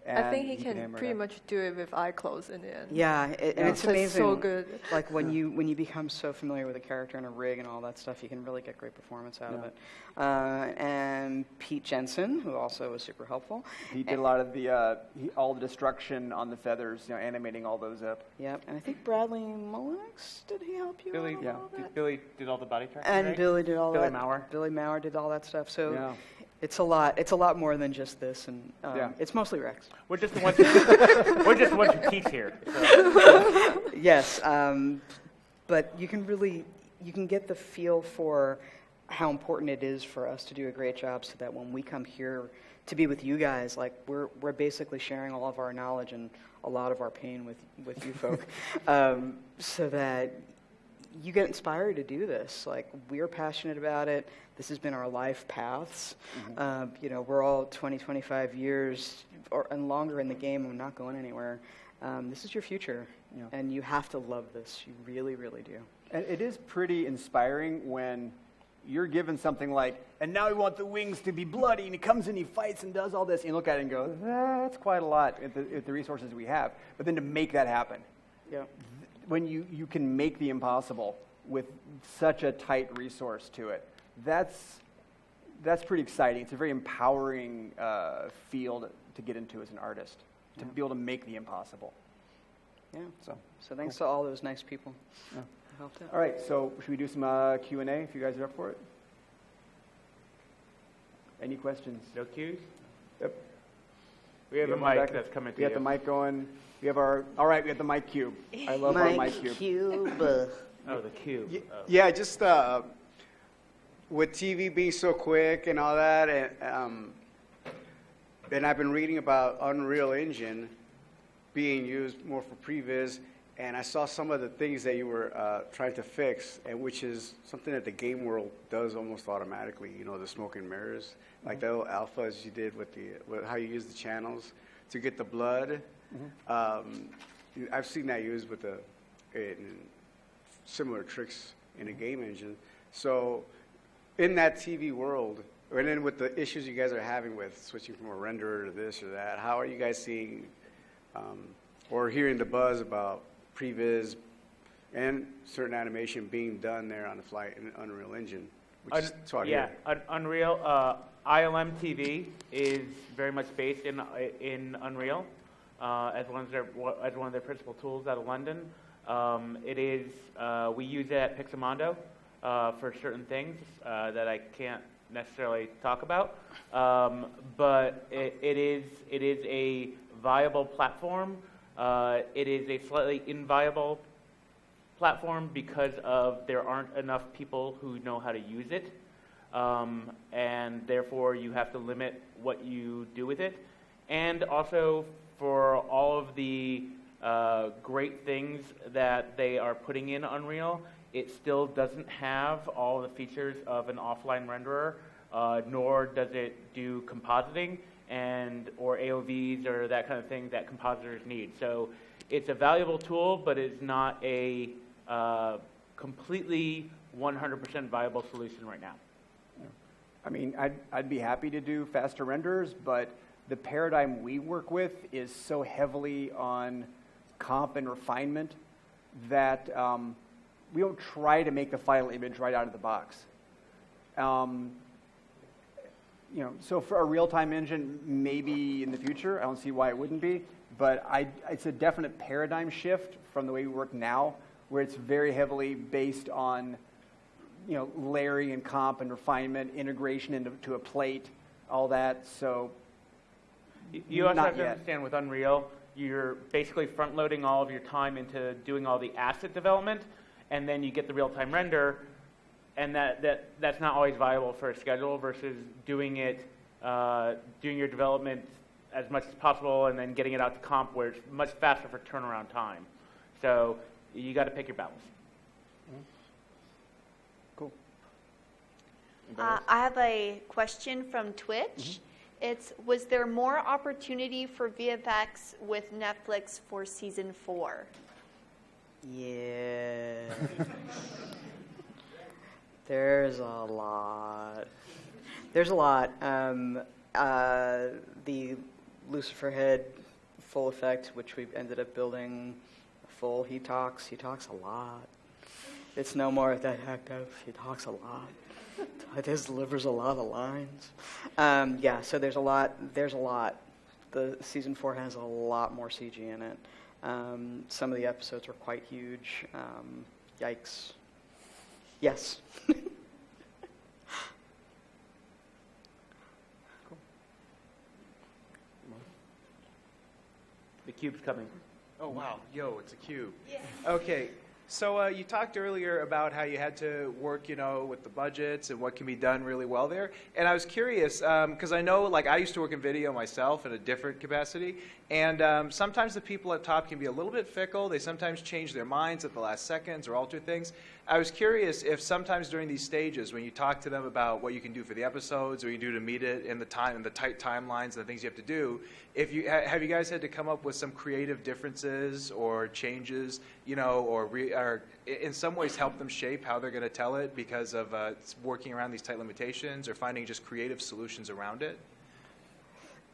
And I think he can pretty much do it with eye closed in the end. Yeah, and it's amazing. So good. Like when you become so familiar with a character and a rig and all that stuff, you can really get great performance out of it. And Pete Jensen, who also was super helpful. He did a lot of all the destruction on the feathers, animating all those up. Yep, and I think Bradley Mullenix, did he help you? Billy did all the body tracking. And right? Billy did all that. Billy Maurer. Billy Maurer did all that stuff. So. It's a lot. It's a lot more than just this, and it's mostly Rex. We're just the ones who teach here. So. Yes, but you can get the feel for how important it is for us to do a great job, so that when we come here to be with you guys, like we're basically sharing all of our knowledge and a lot of our pain with you folk, so that you get inspired to do this. Like, we're passionate about it. This has been our life paths. We're all 20, 25 years and longer in the game, and we're not going anywhere. This is your future, and you have to love this. You really, really do. And it is pretty inspiring when you're given something like, and now we want the wings to be bloody, and he comes in, he fights and does all this, and you look at it and go, that's quite a lot at the resources we have. But then to make that happen, when you can make the impossible with such a tight resource to it, that's pretty exciting. It's a very empowering field to get into as an artist, to be able to make the impossible. Yeah. So thanks to all those nice people. Yeah. who helped out. All right, so should we do some Q&A if you guys are up for it? Any questions? No cues? Yep. We have a mic that's coming to you. We got the mic going. We have our, all right, we have the mic cube. I love our mic cube. Oh, the cube. Yeah, just with TV being so quick and all that, and I've been reading about Unreal Engine being used more for previs, and I saw some of the things that you were trying to fix, and which is something that the game world does almost automatically. You know, the smoke and mirrors, like the little alphas you did with how you use the channels to get the blood. I've seen that used with in similar tricks in a game engine. So in that TV world, and then with the issues you guys are having with switching from a renderer to this or that, how are you guys seeing or hearing the buzz about previs and certain animation being done there on the fly in Unreal Engine? Which is taught here. Unreal, ILM TV is very much based in Unreal as one of their principal tools out of London. We use it at Pixamondo for certain things that I can't necessarily talk about, but it is a viable platform. It is a slightly inviable platform because there aren't enough people who know how to use it, and therefore you have to limit what you do with it. And also for all of the great things that they are putting in Unreal, it still doesn't have all the features of an offline renderer, nor does it do compositing or AOVs or that kind of thing that compositors need. So it's a valuable tool, but it's not a completely 100% viable solution right now. I mean, I'd be happy to do faster renderers, but the paradigm we work with is so heavily on comp and refinement that we don't try to make the final image right out of the box. So for a real-time engine, maybe in the future, I don't see why it wouldn't be, but it's a definite paradigm shift from the way we work now, where it's very heavily based on, layering and comp and refinement, integration into a plate, all that. So you also have to understand with Unreal, you're basically front-loading all of your time into doing all the asset development, and then you get the real-time render, and that's not always viable for a schedule versus doing your development as much as possible and then getting it out to comp where it's much faster for turnaround time. So you got to pick your balance. Cool. I have a question from Twitch. Was there more opportunity for VFX with Netflix for season 4? Yeah. There's a lot. The Lucifer head full effect, which we ended up building full, he talks a lot. It's no more that active. He talks a lot. He delivers a lot of lines. So there's a lot. The season 4 has a lot more CG in it. Some of the episodes are quite huge. Yikes. Yes. Cool. The cube's coming. Oh, wow. Yo, it's a cube. Yeah. Okay. So you talked earlier about how you had to work, with the budgets and what can be done really well there. And I was curious, because I know, I used to work in video myself in a different capacity, and sometimes the people at top can be a little bit fickle. They sometimes change their minds at the last seconds or alter things. I was curious if sometimes during these stages, when you talk to them about what you can do for the episodes or you do to meet it in the tight timelines and the things you have to do, have you guys had to come up with some creative differences or changes, or in some ways help them shape how they're going to tell it because of working around these tight limitations or finding just creative solutions around it?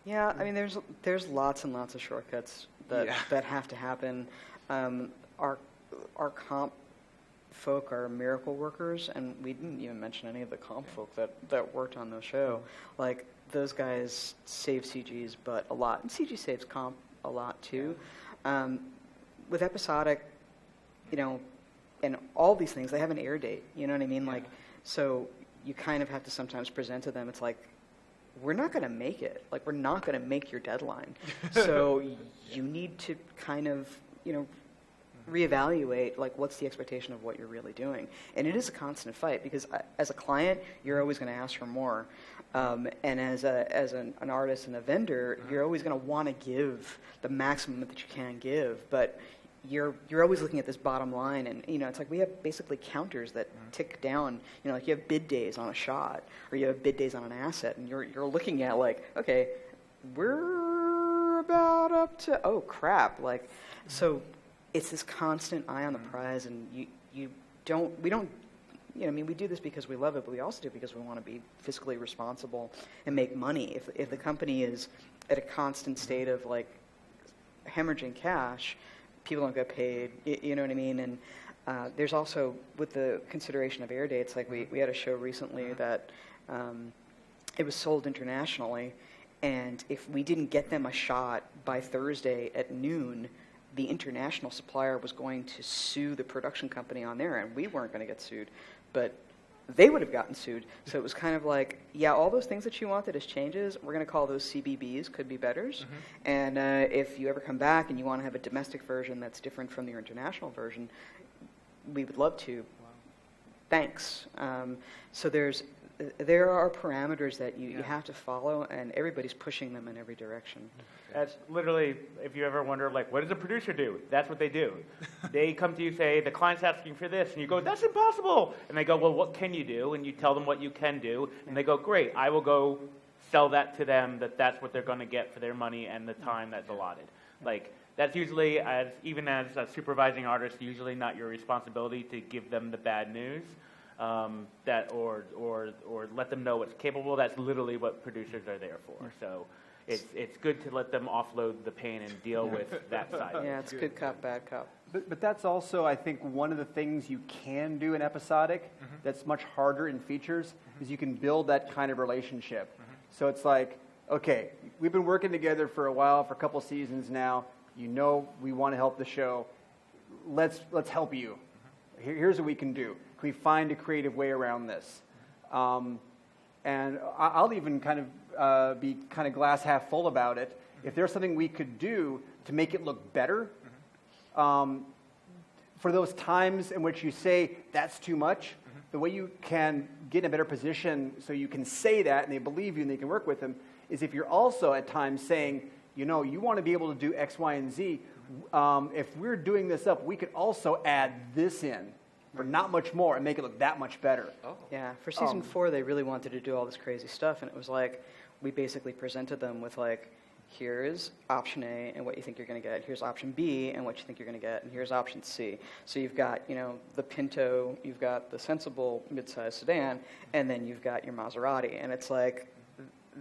Yeah, I mean, there's lots and lots of shortcuts that have to happen. Our comp folk are miracle workers, and we didn't even mention any of the comp folk that worked on the show. Like, those guys save CGs, but a lot. And CG saves comp a lot, too. With episodic, and all these things, they have an air date. You know what I mean? Yeah. So you kind of have to sometimes present to them, it's like, we're not going to make it. We're not going to make your deadline. So you need to kind of, reevaluate, what's the expectation of what you're really doing. And it is a constant fight because as a client, you're always going to ask for more. And as an artist and a vendor, you're always going to want to give the maximum that you can give. But you're always looking at this bottom line, and it's like we have basically counters that tick down. Like you have bid days on a shot, or you have bid days on an asset, and you're looking at like, okay, we're about up to, oh crap, like, so it's this constant eye on the prize, and we don't. We do this because we love it, but we also do it because we want to be fiscally responsible and make money. If the company is at a constant state of like hemorrhaging cash, people don't get paid. You know what I mean? And there's also, with the consideration of air dates, like we had a show recently that it was sold internationally, and if we didn't get them a shot by Thursday at noon, the international supplier was going to sue the production company on their end. We weren't going to get sued, but they would have gotten sued. So it was kind of like, yeah, all those things that you wanted as changes, we're going to call those CBBs, could be betters. And if you ever come back and you want to have a domestic version that's different from your international version, we would love to. Thanks. So there are parameters that you have to follow, and everybody's pushing them in every direction. That's literally, if you ever wonder, like, what does a producer do? That's what they do. They come to you, say, the client's asking for this, and you go, that's impossible. And they go, well, what can you do? And you tell them what you can do, and they go, great, I will go sell that to them, that's what they're going to get for their money and the time that's allotted. Like, that's usually, even as a supervising artist, usually not your responsibility to give them the bad news. Or let them know what's capable. That's literally what producers are there for. So it's good to let them offload the pain and deal with that side. Yeah, it's good cop, bad cop. But that's also, I think, one of the things you can do in episodic that's much harder in features is you can build that kind of relationship. So it's like, okay, we've been working together for a while, for a couple seasons now. We want to help the show. Let's help you. Here's what we can do. Can we find a creative way around this? And I'll even kind of be kind of glass half full about it. If there's something we could do to make it look better, for those times in which you say that's too much, the way you can get in a better position so you can say that and they believe you and they can work with them is if you're also at times saying, you want to be able to do X, Y, and Z. If we're doing this up, we could also add this in for not much more and make it look that much better. Yeah, for season 4, they really wanted to do all this crazy stuff, and it was like, we basically presented them with like, here's option A and what you think you're going to get. Here's option B and what you think you're going to get. And here's option C. So you've got, the Pinto, you've got the sensible mid-sized sedan, and then you've got your Maserati. And it's like,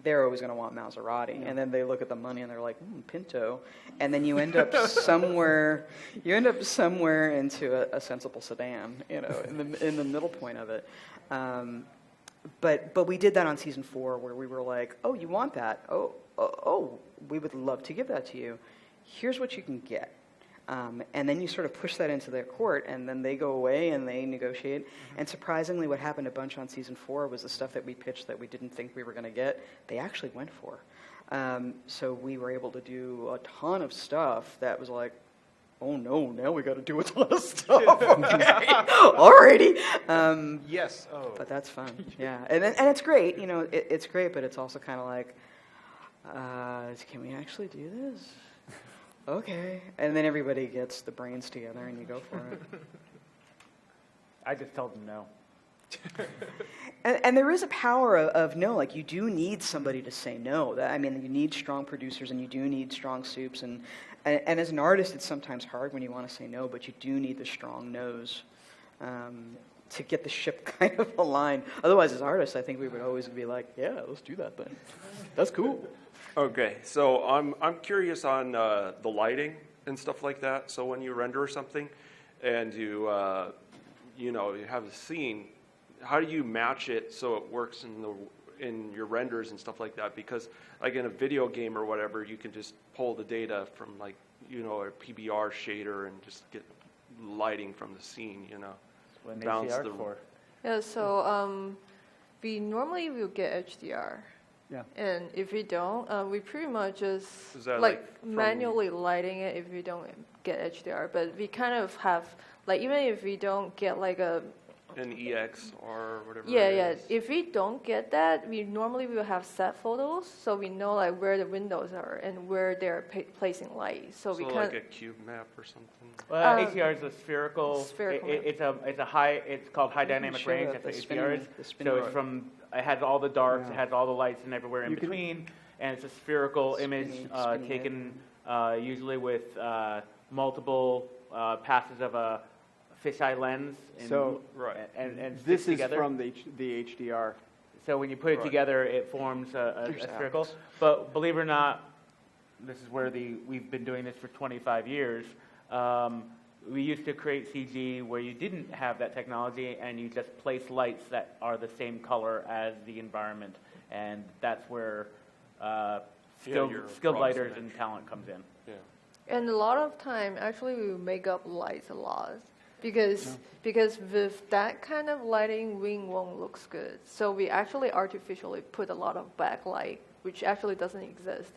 they're always going to want Maserati. And then they look at the money and they're like, Pinto. And then you end up somewhere into a sensible sedan, in the middle point of it. But we did that on season 4 where we were like, oh, you want that? Oh, we would love to give that to you. Here's what you can get. And then you sort of push that into their court, and then they go away and they negotiate. And surprisingly, what happened a bunch on season 4 was the stuff that we pitched that we didn't think we were going to get, they actually went for. So we were able to do a ton of stuff that was like, oh no, now we got to do a ton of stuff. Okay, alrighty. Yes. Oh. But that's fun. Yeah, and it's great. It's great, but it's also kind of like, can we actually do this? Okay. And then everybody gets the brains together and you go for it. I just told them no. And there is a power of no. Like, you do need somebody to say no. You need strong producers and you do need strong soups. And as an artist, it's sometimes hard when you want to say no, but you do need the strong no's to get the ship kind of aligned. Otherwise, as artists, I think we would always be like, yeah, let's do that thing. That's cool. Okay, so I'm curious on the lighting and stuff like that. So when you render something, and you have a scene, how do you match it so it works in your renders and stuff like that? Because like in a video game or whatever, you can just pull the data from like a PBR shader and just get lighting from the scene. What an HDR for? Yeah, so we normally will get HDR. Yeah. And if we don't, we pretty much just from manually lighting it if we don't get HDR. But we kind of have, even if we don't get like a an EX or whatever. Yeah, it yeah. is. If we don't get that, we will have set photos, so we know like where the windows are and where they're placing light. So we So can like a cube map or something. Well, ACR is a spherical. Spherical It's a high. It's called high dynamic show range. that, That's the what ACR is. spinning- the spinning So it's rod. from. It has all the darks. Yeah. It has all the lights and everywhere in You can- between. And it's a spherical image spinning taken usually with multiple passes of a fisheye lens. And, So, and This stitched is together. from the HDR. So when you put it Right. together, it forms a spherical. But believe it or not, this is where we've been doing this for 25 years. We used to create CG where you didn't have that technology and you just place lights that are the same color as the environment. And that's where skilled your lighters approximation. and talent comes in. Yeah. And a lot of time, actually, we make up lights a lot because with that kind of lighting, wing won't look good. So we actually artificially put a lot of backlight, which actually doesn't exist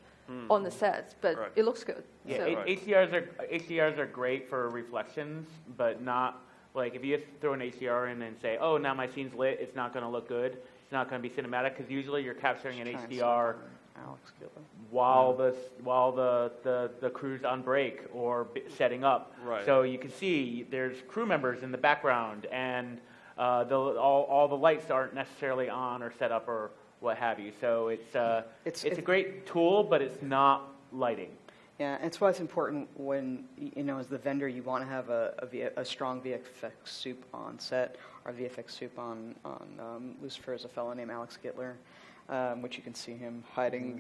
on the sets, but Right. it looks good. Yeah, So- HDRs are great for reflections, but not like if you just throw an HDR in and say, "Oh, now my scene's lit," it's not going to look good. It's not going to be cinematic because usually you're capturing an HDR Alex Giller. while the crew's on break or setting up. Right. So you can see there's crew members in the background, and all the lights aren't necessarily on or set up or what have you. So it's a great tool, but it's not lighting. Yeah, and it's why it's important when, as the vendor, you want to have a strong VFX soup on set. Our VFX soup on Lucifer is a fellow named Alex Gitler, which you can see him hiding.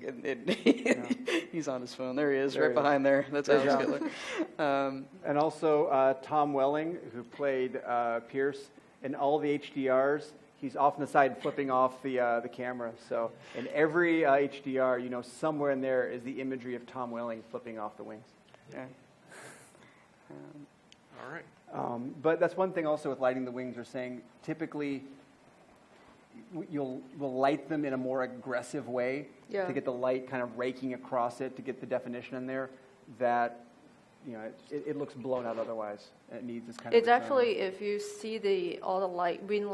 He's on his phone. There he is, right behind there. That's There's Alex Alex. Gitler. And also Tom Welling, who played Pierce in all the HDRs. He's off on the side flipping off the camera. So in every HDR, somewhere in there is the imagery of Tom Welling flipping off the wings. Yeah. All right. But that's one thing also with lighting the wings. We're saying typically we'll light them in a more aggressive way Yeah. to get the light kind of raking across it to get the definition in there that it looks blown out otherwise. It needs this kind It's of actually, if you see all the wing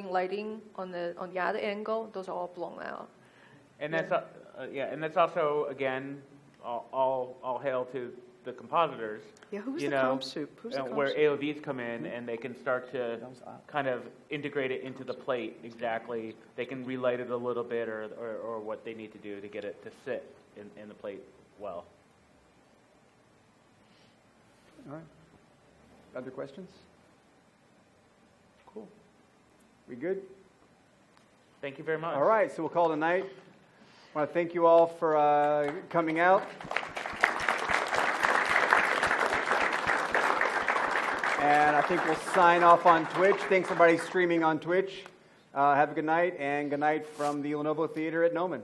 lighting on the other angle, those are all blown out. And that's and that's also again all hail to the compositors. Yeah, who's the comp soup? Who's the comp where soup? AOVs come in and they can start to kind of integrate it into the plate exactly. They can relight it a little bit or what they need to do to get it to sit in the plate well. All right. Other questions? Cool. We good? Thank you very much. All right, so we'll call it a night. I want to thank you all for coming out. And I think we'll sign off on Twitch. Thanks everybody streaming on Twitch. Have a good night, and good night from the Lenovo Theater at Gnomon.